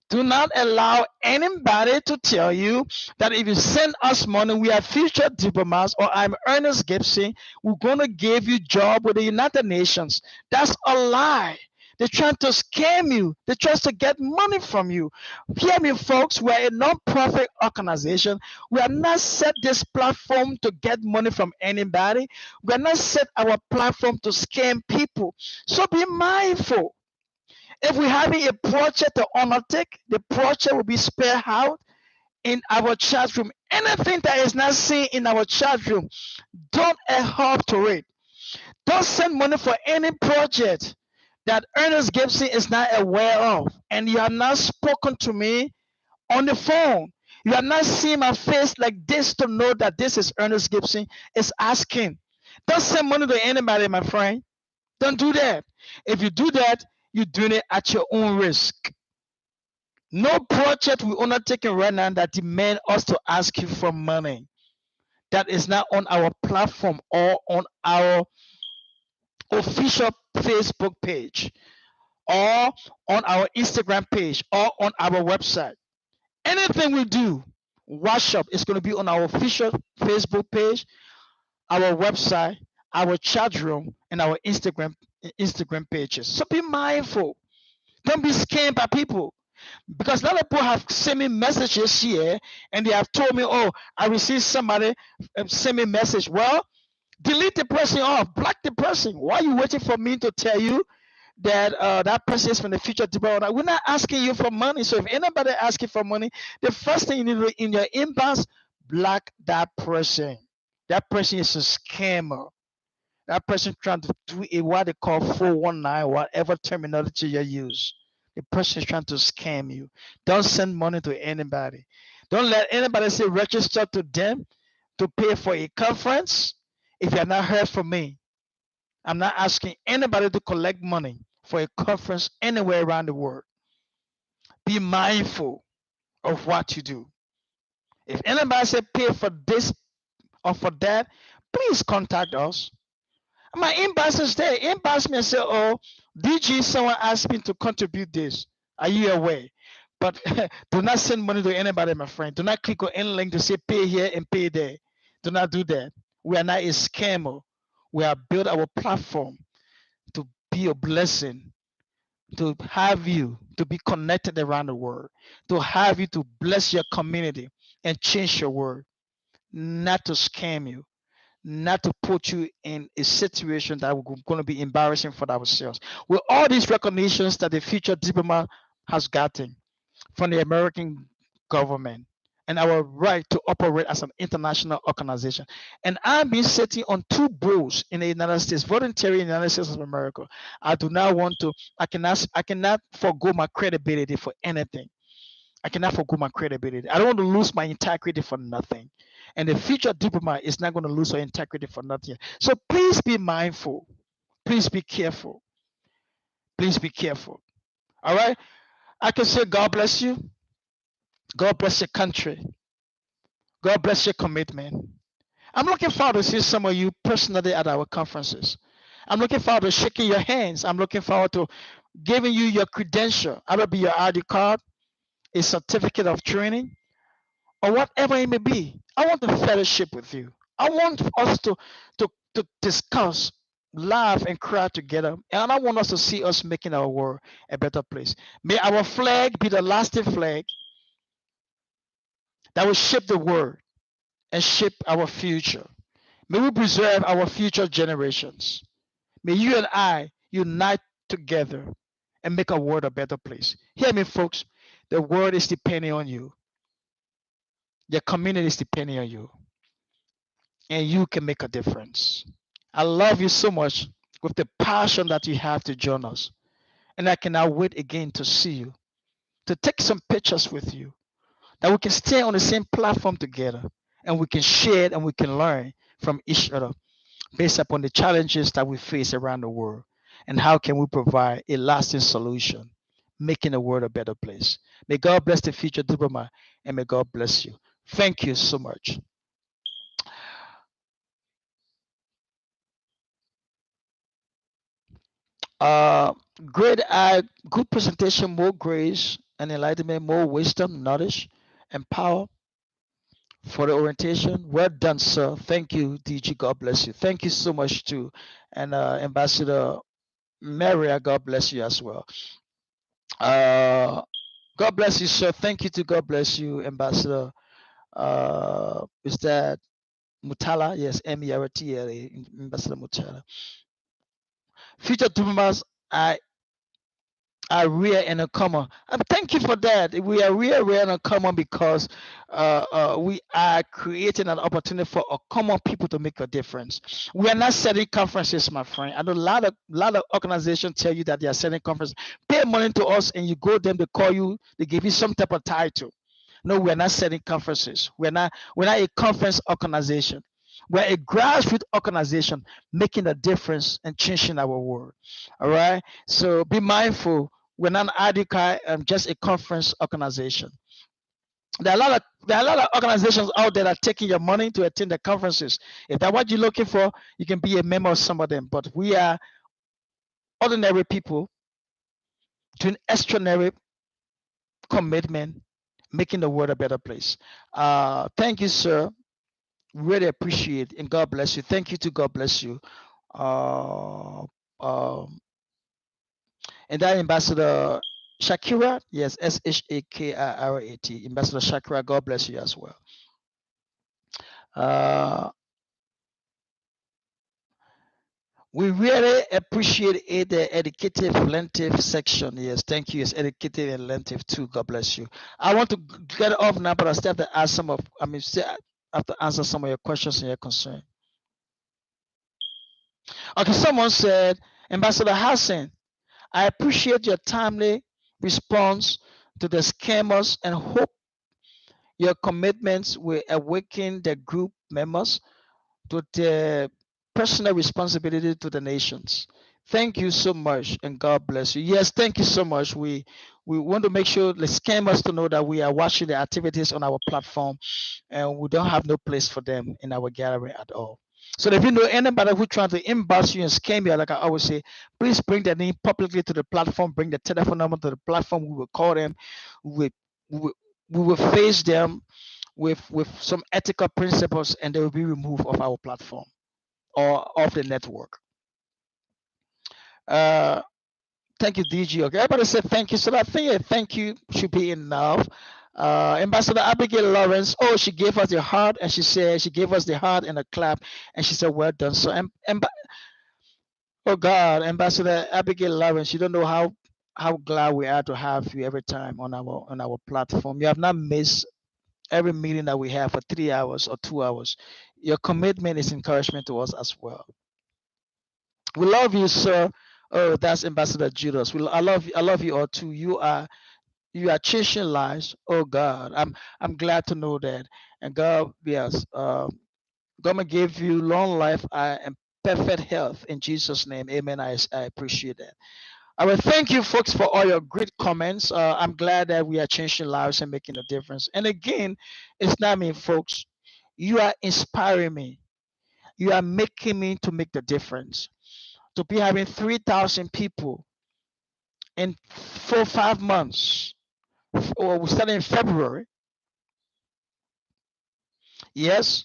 Do not allow anybody to tell you that if you send us money, we are future diplomats, or I'm Ernest Gibson, we're going to give you job with the United Nations. That's a lie. They're trying to scam you. They're trying to get money from you. Hear me, folks. We're a non-profit organization. We are not set this platform to get money from anybody. We are not set our platform to scam people. So be mindful. If we're having a project to undertake, the project will be spread out in our chat room. Anything that is not seen in our chat room, don't help to it. Don't send money for any project that Ernest Gibson is not aware of, and you have not spoken to me on the phone. You have not seen my face like this to know that this is Ernest Gibson is asking. Don't send money to anybody, my friend. Don't do that. If you do that, you're doing it at your own risk. No project we're undertaking right now that demand us to ask you for money that is not on our platform or on our official Facebook page or on our Instagram page or on our website. Anything we do, workshop is going to be on our official Facebook page, our website, our chat room, and our Instagram pages. So be mindful. Don't be scammed by people. Because a lot of people have sent me messages here and they have told me, oh, I received somebody send me a message. Well, delete the person off, block the person. Why are you waiting for me to tell you that that person is from the future developer? We're not asking you for money. So if anybody asks you for money, the first thing you need to do in your inbox, block that person. That person is a scammer. That person trying to do a what they call 419, whatever terminology you use. The person is trying to scam you. Don't send money to anybody. Don't let anybody say register to them to pay for a conference if you are not heard from me. I'm not asking anybody to collect money for a conference anywhere around the world. Be mindful of what you do. If anybody say pay for this or for that, please contact us. My inbox is there. Inbox me and say, oh, DG, someone asked me to contribute this. Are you aware? But do not send money to anybody, my friend. Do not click on any link to say pay here and pay there. Do not do that. We are not a scammer. We have built our platform to be a blessing, to have you to be connected around the world, to have you to bless your community and change your world, not to scam you, not to put you in a situation that we're going to be embarrassing for ourselves. With all these recognitions that the future diplomat has gotten from the American government and our right to operate as an international organization. And I've been sitting on two boards in the United States, voluntary in the United States of America. I do not want to, I cannot forgo my credibility for anything. I cannot forgo my credibility. I don't want to lose my integrity for nothing. And the future diplomat is not going to lose her integrity for nothing. So please be mindful. Please be careful. Please be careful. All right? I can say God bless you. God bless your country. God bless your commitment. I'm looking forward to see some of you personally at our conferences. I'm looking forward to shaking your hands. I'm looking forward to giving you your credential. Either be your ID card, a certificate of training, or whatever it may be. I want to fellowship with you. I want us to discuss, laugh, and cry together. And I want us to see us making our world a better place. May our flag be the lasting flag that will shape the world and shape our future. May we preserve our future generations. May you and I unite together and make our world a better place. Hear me, folks. The world is depending on you. Your community is depending on you. And you can make a difference. I love you so much with the passion that you have to join us. And I cannot wait again to see you, to take some pictures with you, that we can stay on the same platform together and we can share and we can learn from each other based upon the challenges that we face around the world and how can we provide a lasting solution, making the world a better place. May God bless the future diplomat and may God bless you. Thank you so much. Uh, great, good presentation, more grace and enlightenment, more wisdom, knowledge, and power for the orientation. Well done, sir. Thank you, DG. God bless you. Thank you so much too, and Ambassador Maria. God bless you as well. Uh, God bless you, sir. Thank you to God bless you, Ambassador. Is that Mutala? Yes, Mertla, Ambassador Mutala. Future diplomats, are rare and uncommon. Thank you for that. We are rare and uncommon because we are creating an opportunity for a common people to make a difference. We are not setting conferences, my friend. I know a lot of organizations tell you that they are setting conferences. Pay money to us, and you go them, they call you, they give you some type of title. No, we're not setting conferences. We're not a conference organization. We're a grassroots organization making a difference and changing our world. All right. So be mindful. We're not an advocacy, just a conference organization. There are a lot of organizations out there that are taking your money to attend the conferences. If that's what you're looking for, you can be a member of some of them. But we are ordinary people doing extraordinary commitment, making the world a better place. Thank you, sir. Really appreciate it, and God bless you. Thank you to God bless you. Uh, um, and that Ambassador Shakira, yes, Shakira, Ambassador Shakira, God bless you as well. Uh, we really appreciate it, the educative length section. Yes, thank you. It's educative and length too. God bless you. I want to get off now, but I still have to ask some of, I mean, still have to answer some of your questions and your concern. Okay, someone said, Ambassador Hassan, I appreciate your timely response to the scammers and hope your commitments will awaken the group members to their personal responsibility to the nations. Thank you so much, and God bless you. Yes, thank you so much. We want to make sure the scammers to know that we are watching the activities on our platform, and we don't have no place for them in our gallery at all. So if you know anybody who trying to inbox you and scam you, like I always say, please bring their name publicly to the platform. Bring the telephone number to the platform. We will call them. We we, we will face them with some ethical principles, and they will be removed of our platform or of the network. Uh, Thank you, DG. Okay, everybody said thank you. So I think a thank you should be enough. Ambassador Abigail Lawrence, oh, she gave us the heart, and she said she gave us the heart and a clap, and she said, "Well done." So, oh God, Ambassador Abigail Lawrence, you don't know how glad we are to have you every time on our platform. You have not missed every meeting that we have for 3 hours or 2 hours. Your commitment is encouragement to us as well. We love you, sir. Oh, that's Ambassador Judas. I love you all too. You are changing lives. Oh God, I'm glad to know that. And God, yes, God will give you long life and perfect health in Jesus' name. Amen. I appreciate that. I will thank you, folks, for all your great comments. I'm glad that we are changing lives and making a difference. And again, it's not me, folks. You are inspiring me. You are making me to make the difference. To be having 3,000 people in 4 5 months. Or we started in February. Yes.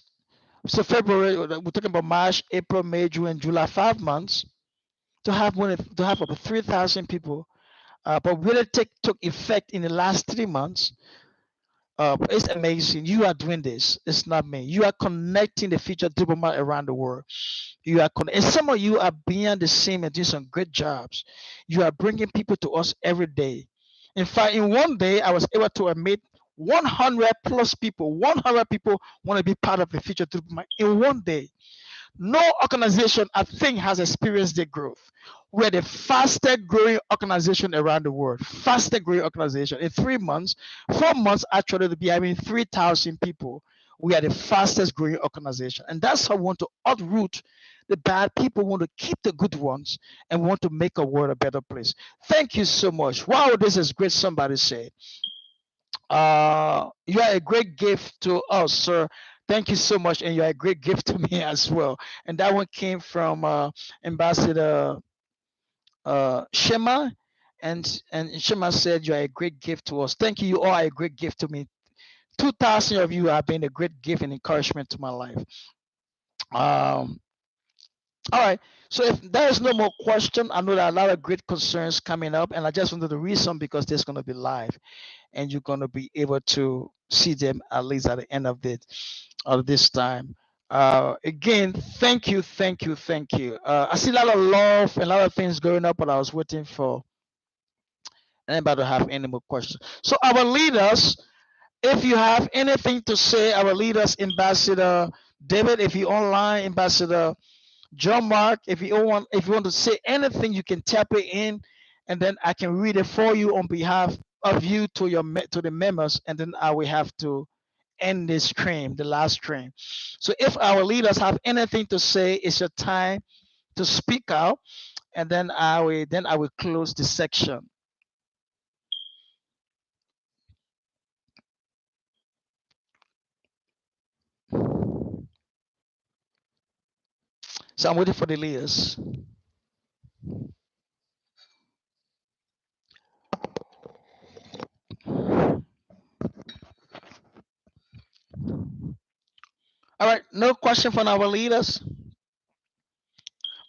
So February, we're talking about March, April, May, June, July, 5 months to have over 3,000 people. But really took effect in the last 3 months. It's amazing. You are doing this. It's not me. You are connecting the future diplomat around the world. And some of you are being the same and doing some great jobs. You are bringing people to us every day. In fact, in one day, I was able to admit 100 plus people. 100 people want to be part of the future diplomat in one day. No organization, I think, has experienced the growth. We're the fastest growing organization around the world. Fastest growing organization. In 3 months, 4 months actually, to be having 3,000 people. We are the fastest growing organization. And that's how we want to uproot the bad people, want to keep the good ones, and want to make a world a better place. Thank you so much. Wow, this is great. Somebody said. You are a great gift to us, sir. Thank you so much, and you are a great gift to me as well. And that one came from Ambassador Shema, and Shema said you are a great gift to us. Thank you. You are a great gift to me. 2,000 of you have been a great gift and encouragement to my life. Um, all right. So if there is no more question, I know there are a lot of great concerns coming up, and I just wanted to read some because there's going to be live, and you're going to be able to see them at least at the end of this time. Again, thank you, thank you, thank you. I see a lot of love and a lot of things going up, but I was waiting for anybody to have any more questions. So our leaders, if you have anything to say, our leaders, Ambassador David, if you online, Ambassador John Mark, if you want to say anything, you can tap it in, and then I can read it for you on behalf of you to the members, and then I will have to end this stream, the last stream. So if our leaders have anything to say, it's your time to speak out, and then I will close the section. So I'm waiting for the leaders. All right, no question from our leaders.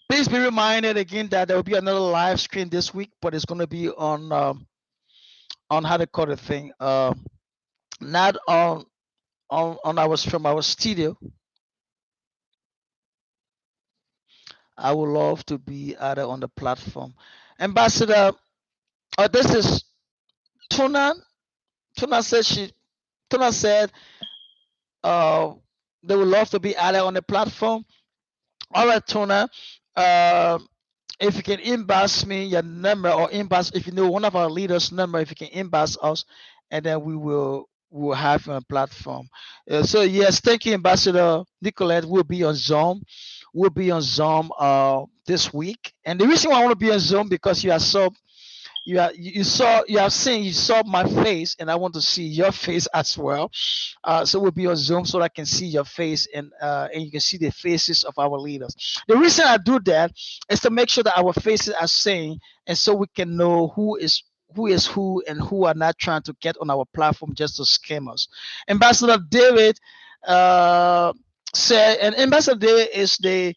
Please be reminded again that there will be another live stream this week, but it's going to be on how to call the thing, not on our from our studio. I would love to be either on the platform. Ambassador, this is Tuna. Tuna said she. Tuna said uh, they would love to be either on the platform. All right, Tuna. Uh, if you can inbox me your number or inbox if you know one of our leaders' number, if you can inbox us, and then we will have you on a platform. So yes, thank you, Ambassador Nicolette. We'll be on Zoom. We'll be on Zoom this week, and the reason why I want to be on Zoom because you saw my face, and I want to see your face as well. So we'll be on Zoom so I can see your face, and you can see the faces of our leaders. The reason I do that is to make sure that our faces are seen, and so we can know who is who and who are not trying to get on our platform just to scam us. Ambassador David uh, said, and Ambassador David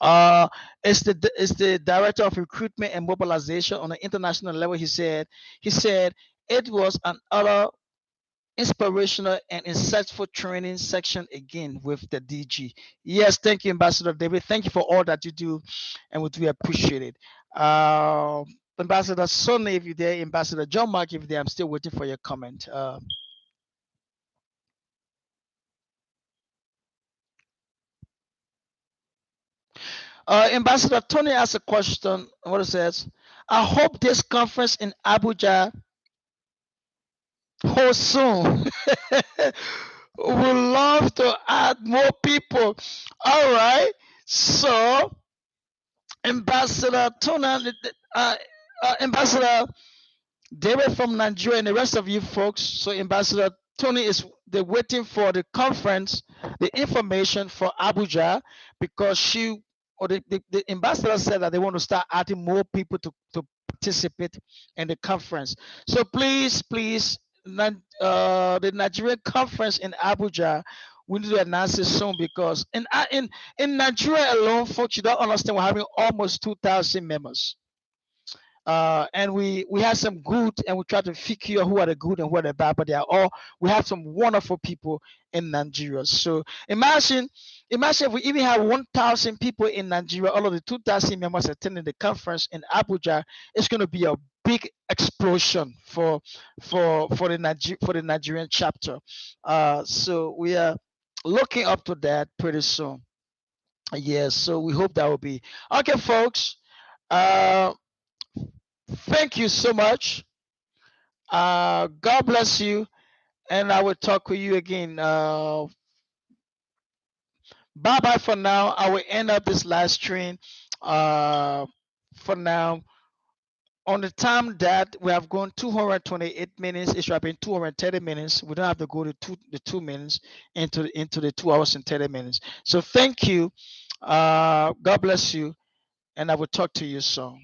uh, is the director of recruitment and mobilization on an international level. He said it was an utter inspirational and insightful training section again with the DG. Yes, thank you, Ambassador David. Thank you for all that you do, and we do appreciate it. Ambassador Sonny, if you're there, Ambassador John Mark, if you're there, I'm still waiting for your comment. Ambassador Tony asked a question. What it says, I hope this conference in Abuja holds soon. Would love to add more people. All right. So, Ambassador Tony, Ambassador David from Nigeria and the rest of you folks. So Ambassador Tony is they're waiting for the conference, the information for Abuja because the ambassador said that they want to start adding more people to participate in the conference. So please, the Nigerian conference in Abuja, we need to announce it soon because in Nigeria alone, folks, you don't understand we're having almost 2,000 members. And we have some good, and we try to figure who are the good and who are the bad, but we have some wonderful people in Nigeria. So imagine if we even have 1,000 people in Nigeria, all of the 2,000 members attending the conference in Abuja. It's going to be a big explosion for the Nigerian chapter. So we are looking up to that pretty soon. Yes, so we hope that will be okay, folks. Uh, thank you so much. God bless you, and I will talk with you again. Bye bye for now. I will end up this live stream. For now, on the time that we have gone 228 minutes, it should have been 230 minutes. We don't have to go to the 2 minutes into the 2 hours and 30 minutes. So thank you. God bless you, and I will talk to you soon.